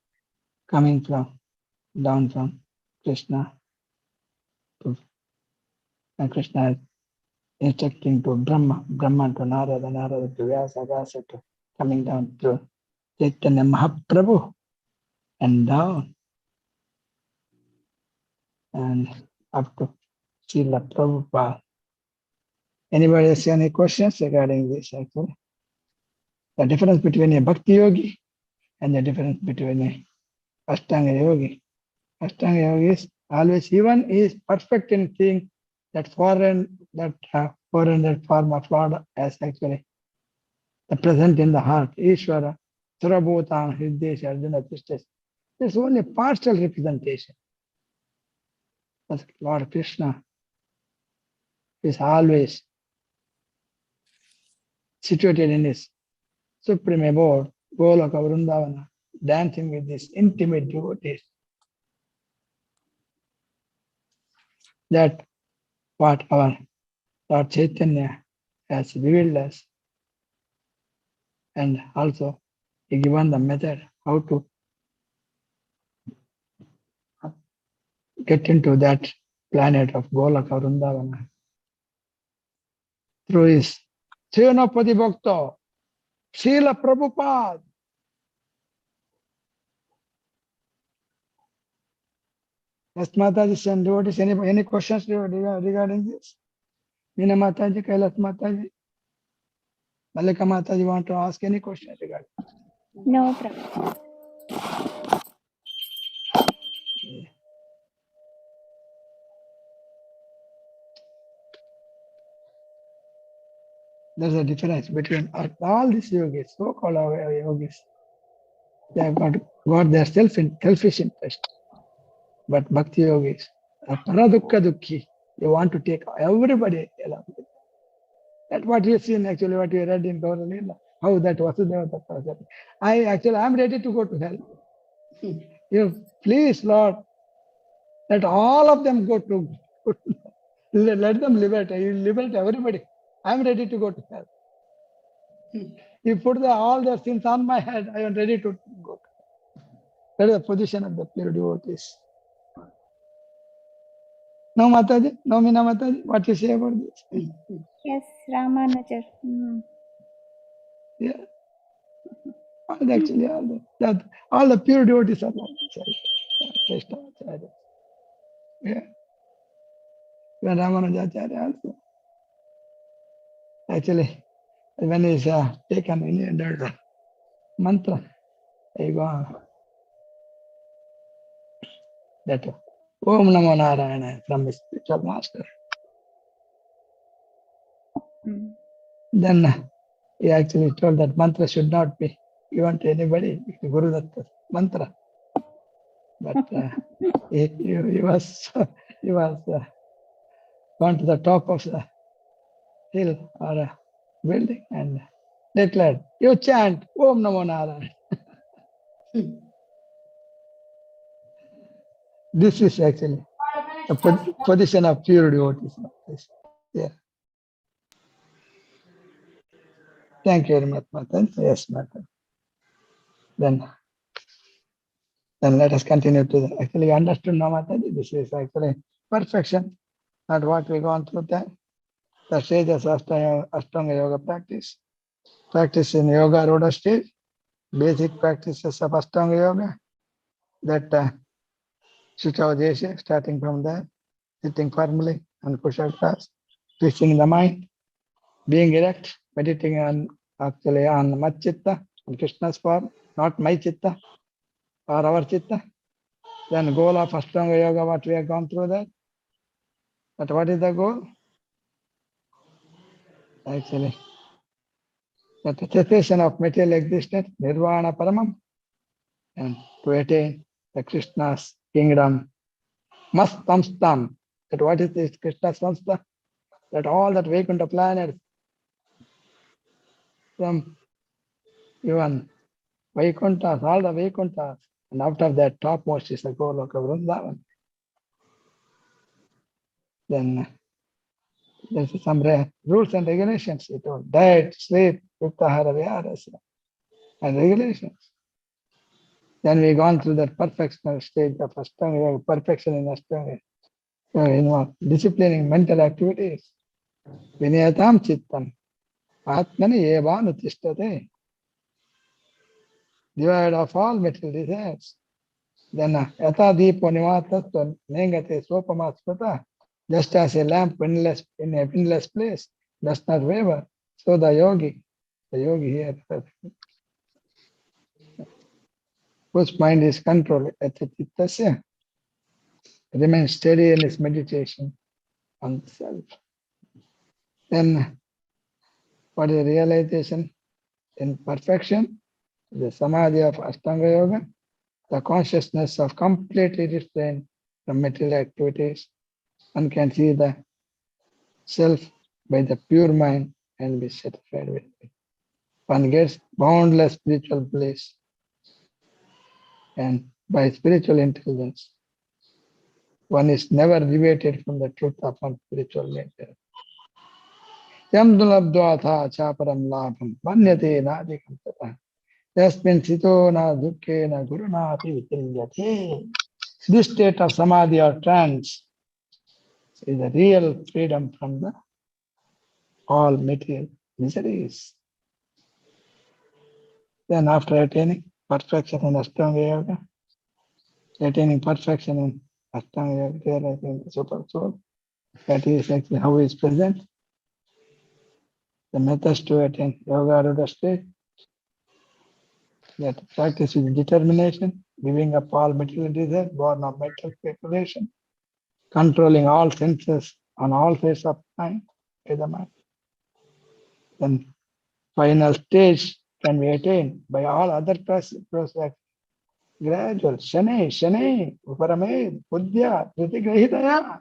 coming down from Krishna to, and Krishna is instructing to Brahma to Narada, Narada to Vyasa, Vyasa to coming down to Chaitanya Mahaprabhu and down and up to Srila Prabhupada. Anybody has any questions regarding this, actually? The difference between a Bhakti Yogi and the difference between a Ashtanga Yogi. Ashtanga Yogi is always, even is perfect in seeing that foreign form of Lord as actually the present in the heart. Ishvara, Sarabhutan, Hridesh, Arjuna, Krishna. There's only partial representation. But Lord Krishna is always situated in his supreme abode, Golaka Vrindavana, dancing with his intimate devotees. That what our Lord Chaitanya has revealed us, and also he given the method how to get into that planet of Golaka Vrindavana through his Srinapati Bhakta, Srila Prabhupada. Yes, Mataji and devotees, any questions regarding this? Meena Mataji, Kailash Mataji, Malika Mataji, want to ask any question regarding? No problem. There's a difference between all these yogis, so-called yogis. They have got their selfish interest. But Bhakti yogis are paradukka dukhi. They want to take everybody along with them. That's what we have seen, actually, what we read in Gaura Leela, how that Vasudeva Tattva said. I'm ready to go to hell. You please, Lord, let all of them go to, let them liberate. You liberate everybody. I'm ready to go to hell. You put all their sins on my head, I am ready to go. That is the position of the pure devotees. No, Mataji, no, Meena Mataji, what you say about this? Yes, Ramanujar. Yeah. Actually, all the pure devotees are like that. Yeah. When Ramanujacharya also. Actually, when he's taken in, there's a mantra. You go that Om Namo Narayana from his spiritual master. Then he actually told that mantra should not be given to anybody, Guru Datta mantra. But he was gone to the top of the hill or building and declared, you chant Om Namo Narayana. This is actually a position of pure devotees. Yeah. Thank you very much, Matan. Yes, Matan. Then let us continue to actually understood now, Matan. This is actually perfection, not what we gone through that. The stages of Ashtanga Yoga practice. Practice in Yoga Rhoda stage, basic practices of Ashtanga Yoga, that Shuchaudesha, starting from there, sitting firmly on Kushakas, fixing the mind, being erect, meditating on Matchitta, on Krishna's form, not my Chitta or our Chitta. Then goal of Ashtanga Yoga, what we have gone through that. But what is the goal? Actually, that the cessation of material existence, Nirvana Paramam, and to attain the Krishna's kingdom. Mastamstam. That what is this Krishna's samstha? That all that Vaikuntha planets from even Vaikunthas, all the Vaikunthas, and after that topmost is the Goloka Vrindavan. Then there's some rules and regulations. It all diet, sleep, yuktahara, vihara, and regulations. Then we gone through that perfectional stage of Ashtanga Yoga, perfection in Ashtanga. So, disciplining mental activities. Viniyatam chittam. Atmani evanu tishtate. Devoid of all material desires. Then yata deepo nivatatva nengate sopama spata. Just as a lamp in a windless place does not waver, so the yogi here, whose mind is controlled, remains steady in his meditation on the self. Then what is realization in perfection? The samadhi of Ashtanga Yoga, the consciousness of completely restraint from material activities. One can see the self by the pure mind and be satisfied with it. One gets boundless spiritual bliss, and by spiritual intelligence, one is never deviated from the truth of one's spiritual nature. Yam dulabdvatha chaparam labham manyate nadikam tata yasmin sito na dukke na guruna ati vichilyate. This state of samadhi or trance is the real freedom from the all material miseries. Then after attaining perfection in Ashtanga Yoga, attaining perfection in Ashtanga Yoga, realizing the super soul, that is actually how he is present. The methods to attain Yoga Rhoda state, that practice with determination, giving up all material desire, born of mental speculation, controlling all senses on all sides of mind, is the mind. Then final stage can be attained by all other process. Gradual, shane, uparamed, buddhya, dhutigrahitaya,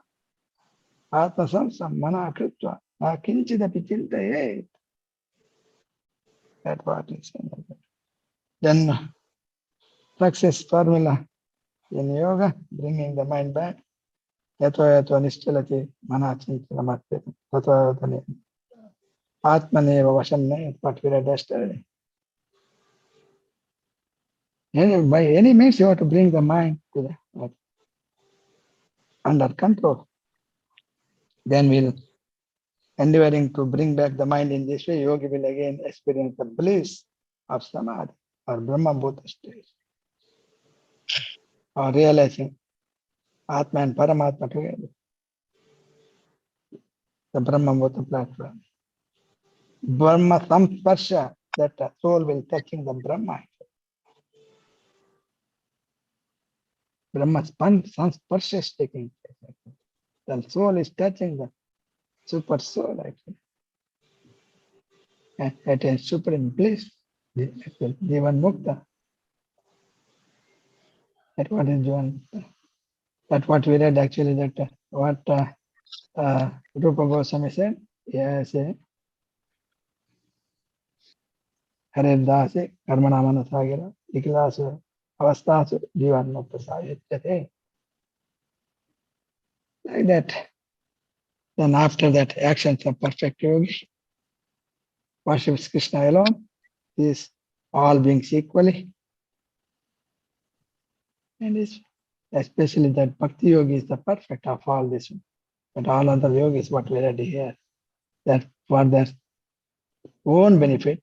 atma samsam, mana kritva, na kinchidapi chintayet. That part is another. Then success formula in yoga, bringing the mind back. Yato nischalati, mana chintalamate, tato atmaneva vashanne, what we read yesterday. By any means, you have to bring the mind to the under control. Then we'll endeavoring to bring back the mind in this way. Yogi will again experience the bliss of samadhi or Brahma Bhuta stage, or realizing Atma and Paramatma together, the Brahma Bhuta platform. Brahma Samsparsha, that the soul will touching the Brahma. Brahma Samsparsha is taking place. The soul is touching the super soul, actually. And attains supreme bliss, Jivan Mukta. That what is Jivan Mukta. That's what we read actually, that what Rupa Goswami said. Yes, हरिदासे कर्मणामनसागिरा निखिलासु अवस्थासु जीवान्मुक्तसायुज्यते. Like that. Then after that, actions of perfect yogi worships Krishna alone, is all beings equally, and is especially that bhakti yogi is the perfect of all this. But all other yogis, what we already hear, that for their own benefit,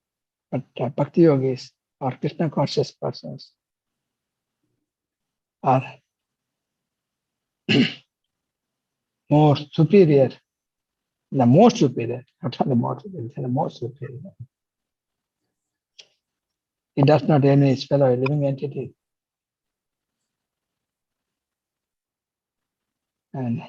but bhakti yogis or Krishna conscious persons are more superior, the most superior, not the most superior, the most superior. He does not envy his fellow living entity. And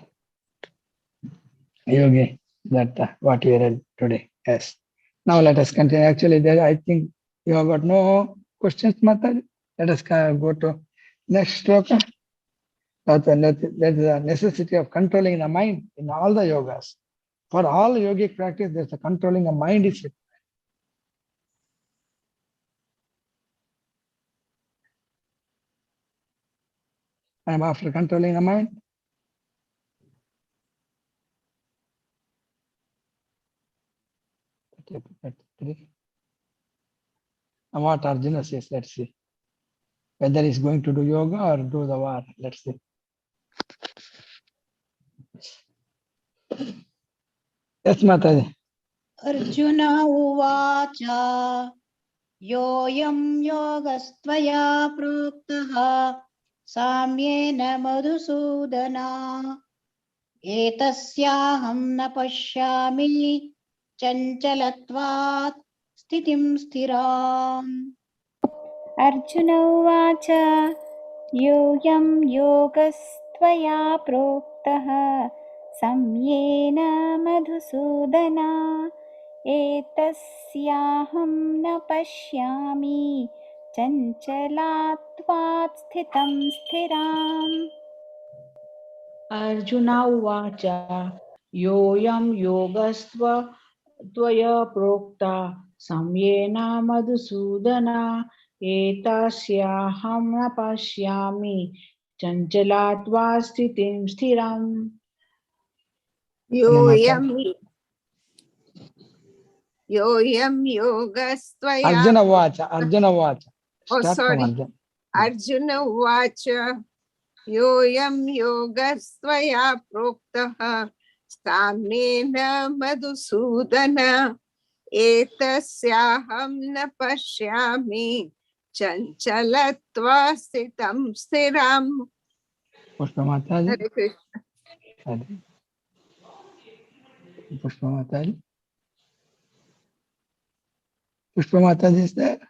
yogi, that what we read today. Yes. Now let us continue. Actually, there I think you have got no questions, Mataji. Let us go to next sloka. That's the necessity of controlling the mind in all the yogas. For all yogic practice, there's a controlling the mind is it. And after controlling the mind, and what Arjuna says, let's see. Whether he's going to do yoga or do the war, let's see. Yes, Mataji. Arjun उवाच योऽयं योगस्त्वया प्रोक्तः साम्येन मधुसूदना एतस्याहं न पश्यामि चञ्चलत्वात् स्थितिं स्थिराम्. अर्जुन उवाच योऽयं योगस्त्वया प्रोक्तः सम्येन मधुसूदना एतस्याहं न पश्यामि चञ्चलात्वात् स्थितं स्थिराम्. अर्जुन उवाच योऽयं योगस्त्वया प्रोक्ता सम्येन मधुसूदन एतस्याहं न पश्यामि चञ्चलात्वात् स्थितिं स्थिरम्. योऽयं योगस्त्वया Arjuna Vacha. Oh, Start sorry. from Arjuna. Arjuna Vacha योऽयं योगस्त्वया प्रोक्तः साम्येन मधुसूदन एतस्याहं न पश्यामि चञ्चलत्वात् स्थितं स्थिराम्. Pushpamataji. Hare Krishna. Pushpamataji. Pushpamataji is there.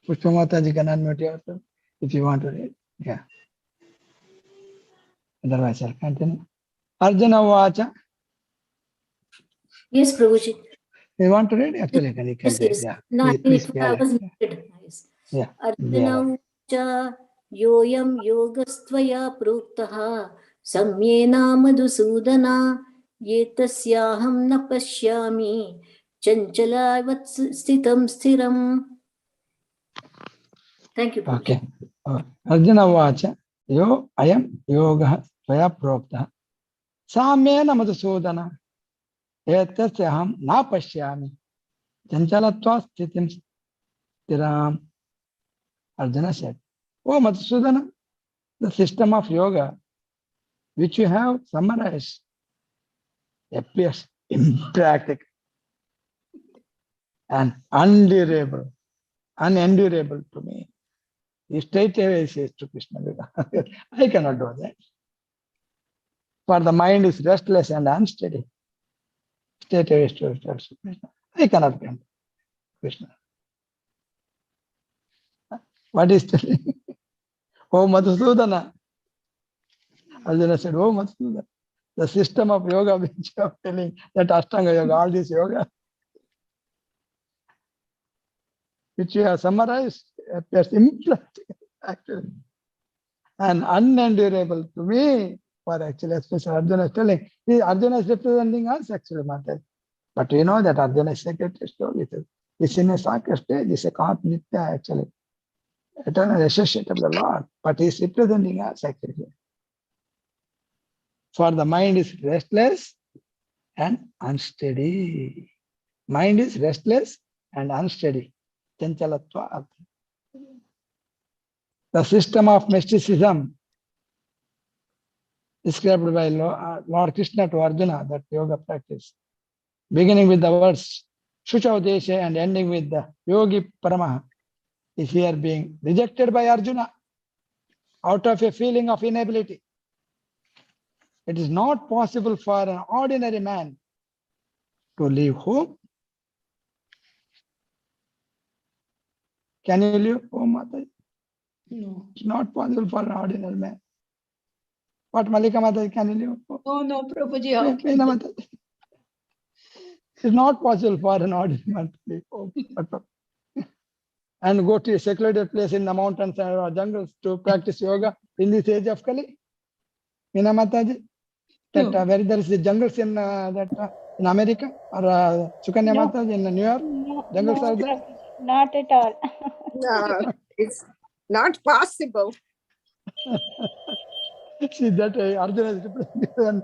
Pushpamataji can unmute yourself if you want to read. Yeah. Otherwise, I'll continue. Arjuna Vacha. Yes, Prabhuji. You want to read? Actually, can you can Yes, read? yes. Yeah. No, Please, I was muted. Yes. Yeah. Arjuna uvacha yoyam yogastvaya proktaha samyena madhusudana yetasyaham na pashyami chanchalavat sthitam sthiram. Thank you. Okay. Arjuna Vacha. Yo ayam yoga tvaya prokta. Samyena madhusudana. Etasyaham na pashyami. Chanchalatva sthitim stiram. Arjuna said, "Oh Madhusudana, the system of yoga which you have summarized appears impractical and unendurable to me." He straightaway says to Krishna, "I cannot do that. For the mind is restless and unsteady." Straightaway tells Krishna, "I cannot come." Krishna, what is telling? Oh Madhusudana. Arjuna said, "Oh Madhusudana, the system of yoga which you are telling, that Ashtanga yoga, all this yoga, which you have summarized, appears impractical, actually, and unendurable to me." For actually, especially Arjuna is telling, Arjuna is representing us actually, Mataji. But we know that Arjuna is secretary story. in a sake stage is a Kant Nitya actually. Eternal associate of the Lord, but he is representing us actually. For the mind is restless and unsteady. Mind is restless and unsteady. Chanchalatva. The system of mysticism described by Lord Krishna to Arjuna, that yoga practice, beginning with the words Shuchau Deshe and ending with the Yogi Paramaha, is here being rejected by Arjuna out of a feeling of inability. It is not possible for an ordinary man to leave home. Can you leave home, Mataji? No. It's not possible for an ordinary man. What, Malika Mataji, can you leave home? No, Prabhuji. How can Meena Mataji. It's not possible for an ordinary man to leave home and go to a secluded place in the mountains or jungles to practice yoga in this age of Kali. Meena Mataji, that where there is the jungles in in America or Sukanya No. Mataji in New York, jungles are there. Not at all. No, it's not possible. See that Arjuna is representing.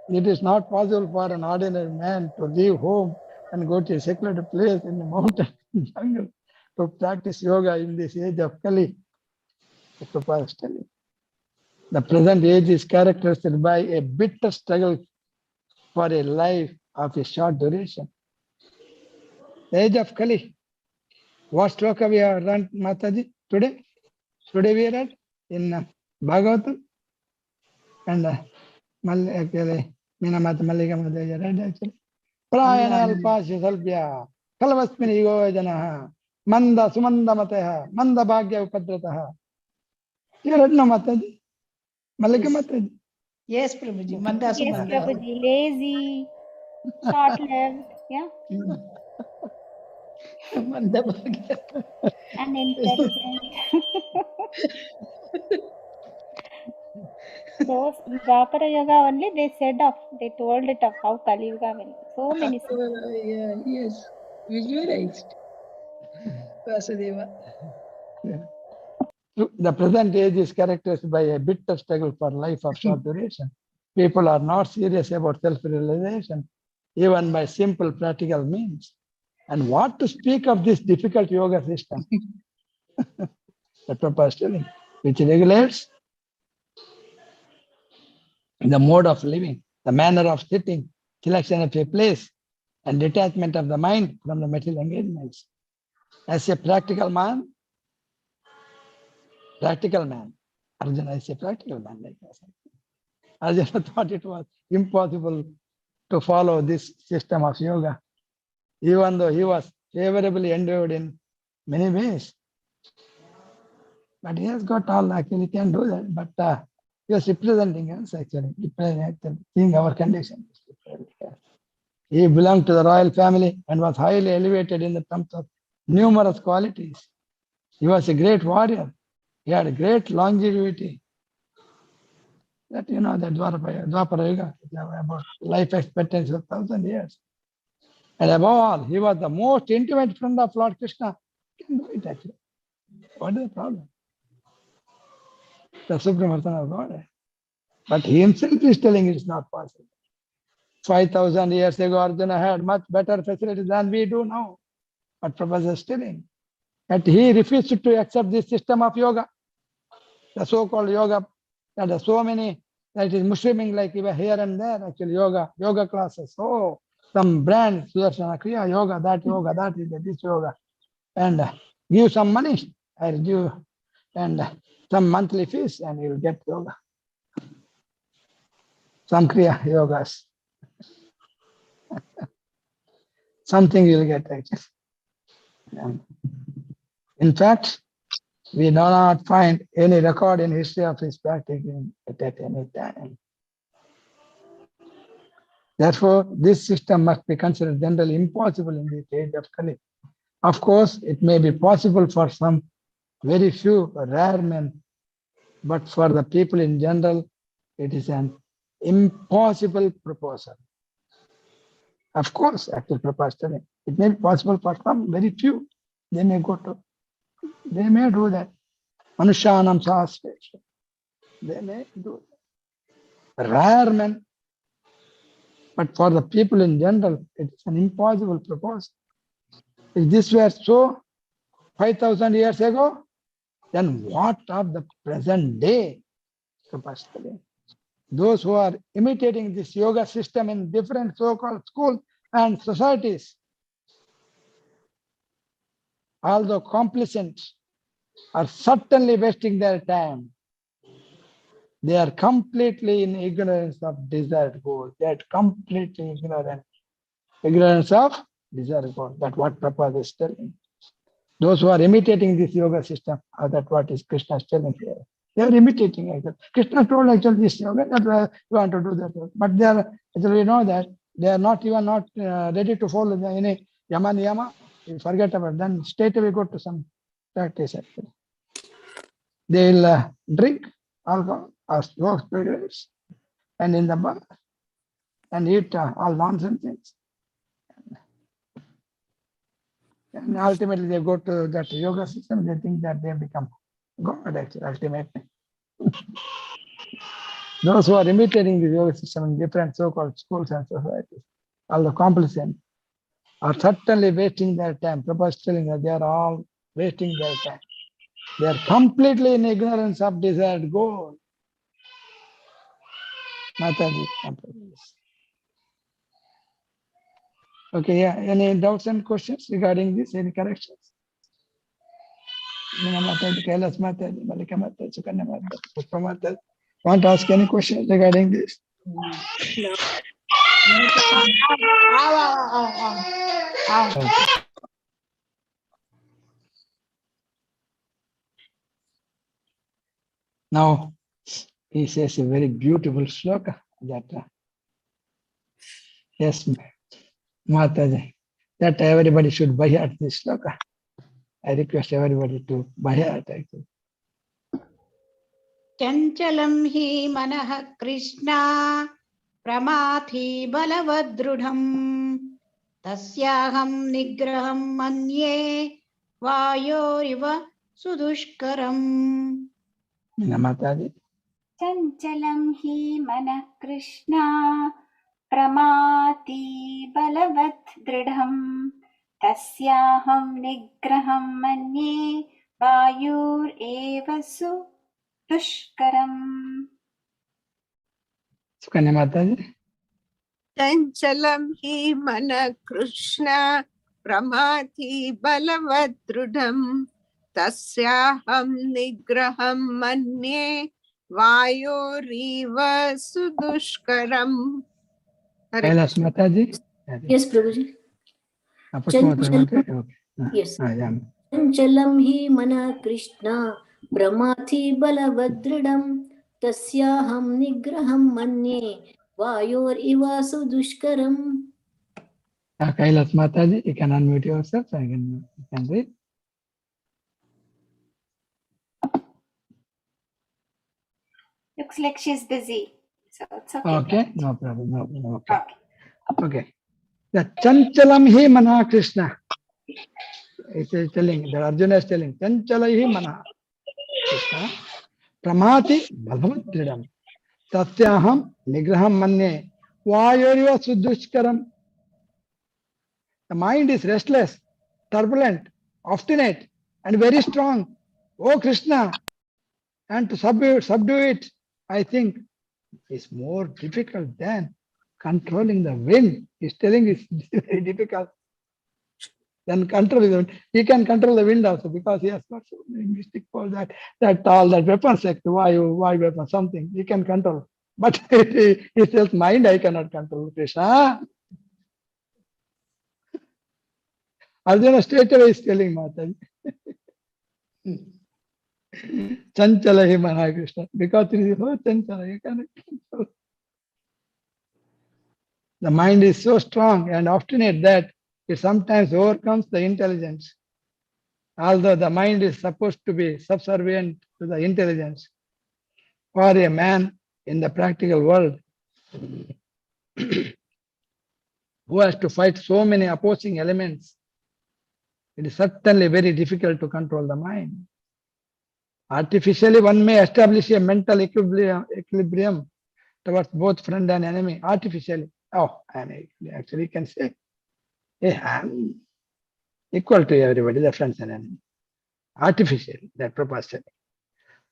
It is not possible for an ordinary man to leave home and go to a secluded place in the mountain jungle to practice yoga in this age of Kali. Prabhupada is telling. The present age is characterized by a bitter struggle for a life of a short duration. The age of Kali. What sloka we have learned, Mataji, today? Today we read in Bhagavatam and Meena Mata Malika Mataji read actually. Prayana alpasya salpya kalvasmini yojanaha manda sumanda mateha manda bhagya upadrataha. You read no, Mataji? Malika Mataji? Yes, Prabhuji. Manda Yes, Sumanda. Prabhuji. Lazy, short-lived, yeah, Manda Bhagya. unintelligent. Those Dwapara Yoga only they told it of how Kali Yuga will. So many. Yeah, yes. Visualized. Vasudeva. The present age is characterized by a bitter struggle for life of short duration. People are not serious about self-realization, even by simple practical means. And what to speak of this difficult yoga system? The Prabhupada is telling, which regulates the mode of living, the manner of sitting, selection of a place, and detachment of the mind from the material engagements. As a practical man, Arjuna is a practical man like us. Arjuna thought it was impossible to follow this system of yoga, even though he was favorably endowed in many ways. But he has got all, actually, he can do that. But he was representing us, actually, seeing our condition. He belonged to the royal family and was highly elevated in the terms of numerous qualities. He was a great warrior. He had a great longevity. That you know, that Dwapara Yuga, about life expectancy of 1,000 years. And above all, he was the most intimate friend of Lord Krishna. He can do it actually. What is the problem? The Supreme Person of God. But he himself is telling it is not possible. 5,000 years ago, Arjuna had much better facilities than we do now. But Professor is telling that he refused to accept this system of yoga. The so-called yoga, there are so many that is mushrooming like even here and there, actually yoga classes. Oh, some brand, Sudarshana Kriya yoga, that is this yoga. And give some money, I'll give, and some monthly fees, and you'll get yoga. Some Kriya yogas. Something you'll get actually. In fact, we do not find any record in history of his practicing it at any time. Therefore, this system must be considered generally impossible in this age of Kali. Of course, it may be possible for some very few rare men, but for the people in general, it is an impossible proposal. Of course, actual Prabhupada is telling, it may be possible for some very few. They may do that. Manushanam sahasresha. They may do that. Rare men. But for the people in general, it's an impossible proposal. If this were so 5,000 years ago, then what of the present day? Those who are imitating this yoga system in different so-called schools and societies, although complacent, are certainly wasting their time. They are completely in ignorance of desired goal. They are completely ignorance of desired goal. That's what Prabhupada is telling. Those who are imitating this yoga system, that's what is Krishna is telling here. They are imitating it. Krishna told actually this yoga that you want to do that. But they are, actually, we know that they are not ready to follow any yama niyama. You forget about it. Then straight away go to some practice actually. They will drink alcohol or smoke cigarettes and in the bar and eat all nonsense things. And ultimately they go to that yoga system, they think that they become God actually, ultimately. Those who are imitating the yoga system in different so-called schools and societies, although complacent, are certainly wasting their time. Prabhupada is telling that they are all wasting their time. They are completely in ignorance of desired goal. Mataji. Okay, yeah. Any doubts and questions regarding this? Any corrections? Mataji, Kailas Mataji, Malika Mataji, Sukanya Mataji, Pushpa Mataji. Want to ask any questions regarding this? Okay. Now, he says a very beautiful shloka that, yes, Mataji, that everybody should buy at this shloka. I request everybody to buy it. Actually. चञ्चलं हि मनः कृष्णा प्रमाथि बलवदृढम् तस्याहं निग्रहं मन्ये वायोरिव सुदुष्करम्। Mataji. चञ्चलं हि मनः कृष्णा प्रमाथि बलवत् दृढम् तस्याहं निग्रहं मन्ये वायुरेव सुदुष्करम्। Sukanya Mataji. चञ्चलं हि मनः कृष्ण प्रमाथि बलवदृढम् तस्याहं निग्रहं मन्ये वायोरिव सुदुष्करम्। Kailas Mataji. Yes, Prabhuji. Yes. Chanchalam hi mana Krishna brahmathi balavadridam tasyaham nigraham manye vayor iva sudushkaram. Kailas Mataji, you can unmute yourself and you can read. Looks like she's busy, so it's okay. Okay, no problem, no problem. Okay. The Chanchalam hi mana Krishna. It is telling, the Arjuna is telling, Chanchala hi mana Krishna. Pramati bhalavadridam. Tasyaham nigraham manye. Vayoriva sudushkaram. The mind is restless, turbulent, obstinate, and very strong. Oh Krishna. And to subdue it, I think, is more difficult than controlling the wind. He's telling it's very difficult than controlling the wind. He can control the wind also because he has got so many mystic powers that all that weapons like the Vayu weapon, something he can control. But he says, mind I cannot control, Krishna. Arjuna straight away is telling Mataji. Chanchala hi mana Krishna. Because it is so chanchala, you cannot control. The mind is so strong and obstinate that it sometimes overcomes the intelligence. Although the mind is supposed to be subservient to the intelligence. For a man in the practical world, who has to fight so many opposing elements, it is certainly very difficult to control the mind. Artificially, one may establish a mental equilibrium towards both friend and enemy. Artificially. Oh, and actually you can say, hey, I'm equal to everybody, the friends and enemy. Artificially, that proportion.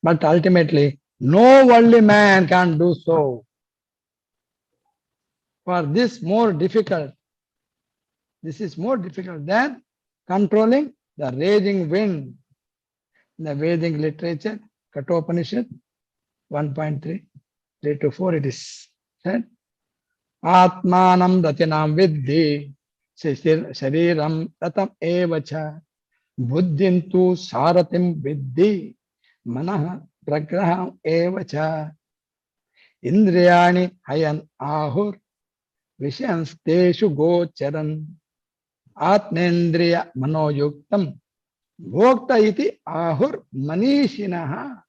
But ultimately, no worldly man can do so. For this more difficult, this is more difficult than controlling the raging wind. In the Vedic literature, Kathopanishad 1.3, 3 to 4, it is said, Atmanam ratinam viddhi, shariram tatam evacha, buddhintu saratim viddhi, manah pragraham evacha, indriyani hayan ahur, vishansteshu gocharan, atmendriya manoyuktam, Bhokta iti ahur manishinaha.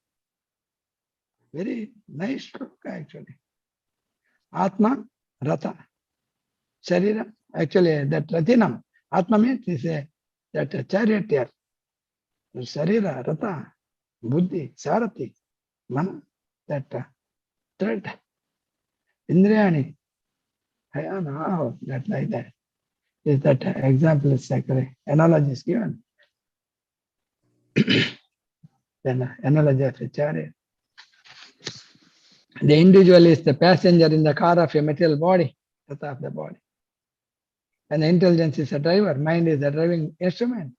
Very nice stroke actually. Atma rata. Sharira. Actually that ratinam. Atma means is that charioteer. Sharira, rata, buddhi, sarati, mana, that thread. Indriyani. Hayana, that like that. Is that example is actually analogy is given. Then analogy of a chariot. The individual is the passenger in the car of a material body, rata of the body. And the intelligence is a driver, mind is the driving instrument.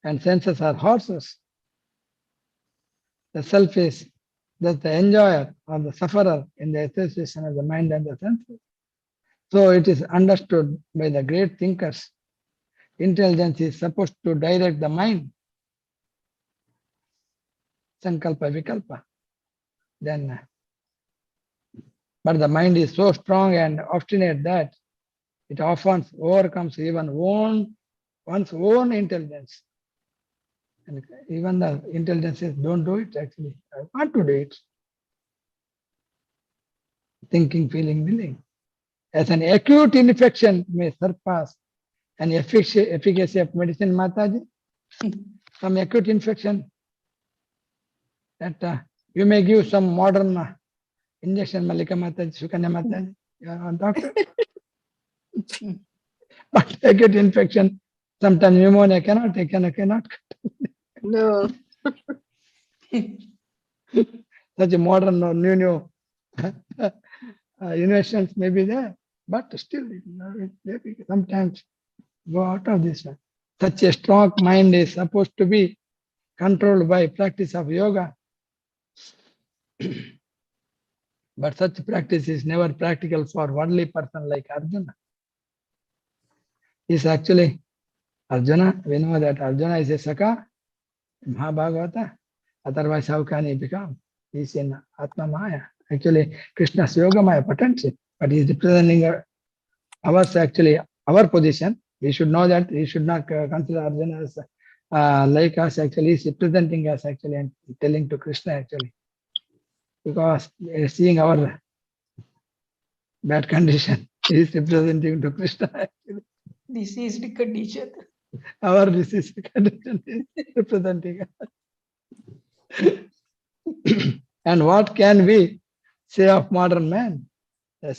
And senses are horses. The self is just the enjoyer or the sufferer in the association of the mind and the senses. So it is understood by the great thinkers. Intelligence is supposed to direct the mind. Sankalpa, Vikalpa. Then, but the mind is so strong and obstinate that it often overcomes even one's own intelligence. And even the intelligences don't do it actually. I want to do it. Thinking, feeling, willing. As an acute infection may surpass an efficacy of medicine, Mataji. Some acute infection that you may give some modern injection, Malika Mataji, Sukanya Mataji, you are a doctor. But acute infection, sometimes pneumonia cannot take, cannot. No. Such a modern or new innovations may be there, but still sometimes go out of this one. Such a strong mind is supposed to be controlled by practice of yoga. But such practice is never practical for worldly person like Arjuna. Is actually Arjuna, we know that Arjuna is a Saka, Mahabhagavata, otherwise how can he become? He is in Atma Maya. Actually, Krishna's Yoga Maya potency, but he is representing ours, actually our position. We should know that we should not consider Arjuna as like us, actually, he is representing us actually and telling to Krishna actually. Because seeing our bad condition, he is representing to Krishna actually. Diseased condition. Our disease condition is representing us. And what can we say of modern man? The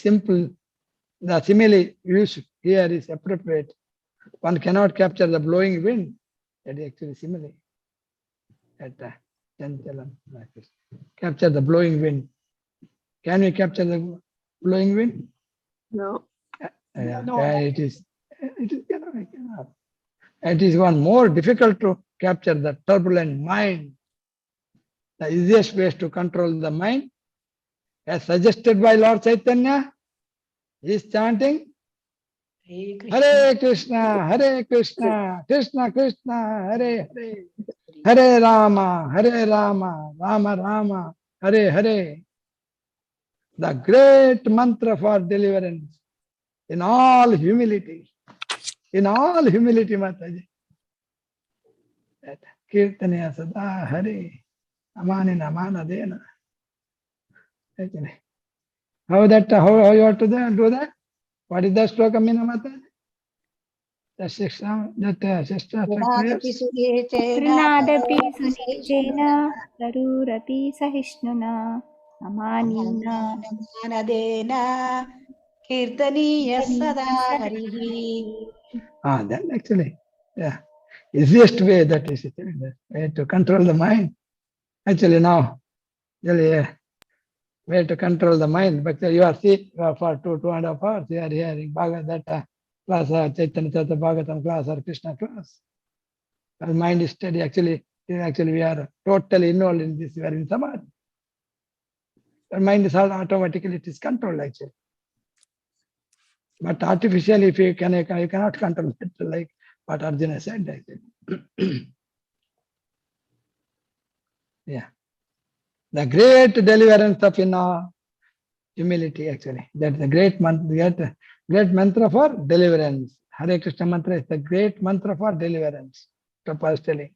simile used here is appropriate. One cannot capture the blowing wind. That is actually simile. Capture the blowing wind. Can we capture the blowing wind? No. No. It is cannot. It is one more difficult to capture the turbulent mind. The easiest way to control the mind, as suggested by Lord Chaitanya, is chanting Hare Krishna, Krishna Krishna, Hare Hare, Hare Rama, Rama Rama, Hare Hare. The great mantra for deliverance in all humility. In all humility, Mataji. Kirtaniya sada Hare. Amani namana dena. How you have to do that? What is the sloka, Meena Mataji? The sister Trinadapi sunicena tarurapi sahishnuna amanina Anadena Kirtaniya Sada Harihi. That actually, yeah, easiest way that is it, the way to control the mind. Actually, now, really, way to control the mind. But you are see for 2.5 hours, you are hearing Bhagavad class or Chaitanya Charita Bhagavatam class or Krishna class. Our mind is steady. Actually, we are totally involved in this. We are in samadhi. Our mind is all automatically, it is controlled actually. But artificially, if you cannot control it, like what Arjuna said actually. Yeah. The great deliverance of humility actually. That's the great mantra, great mantra for deliverance. Hare Krishna mantra is the great mantra for deliverance. Prabhupada is telling.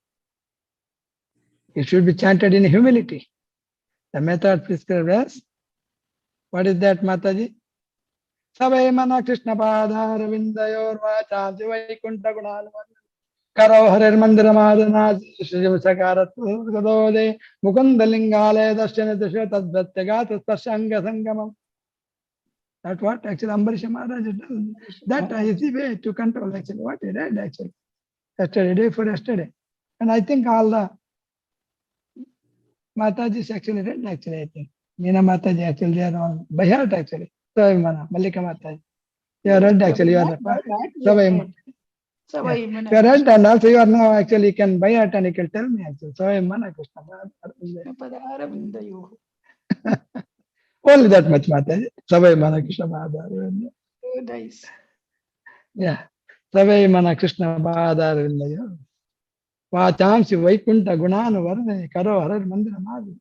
It should be chanted in humility. The method prescribed as, what is that, Mataji? Savai mana Krishna pada ravindayor vacha Vaikuntha gunal Karo Harer Mandira Madana Shiva Sakarat Gadode Mukunda Lingale Dashana Dasha Tadvatagata Sashanga Sangamam. That's what actually Ambarish Maharaj does. That is the way to control actually what he read actually. Yesterday, day for yesterday. And I think all the Mataji actually read actually, I think. Meena Mataji actually they are on by heart actually. Savai Mana, Mallika Mataji. You are read actually, you are Savai Mana. Yeah. You are read and also you are now actually you can buy it and you can tell me actually. Savai Mana Krishna Pada. Only that much Mataji. Savai Mana Krishna Pada. Oh, nice. Yeah. Savai Mana Krishna Pada. Vachamsi Vaikuntha Gunanu Varne Karo Harar Mandira Madhu.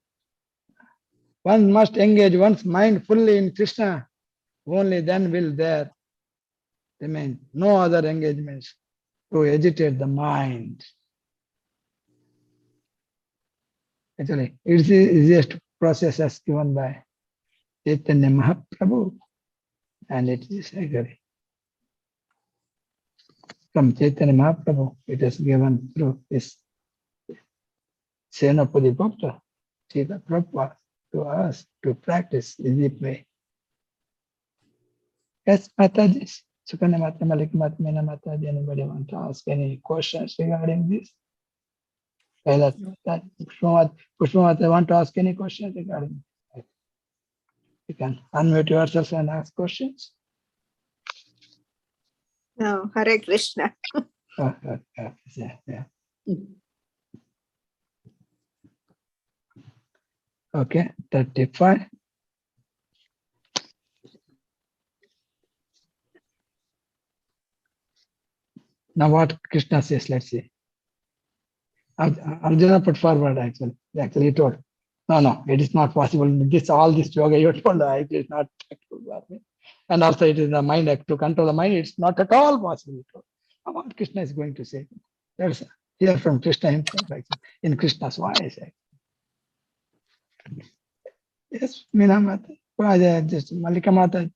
One must engage one's mind fully in Krishna. Only then will there remain no other engagements to agitate the mind. Actually, it's the easiest process as given by Chaitanya Mahaprabhu. And it is actually from Chaitanya Mahaprabhu, it is given through this Senapati Bhakta, Srila Prabhupada, to us to practice easy way. Yes, Mataji, Sukanya Mata, Malika Mata, Meena Mataji, anybody want to ask any questions regarding this? Pushpamata, want to ask any questions regarding it? You can unmute yourself and ask questions. No, Hare Krishna. Yeah. Okay, 35. Now what Krishna says, let's see. Arjuna put forward actually. Actually he told, no, it is not possible. All this yoga you told, it is not practical. And also it is the mind, to control the mind, it's not at all possible. Now what Krishna is going to say. Let's hear from Krishna himself actually, in Krishna's voice. Yes, Meena Mata. Just Mallika Mata.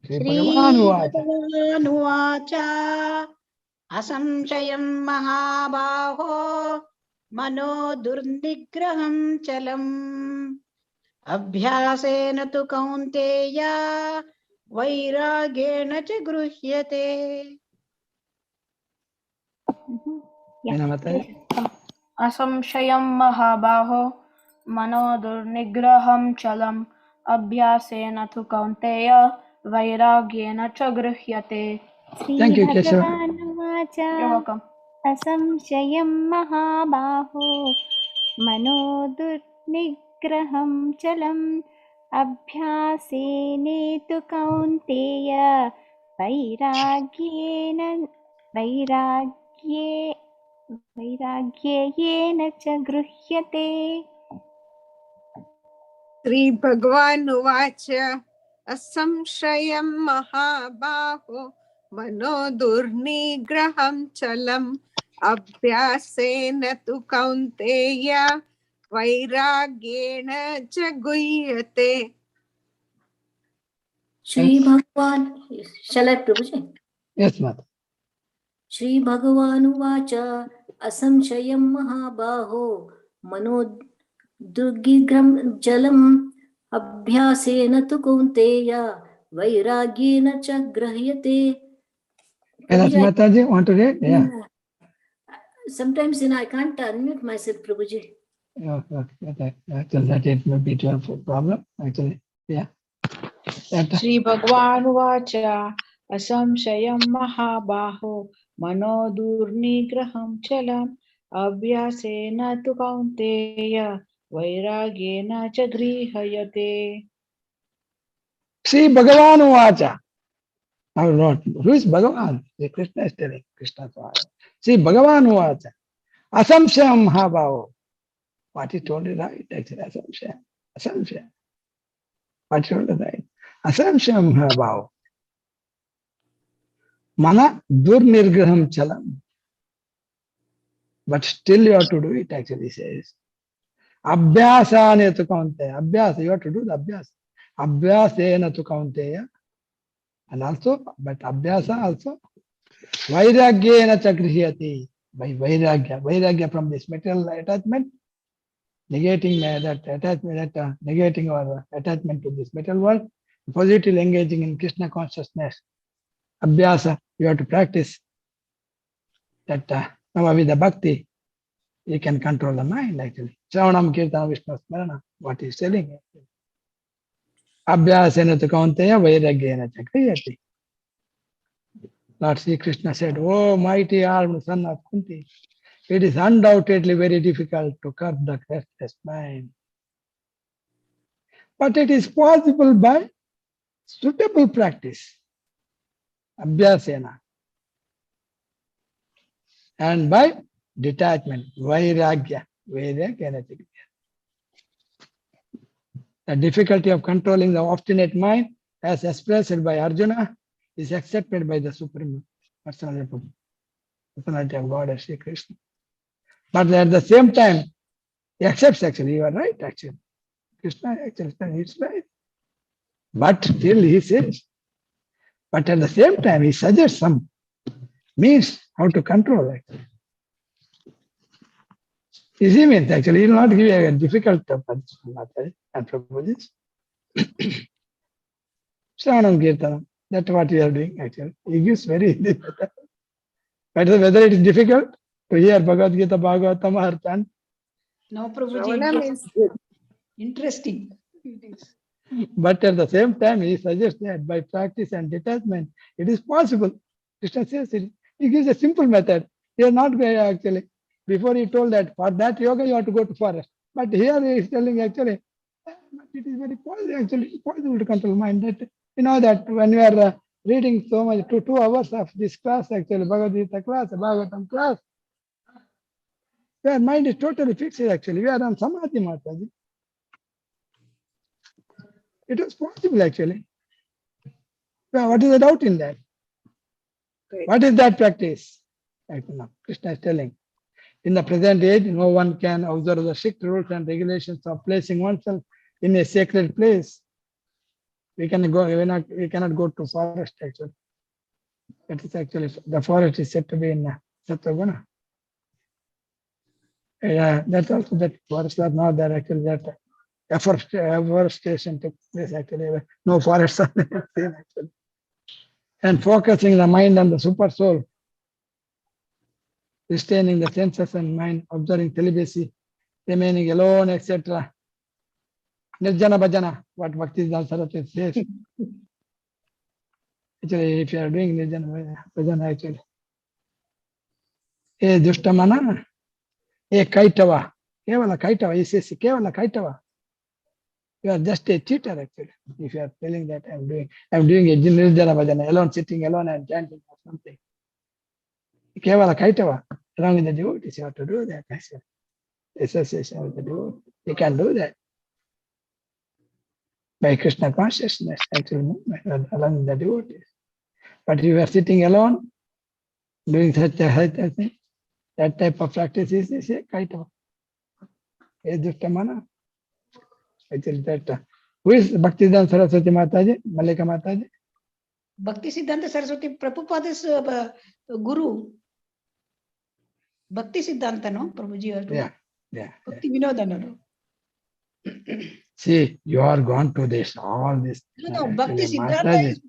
Shri Bhagavan Uvacha Asamshayam Mahabaho Mano Durnigraham Chalam Abhyasena tu Kaunteya Vairagena cha Gruhyate. Meena Mata. Asamshayam Mahabaho Mano Durnigraham Chalam Abhyasena tu Kaunteya Vairagyena cha Gruhyate. Thank you, Keshav. You're welcome. Asamshayam Mahabaho Manodurnigraham Chalam Abhyasene tu Kaunteya Vairagyena cha Gruhyate. Shri Bhagavan Uvacha Asamshayam Mahabaho Mano Durnigraham Chalam Abhyasena tu Kaunteya Vairagyena cha Guhyate. Shri Bhagavan, shall I Prabhuji? Yes, Mata. Shri Bhagavan Uvacha Asamshayam Mahabaho Mano Durgigram Jalam Abhyasena tu Kaunteya Vairagyena cha grahyate. Yes, Mataji, want to read? Yeah. Sometimes I can't unmute myself, Prabhuji. Okay. Actually, that it may be a problem. Actually, yeah. Shri Bhagwan Vacha Asamshayam Mahabaho Manodurnigraham Chalam Abhyasena tu Kaunteya Vairagyena cha grihayate. Shri Bhagavan Vacha. Now, not who is Bhagavan? The Krishna is telling Krishna. Shri Bhagavan Vacha Asamshayam Mahabaho. What he told is right, actually, Asamshayam. What he told is right. Asamshayam Mahabaho. Mana Durnirgraham Chalam. But still you have to do it, actually, he says. Abhyasana tu kaunteya. Abhyasa, you have to do the abhyasa. Abhyasena tu kaunteya. And also, but abhyasa also. Vairagyena cha grihyati. By vairagya from this material attachment, negating that attachment, negating our attachment to this material world, positively engaging in Krishna consciousness. Abhyasa, you have to practice that now with the bhakti, you can control the mind actually. Shravanam Kirtana Vishnu Smarana, what he is telling. Abhyasena tu kaunteya vairagyena cha grihyati. Lord Sri Krishna said, "Oh mighty armed son of Kunti, it is undoubtedly very difficult to curb the restless mind. But it is possible by suitable practice, abhyasena, and by detachment, vairagya. The difficulty of controlling the obstinate mind, as expressed by Arjuna, is accepted by the Supreme Personality of God as Sri Krishna. But at the same time, he accepts actually, you are right actually. Krishna actually is right. But still he says, but at the same time he suggests some means how to control actually. Easy means actually, he will not give you a difficult and proposes. Shravanam Kirtanam, that's what we are doing actually. He gives very easy. But whether it is difficult to hear Bhagavad Gita, Bhagavatam, or chant. No, Prabhuji, Shravanam is good. Interesting. But at the same time, he suggests that by practice and detachment, it is possible. Krishna says it. He gives a simple method. He is not going actually. Before he told that for that yoga you have to go to forest. But here he is telling actually, it is very possible actually. It's possible to control mind. That you know that when you are reading so much, 2 hours of this class actually, Bhagavad Gita class, Bhagavatam class, your mind is totally fixed actually. We are on Samadhi Mataji. It was possible actually. Well, what is the doubt in that? Great. What is that practice? Krishna is telling. In the present age, no one can observe the strict rules and regulations of placing oneself in a sacred place. We cannot go to forest actually. That is actually, the forest is said to be in Sattva-guna. That's also that forests are not there actually, that afforestation took place actually. No forests are there actually. And focusing the mind on the super soul, restraining the senses and mind, observing celibacy, remaining alone, etc. Nirjana bhajana, what Bhakti-Siddhanta Saraswati says. Actually, if you are doing Nirjana bhajana, actually. E dushtamana, e kaitava, kevala kaitava, he says, kevala kaitava. You are just a cheater actually. If you are telling that I'm doing a Nirjana bhajana, alone, sitting alone and chanting or something. Kevala kaitava. Along with the devotees, you have to do that. Association with the devotees. You can do that. By Krishna consciousness, actually, along with the devotees. But if you are sitting alone, doing such a thing, that type of practice is a kaitava. Actually, that Who is Bhaktisiddhanta Saraswati Mataji? Malika Mataji? Bhakti Siddhanta Saraswati Prabhupada's guru. Bhakti Siddhanta, no, Prabhuji? Or Yeah. Bhakti Vinodana. See, you are gone to this, all this. No, Bhakti Siddhanta Mataji, is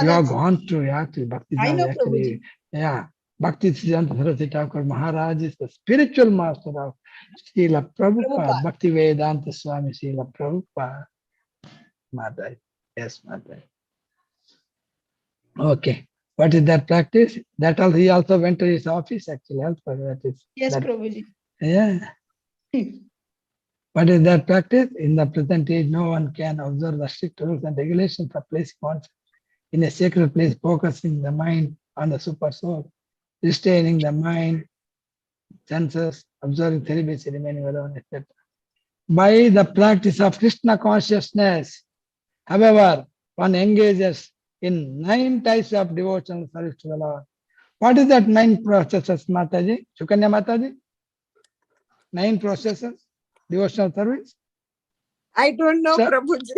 you are Prabhupada's. gone to actually Bhakti I know, actually. Prabhuji. Yeah. Bhakti Siddhanta Saraswati Thakur Maharaj is the spiritual master of Srila Prabhupada, Bhakti Vedanta Swami Srila Prabhupada. Mataji. Yes, Mataji. Okay. What is that practice? That also, he also went to his office actually. Also, that is, Yes, that, Prabhuji. yeah. What is that practice? In the present age, no one can observe the strict rules and regulations of placing oneself in a sacred place, focusing the mind on the super soul, restraining the mind, senses, observing celibacy, remaining alone, etc. By the practice of Krishna consciousness, however, one engages in 9 types of devotional service to the Lord. What is that 9 processes, Mataji? Sukanya Mataji? 9 processes, devotional service? I don't know, So- Prabhuji.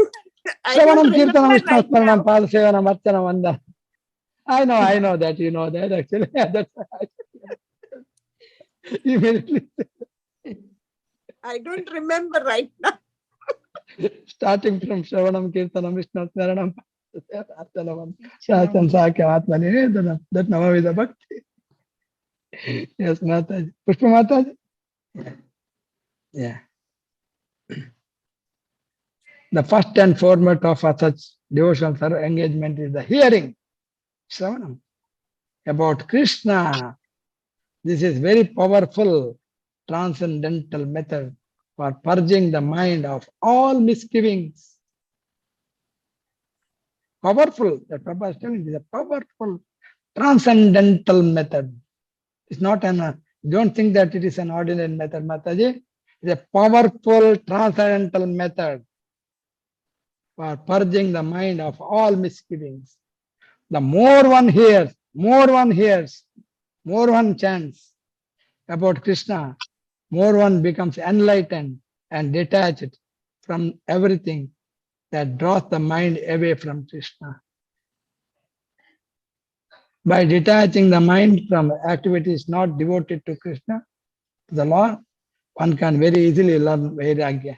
I Shravanam, don't Kirtanam, remember Vishnu right Smaranam, now. Padasevanam, Archanam, Vandana. I know that, you know that actually. That's why immediately I don't remember right now. starting from Shravanam, Kirtanam, Vishnu Smaranam, Archanam, Shasam, Sakya, Atmani, that Navavida Bhakti. Yes, Mataji. Pushpa Mataji? Yeah. The first and foremost of such devotional engagement is the hearing, Shravanam, about Krishna. This is very powerful, transcendental method for purging the mind of all misgivings. Powerful, that Prabhupada is telling you, is a powerful, transcendental method. It's not don't think that it is an ordinary method, Mataji. It's a powerful, transcendental method for purging the mind of all misgivings. The more one hears, more one chants about Krishna, more one becomes enlightened and detached from everything that draws the mind away from Krishna. By detaching the mind from activities not devoted to Krishna, to the Lord, one can very easily learn Vairagya.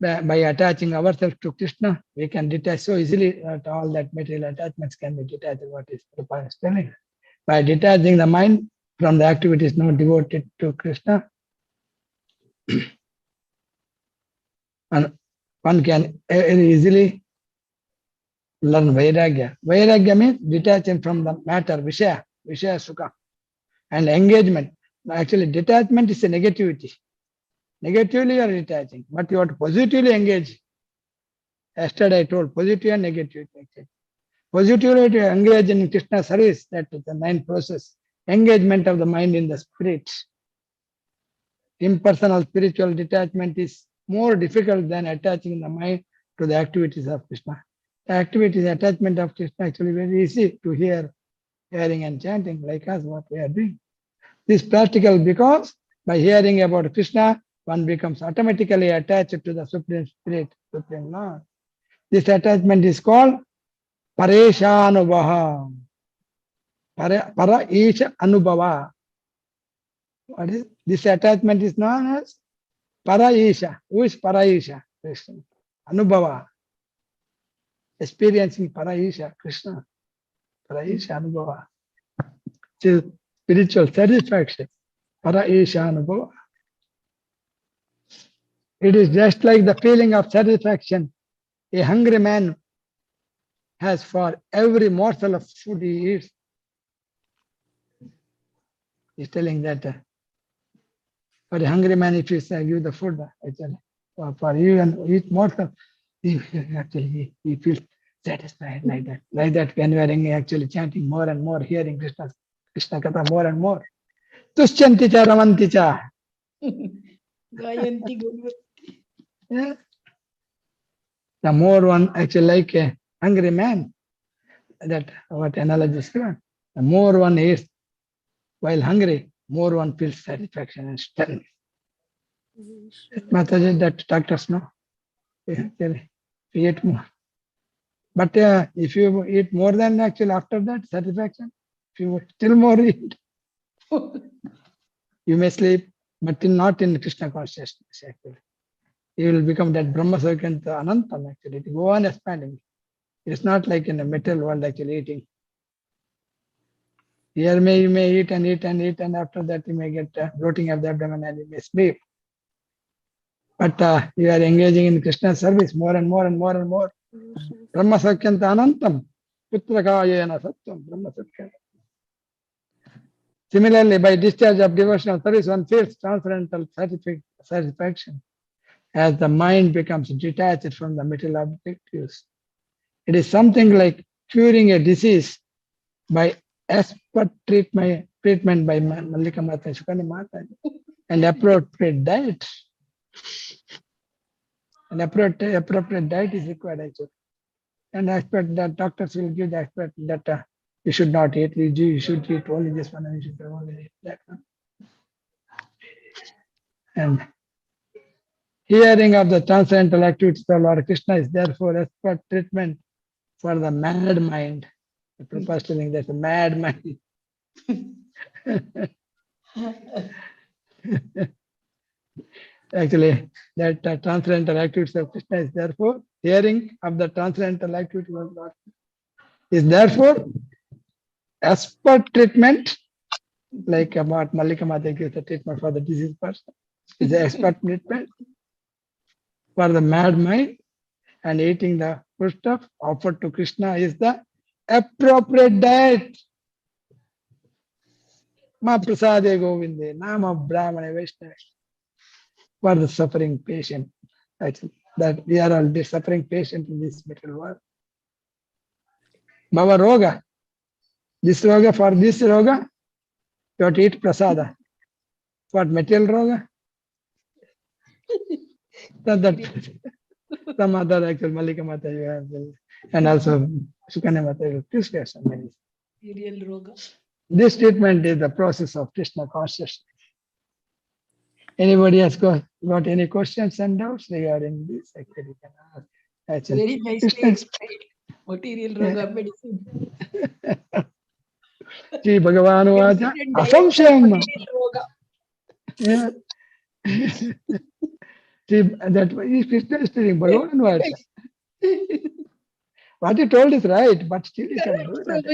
By attaching ourselves to Krishna, we can detach so easily that all that material attachments can be detached, what is Prabhupada is telling. By detaching the mind from the activities not devoted to Krishna, and one can very easily learn Vairagya. Vairagya means detaching from the matter, Vishaya Sukha, and engagement. Actually, detachment is a negativity. Negatively you are detaching, but you have to positively engage. Yesterday I told positive and negative. Positively to engage in Krishna service, that is the 9th process. Engagement of the mind in the spirit. Impersonal spiritual detachment is more difficult than attaching the mind to the activities of Krishna. The activities, attachment of Krishna actually very easy to hearing and chanting like us, what we are doing. This is practical because by hearing about Krishna, one becomes automatically attached to the Supreme Spirit, Supreme Lord. This attachment is called Paresha Anubhava. Para Isha Anubhava. What is this attachment is known as Paraisha. Who is Paraisha? Krishna. Anubhava. Experiencing Paraisha, Krishna. Paraisha Anubhava. It is spiritual satisfaction. Paraisha Anubhava. It is just like the feeling of satisfaction a hungry man has for every morsel of food he eats. He's telling that for a hungry man, if you give the food, actually, for you and eat morsel, he feels satisfied like that. Like that, when we are actually chanting more and more, hearing Krishna Katha more and more. Tushyanti cha ramanti cha. Yeah. The more one actually like a hungry man, that what analogy is given, the more one eats while hungry, more one feels satisfaction and strength. Mataji, that doctors know. Actually, eat more. But if you eat more than actually after that satisfaction, if you still more eat, you may sleep, but not in Krishna consciousness actually. You will become that Brahma Sakyanta Anantam actually. It go on expanding. It's not like in a material world actually eating. Here you may eat and eat and eat, and after that you may get bloating of the abdomen and you may sleep. But you are engaging in Krishna service more and more and more and more. Brahma Sakyanta Anantam. Putrakayena Satyam. Brahma Sakyanta. Similarly, by discharge of devotional service, one feels transcendental satisfaction as the mind becomes detached from the material objectives. It is something like curing a disease by expert treatment by Mallika Mata, Sukani Mata, and appropriate diet. An appropriate diet is required actually. And I expect that doctors will give the expert that you should not eat, you should eat only this one, and you should only eat that one. And hearing of the transcendental activities of Lord Krishna is therefore expert treatment for the mad mind. The Prabhupada is telling that's a mad mind. Actually, that transcendental activities of Krishna is therefore hearing of the transcendental activities of Lord is therefore expert treatment, like about Mallika Mata gives the treatment for the diseased person. Is the expert treatment for the mad mind, and eating the food stuff offered to Krishna is the appropriate diet. Ma prasade govinde, nama brahmane vaishnava. For the suffering patient, actually, that we are all the suffering patient in this material world. Bhava roga. This roga, for this roga, you have to eat prasada. For material roga, that some other actual Mallika Mata you have, and also Sukanya Mata you have some many. This treatment is the process of Krishna consciousness. Anybody has got any questions and doubts regarding this? Actually, can ask. Actually, Very nicely explained. Material roga medicine. Ji Bhagavan Vaja Asamshayam. Yeah. See, that is Krishna is telling Bhagavan Vaja. What he told is right, but still he can do that.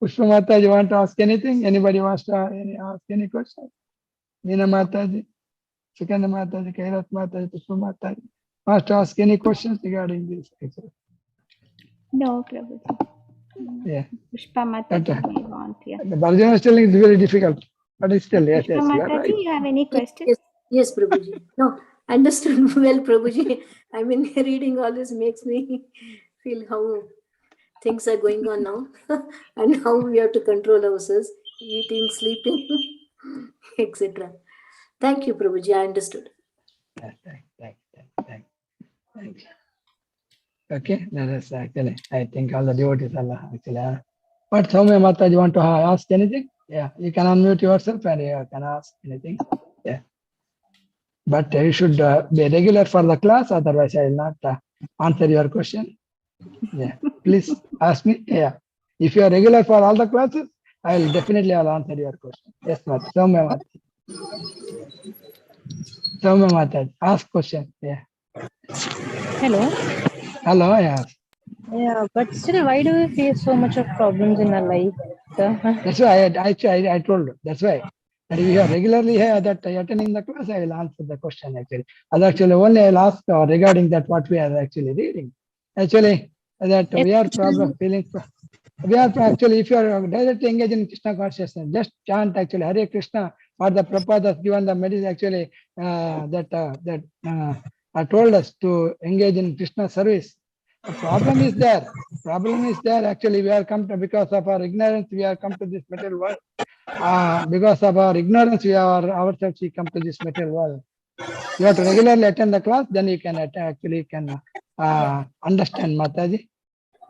Pushpa Mata, you want to ask anything? Anybody wants to ask any question? Meena Mataji, Sukanya Mataji, Kairat Mataji, Pushpa Mataji. Wants to ask any questions regarding this? Actually? No, Prabhuji. Yeah. Pushpa Mataji may want, yeah. The Bharjana is telling it's very difficult, but it's still, yes, Pushpa yes, you are Mataji, right. you have any questions? Yes, Prabhuji. No, understood well, Prabhuji. I mean, reading all this makes me feel how things are going on now and how we have to control ourselves, eating, sleeping, etc. Thank you, Prabhuji. I understood. Thank you. Okay, let us actually, I think all the devotees are actually. But Soumya Mata, you want to ask anything? Yeah, you can unmute yourself and you can ask anything. Yeah. But you should be regular for the class, otherwise I will not answer your question. Yeah, please ask me. Yeah, if you are regular for all the classes, I will definitely answer your question. Yes, Mata. Soumya Mata. Soumya Mata, ask question. Yeah. Hello. Hello, yes. Yeah, but still, why do we face so much of problems in our life? That's why I told you. That's why. And if you are regularly here that attending the class, I will answer the question actually. And actually only I will ask regarding that what we are actually reading. Actually, that we are we are actually, if you are directly engaged in Krishna consciousness, just chant actually Hare Krishna, or the Prabhupada has given the medicine actually told us to engage in Krishna service. The problem is there. Problem is there. Actually, we are come to, because of our ignorance, we are come to this material world. Because of our ignorance, we are ourselves we come to this material world. You have to regularly attend the class, then you can actually understand, Mataji.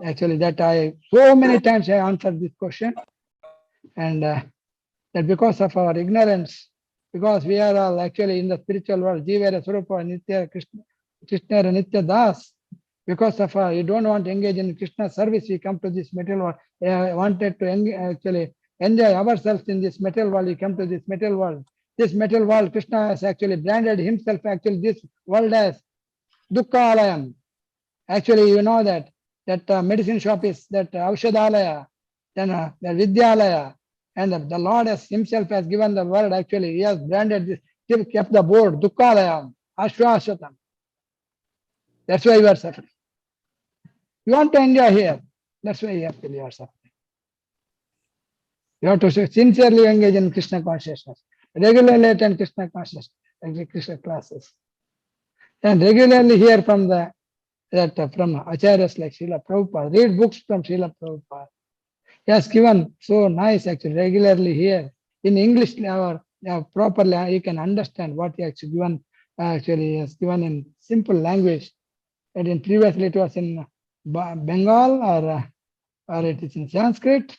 Actually, that I so many times I answered this question, and that because of our ignorance, because we are all actually in the spiritual world. Jivera Swarupa Nitya Krishna Nitya Das. Because of you don't want to engage in Krishna service, we come to this material world. Wanted to actually enjoy ourselves in this material world. We come to this material world. This material world, Krishna has actually branded himself. Actually, this world as Dukkha Alayam. Actually, you know that medicine shop is that Aushadalaya, then the Vidyalaya, and the Lord himself has given the word. Actually, he has branded this, kept the board Dukkha Alayam, Ashwashatam. That's why you are suffering. You want to enjoy here. That's why you are suffering. You have to sincerely engage in Krishna consciousness. Regularly attend Krishna consciousness, Krishna classes. And regularly hear from from Acharyas like Srila Prabhupada. Read books from Srila Prabhupada. He has given so nice actually, regularly hear. In English properly you can understand what he actually given has given in simple language. And in previously it was in Bengal or it is in Sanskrit.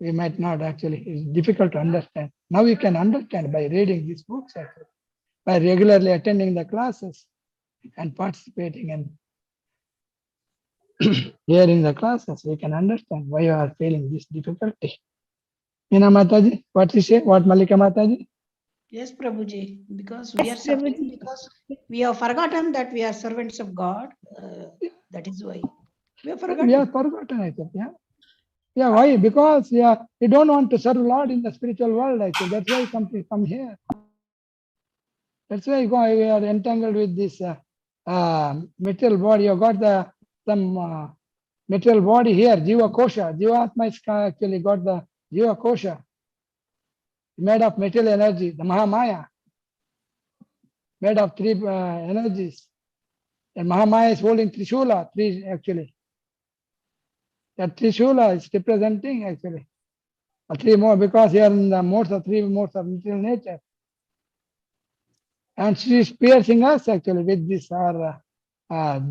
We might not actually, it's difficult to understand. Now you can understand by reading these books actually, by regularly attending the classes and participating and hearing the classes, we can understand why you are feeling this difficulty. Meena Mataji, what you say? What Malika Mataji? Yes, Prabhuji, because we are suffering because we have forgotten that we are servants of God. That is why we have forgotten. We have forgotten, I think. Yeah, why? Because you don't want to serve Lord in the spiritual world. Actually, that's why you come here. That's why we are entangled with this material body. You got some material body here, Jiva Kosha. Jivatma is actually got the Jiva Kosha, made of material energy, the Mahamaya, made of three energies. And Mahamaya is holding Trishula, three actually. That Trishula is representing actually three more, because here in the modes of three modes of material nature. And she is piercing us actually with this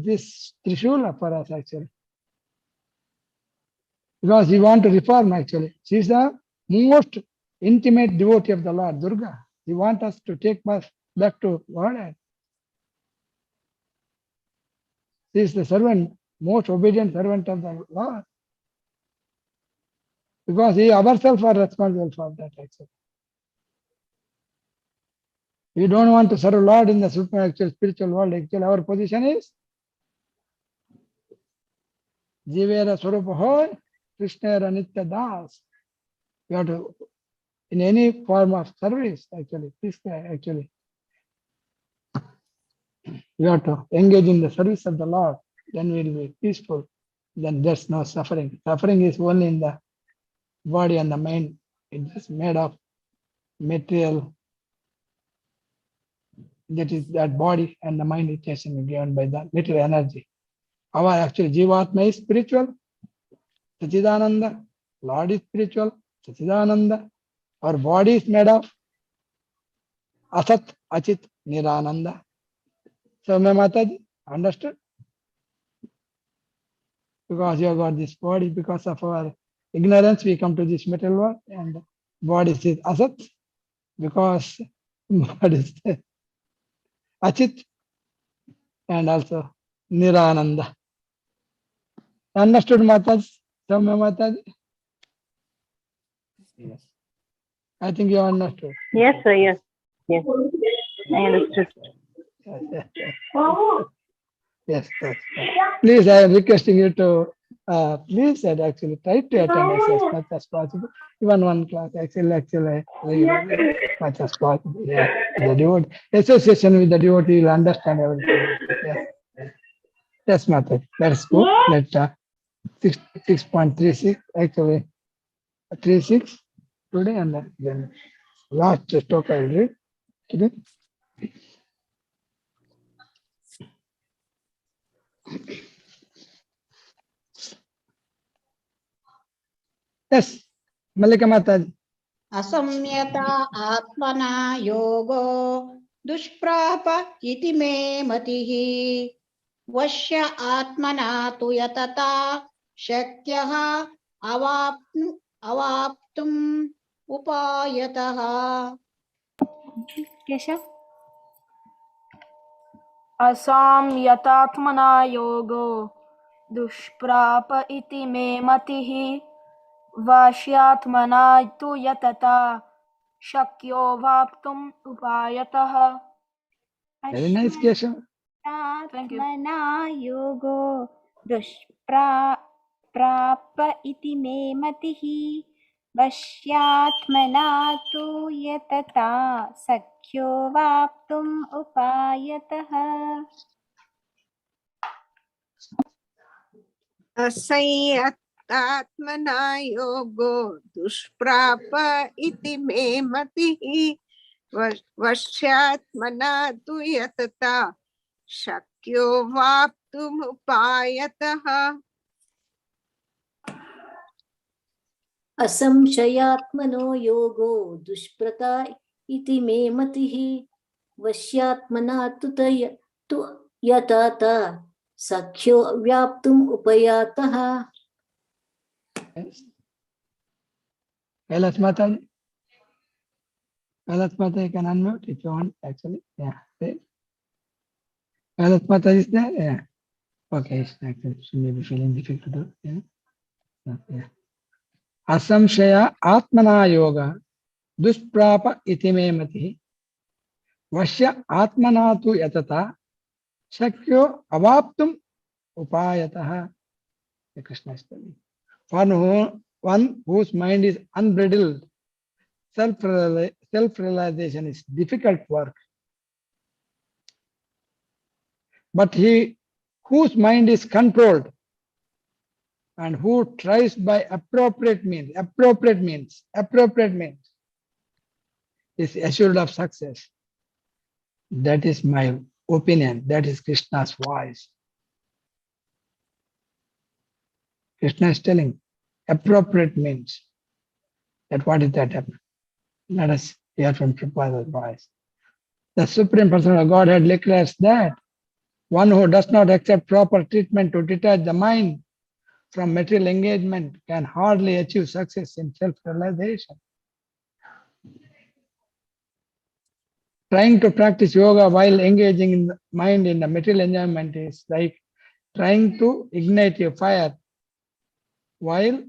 this Trishula for us actually. Because we want to reform actually. She is the most intimate devotee of the Lord, Durga. He wants us to take us back to Godhead. She is the servant, most obedient servant of the Lord. Because we ourselves are responsible for that actually. We don't want to serve Lord in the supernatural spiritual world. Actually, our position is Jivera Swarupa Hoy, Krishna Nitya Das. We have to, in any form of service, actually, we have to engage in the service of the Lord. Then we will be peaceful. Then there's no suffering. Suffering is only in the body and the mind. It is made of material. That is that body and the mind is given by the material energy. Our actually Jivatma is spiritual, Sachidananda. Lord is spiritual, Sachidananda. Our body is made of Asat, Achit, Nirananda. So, Mataji, understood? Because you have got this body, because of our ignorance, we come to this material world, and body is Asat, because body is Achit, and also Nirananda. Understood, Mataji? Soumya Mataji? Yes. I think you understood. Yes, sir. Yes. Yes. I understood. Yes. Please, I am requesting you to please actually try to attend as much as possible. Even one class, actually, much as possible. Yeah. The devotee, association with the devotee, will understand everything. Yes. Yes, Mataji. Let's go. Let's 6.36 actually 36 today, and then last talk I will read today. Yes, Malika Mataji. असम्यता आत्मना योगो दुष्प्राप इति मे मतिः वश्य आत्मना तु यतता शक्यः अवाप्तुम् उपायतः. Keshav? Asam yatatmana yogo dushprapa iti me matihi vashyatmana tu yatata shakyo vaptum upayatah. Very nice, Keshav. Thank you. Atmana yogo dushprapa iti me matihi vashyatmana tu yatata sakyo vaptum upayatah. असंयतात्मना योगो दुष्प्राप इति मे मतिः वश्यात्मना तु यतता शक्यो वाप्तुमुपायतः असंशयात्मनो योगो दुष्प्रता इति मे मतिः वश्यात्मना तु यतता सख्यो व्याप्तुम् उपयातः. Kailash Mataji. Kailash Mataji, you can unmute if you want, actually. Yeah. Kailash Mataji is there? Yeah. Okay, actually, she may be feeling difficult. Yeah. Yeah. Asamshaya Atmana Yoga Dushprapa iti me mati Vashya Atmana tu yatata Shakyo avaptum upayataha. Krishna is telling. One whose mind is unbridled, self-realization is difficult work. But he whose mind is controlled and who tries by appropriate means is assured of success. That is my opinion. That is Krishna's voice. Krishna is telling appropriate means. That what is that? Let us hear from Prabhupada's voice. The Supreme Person of Godhead declares that one who does not accept proper treatment to detach the mind from material engagement can hardly achieve success in self-realization. Trying to practice yoga while engaging in the mind in the material enjoyment is like trying to ignite a fire while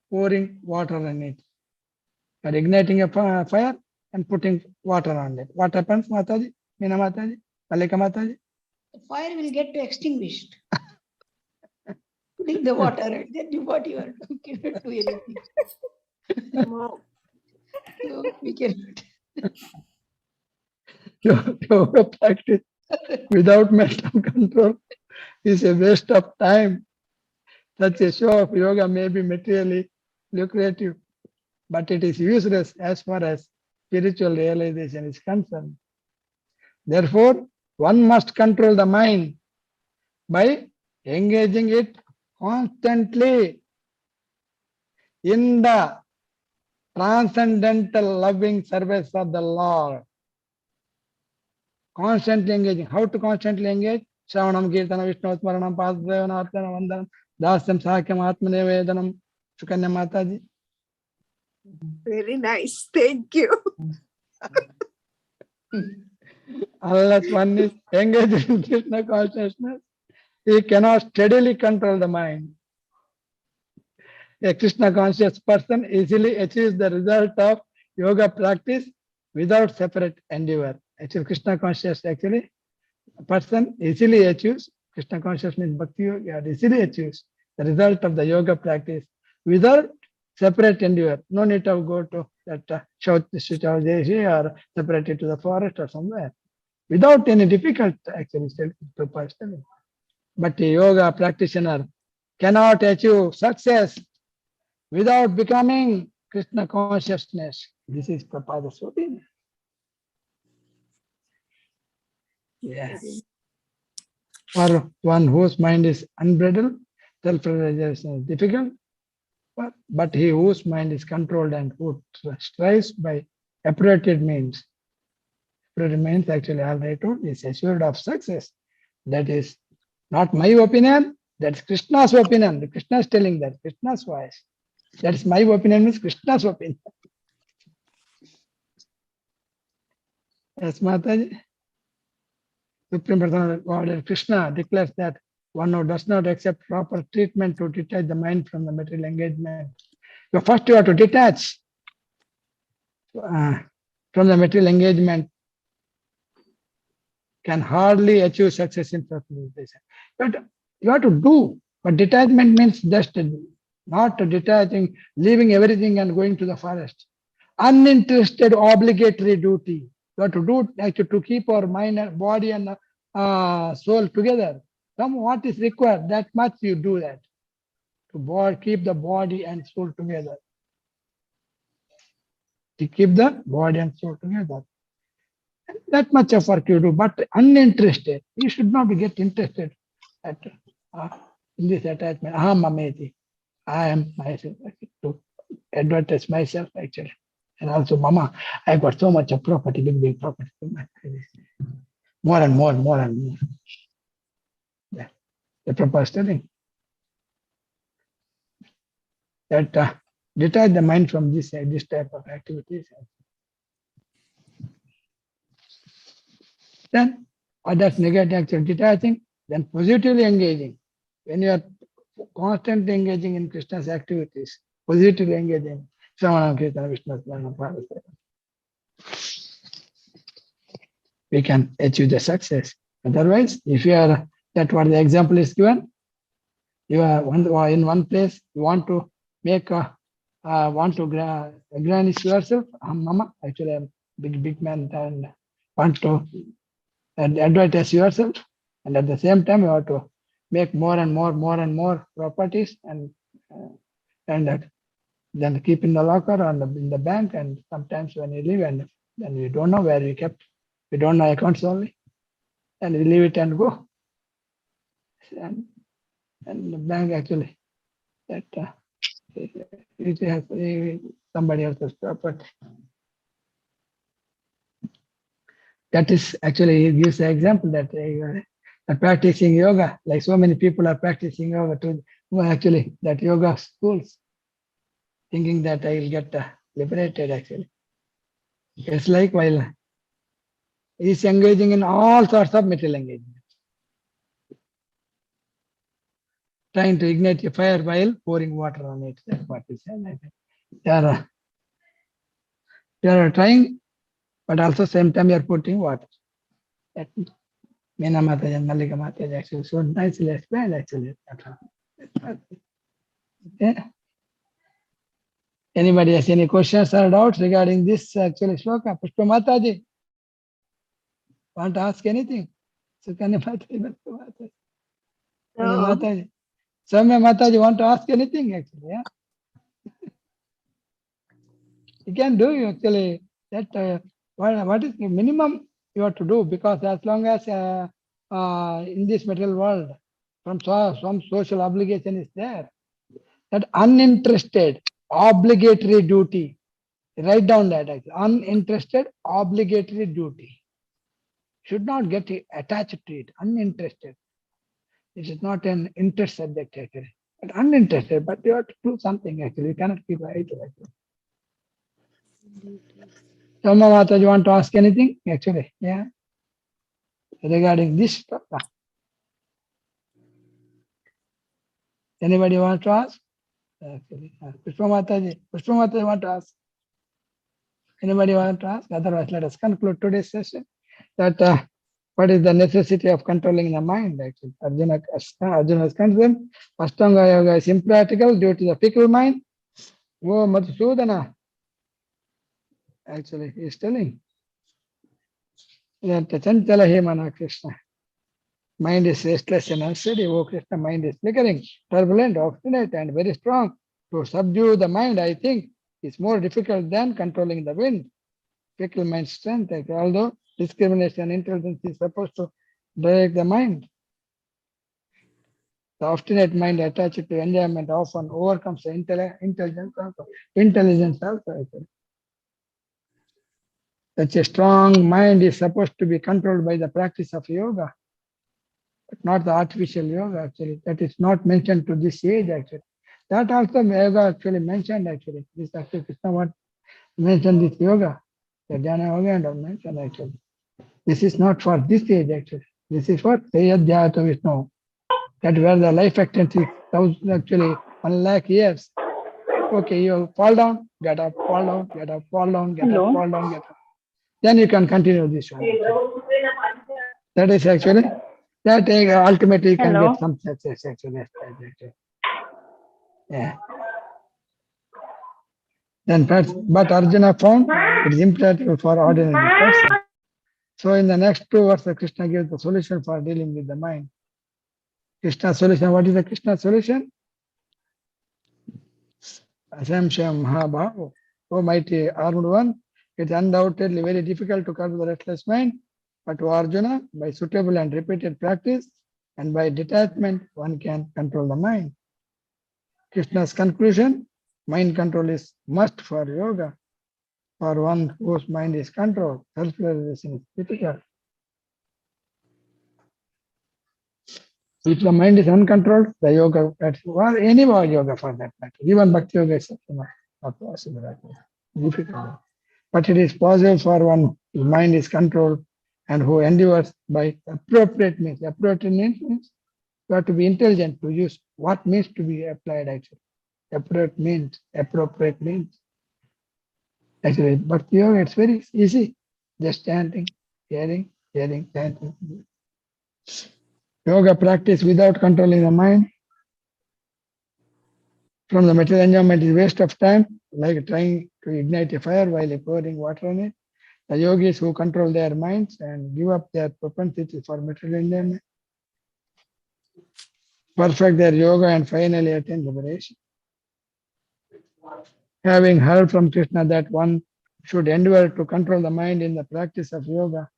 pouring water on it. You are igniting a fire and putting water on it. What happens, Mataji? Meena Mataji? Malika Mataji? The fire will get extinguished. Putting the water and then you what you are doing cannot do anything. So we cannot. Yoga practice without mental control is a waste of time. Such a show of yoga may be materially lucrative, but it is useless as far as spiritual realization is concerned. Therefore, one must control the mind by engaging it constantly in the transcendental loving service of the Lord. Constantly engaging. How to constantly engage? Shravanam, Kirtanam, Vishnu, Smaranam, Pasadevanam, Artanam, Vandanam, Dasyam, Sakyam, Atmanevedanam, Sukanya Mataji. Very nice. Thank you. Unless one is engaged in Krishna consciousness, he cannot steadily control the mind. A Krishna conscious person easily achieves the result of yoga practice without separate endeavor. Actually, Krishna conscious a person easily achieves, Krishna conscious means bhakti yoga, easily achieves the result of the yoga practice without separate endeavor. No need to go to that Shaujaji or separate it to the forest or somewhere. Without any difficult, actually, but a yoga practitioner cannot achieve success without becoming Krishna consciousness. This is Prabhupada's opinion. Yes. For one whose mind is unbridled, self-realization is difficult. But he whose mind is controlled and who strives by appropriate means, actually all I told, is assured of success. That is not my opinion, that's Krishna's opinion. Krishna is telling that, Krishna's voice. That's my opinion, means Krishna's opinion. Yes, Mataji. Supreme Personality of Godhead Krishna declares that one who does not accept proper treatment to detach the mind from the material engagement. So first you have to detach from the material engagement, can hardly achieve success in self-realization. But you have to do, but detachment means just not detaching, leaving everything and going to the forest. Uninterested obligatory duty. You have to do actually to keep our mind and body and soul together. What is required, that much you do that. To keep the body and soul together. To keep the body and soul together. That much of work you do, but uninterested. You should not get interested at, in this attachment. Aham mameti. I am myself. To advertise myself actually. And also, Mama, I got so much of property, big property. More and more, more and more. Yeah. The Prabhupada is telling that detach the mind from this type of activities. Then, or that's negative actually detaching, then positively engaging. When you are constantly engaging in Krishna's activities, positively engaging, Shravanam, Kirtana, Vishnu, Smaranam, we can achieve the success. Otherwise, if you are, that what the example is given, you are in one place, you want to make aggrandise yourself. Mama, actually I'm big man and want to advertise yourself, and at the same time you have to make more and more properties and that then keep in the locker or in the bank, and sometimes when you leave and then we don't know where we kept, we don't know accounts only, and we leave it and go. And the bank actually that it has somebody else's property. That is actually, he gives the example that practicing yoga, like so many people are practicing yoga to actually that yoga schools, thinking that I will get liberated actually. It's like while he's engaging in all sorts of material engagement. Trying to ignite a fire while pouring water on it. That's what he said. They are trying, but also same time you are putting water. That Meena Mataji and Mallika Mataji actually so nicely explained actually. Okay. Anybody has any questions or doubts regarding this actually shloka? Pushpa Mataji, want to ask anything? Sukanya Mataji, Pushpa Mataji. Samya Mataji want to ask anything actually, yeah? You can do actually that. What is the minimum you have to do? Because as long as in this material world, some social obligation is there, that uninterested obligatory duty. Write down that actually. Uninterested obligatory duty. Should not get attached to it. Uninterested. It is not an interest subject actually, but uninterested. But you have to do something actually. You cannot keep idle actually. Sama Mata, you want to ask anything? Actually, yeah. Regarding this stuff. Anybody want to ask? Actually, Pushpa Mataji, want to ask? Anybody want to ask? Otherwise, let us conclude today's session. That what is the necessity of controlling the mind? Actually, Arjuna's concern. Ashtanga Yoga is impractical due to the fickle mind. Oh, Madhusudana. Actually, he is telling that Chanchala Hemana Krishna. Mind is restless and unsteady. Oh Krishna, mind is flickering, turbulent, obstinate, and very strong. To subdue the mind, I think, is more difficult than controlling the wind. Fickle mind strength, although discrimination and intelligence is supposed to direct the mind. The obstinate mind attached to enjoyment often overcomes the intelligence also. Intelligence also, actually. Such a strong mind is supposed to be controlled by the practice of yoga, but not the artificial yoga actually. That is not mentioned to this age actually. That also yoga actually mentioned actually. This actually Krishna what mentioned this yoga. The Jnana yoga and mentioned actually. This is not for this age actually. This is for Sayadhyata Vishnu. That where the life expectancy is actually 1 lakh years. Okay, you fall down, get up, fall down, get up, fall down, get Hello. up, fall down, get up. Then you can continue this one. That is actually, that ultimately you can Hello. get some success actually. Yeah. Then, but Arjuna found it is imperative for ordinary person. So in the next 2 verses, Krishna gives the solution for dealing with the mind. Krishna's solution, what is the Krishna's solution? Asamsham Mahabhava, O mighty armed one, it's undoubtedly very difficult to curb the restless mind, but to Arjuna, by suitable and repeated practice and by detachment, one can control the mind. Krishna's conclusion, mind control is must for yoga. For one whose mind is controlled, self-realization is difficult. If the mind is uncontrolled, the yoga, or any more yoga for that matter, even bhakti yoga is not possible, difficult. But it is possible for one whose mind is controlled and who endeavors by appropriate means. Appropriate means you have to be intelligent to use what means to be applied actually. Appropriate means. Actually, bhakti yoga, it's very easy. Just chanting, hearing, chanting. Yoga practice without controlling the mind from the material enjoyment is waste of time, like trying to ignite a fire while pouring water on it. The yogis who control their minds and give up their propensity for material enjoyment perfect their yoga and finally attain liberation. Having heard from Krishna that one should endeavor to control the mind in the practice of yoga,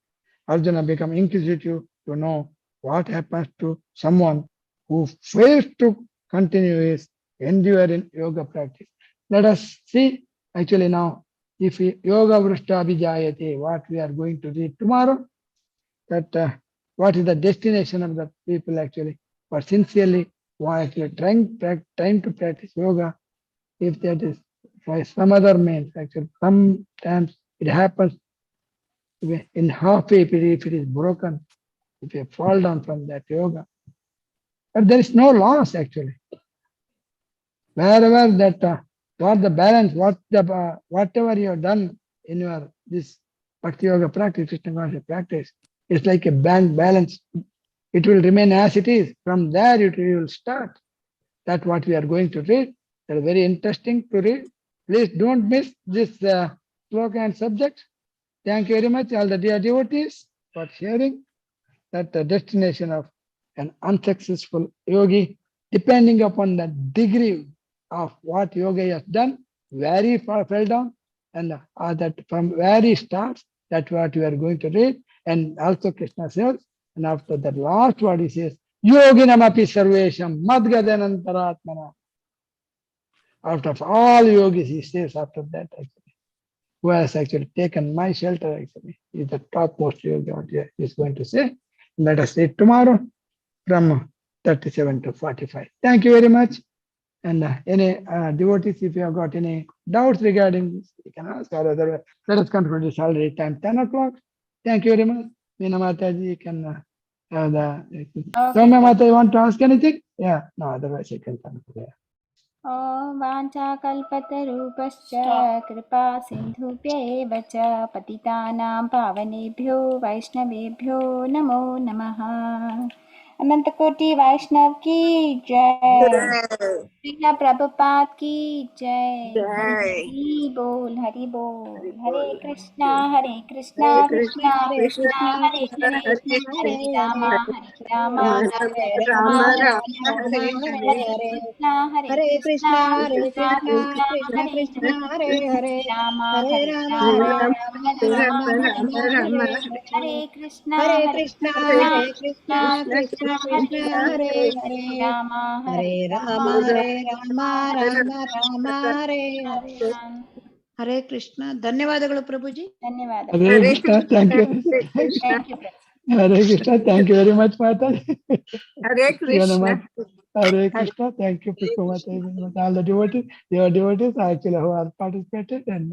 Arjuna became inquisitive to know what happens to someone who fails to continue his endeavor in yoga practice. Let us see actually now, if yoga vrishta abhijayate, what we are going to read tomorrow, that what is the destination of the people actually, but sincerely actually trying to practice yoga, if that is by some other means, actually sometimes it happens in half if it is broken, if you fall down from that yoga. But there is no loss actually. Wherever that, what the balance, whatever you have done in your this bhakti yoga practice, Krishna consciousness practice, it's like a bank balance. It will remain as it is. From there it will start. That's what we are going to read. They're very interesting to read. Please don't miss this sloka and subject. Thank you very much, all the dear devotees, for sharing that the destination of an unsuccessful yogi, depending upon the degree of what yoga he has done, where he fell down, and that from where he starts, that's what we are going to read. And also Krishna says, and after that last word he says, yoginamapi sarvesham madgadanantaratmana. Out of all yogis, he says after that, actually, who has actually taken my shelter, actually, is the topmost yogi what he is going to say. Let us see tomorrow from 37 to 45. Thank you very much. And any devotees, if you have got any doubts regarding this, you can ask, or otherwise, let us conclude this already time 10 o'clock. Thank you very much. Meena Mataji, you can have the. Soumya Mata, you want to ask anything? Yeah, no, otherwise you can conclude. ॐ वाञ्छाकल्पतरूपश्च कृपा सिन्धुभ्यैव च पतितानां पावनेभ्यो वैष्णवेभ्यो नमो नमः। अनंत कोटि वैष्णव की जय, श्रीला प्रभुपाद की जय। हरि बोल, हरि बोल। हरे कृष्णा कृष्णा कृष्णा हरे हरे, हरे रामा राम राम हरे हरे, हरे कृष्णा कृष्णा हरे हरे, हरे राम राम राम हरे कृष्णा कृष्णा कृष्णा हरे हरे, हरे राम राम हरे हरे। हरे कृष्ण। ಧನ್ಯವಾದಗಳು ಪ್ರಭುಜಿ. ಧನ್ಯವಾದ. Hare Krishna, thank you. Thank you. Hare Krishna, thank you very much, Mata. Hare Krishna. Hare Krishna, thank you, Piku Mata. All the devotees, your devotees actually who have participated, and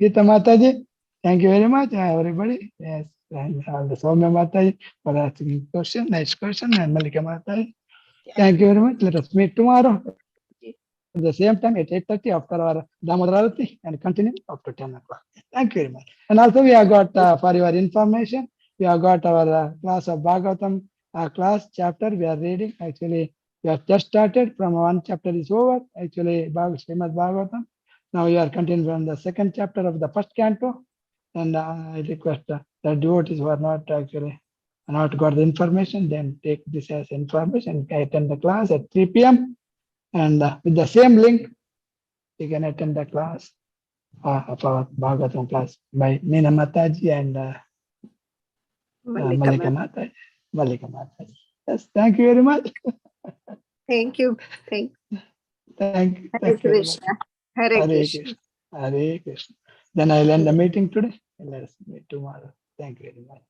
Gita Mataji, thank you very much, everybody. Yes. and all the Soumya Mataji for asking question, nice question, and Malika Mataji. Thank you very much. Let us meet tomorrow at the same time at 8:30 after our Damodararati and continue up to 10 o'clock. Thank you very much. And also we have got, for your information, we have got our class of Bhagavatam class chapter we are reading. Actually, we have just started from one chapter is over. Actually, Srimad Bhagavatam. Now we are continuing from the second chapter of the first canto. And I request the devotees who are not actually not got the information, then take this as information. Attend the class at 3 p.m. And with the same link, you can attend the class of our Bhagavatam class by Meena Mataji and Malika Mataji. Malika Mataji. Yes, thank you very much. Thank you. Thank Thank you. Hare Thank you very much. Krishna. Hare Krishna. Hare Krishna. Then I'll end the meeting today. And let us meet tomorrow. Thank you very much.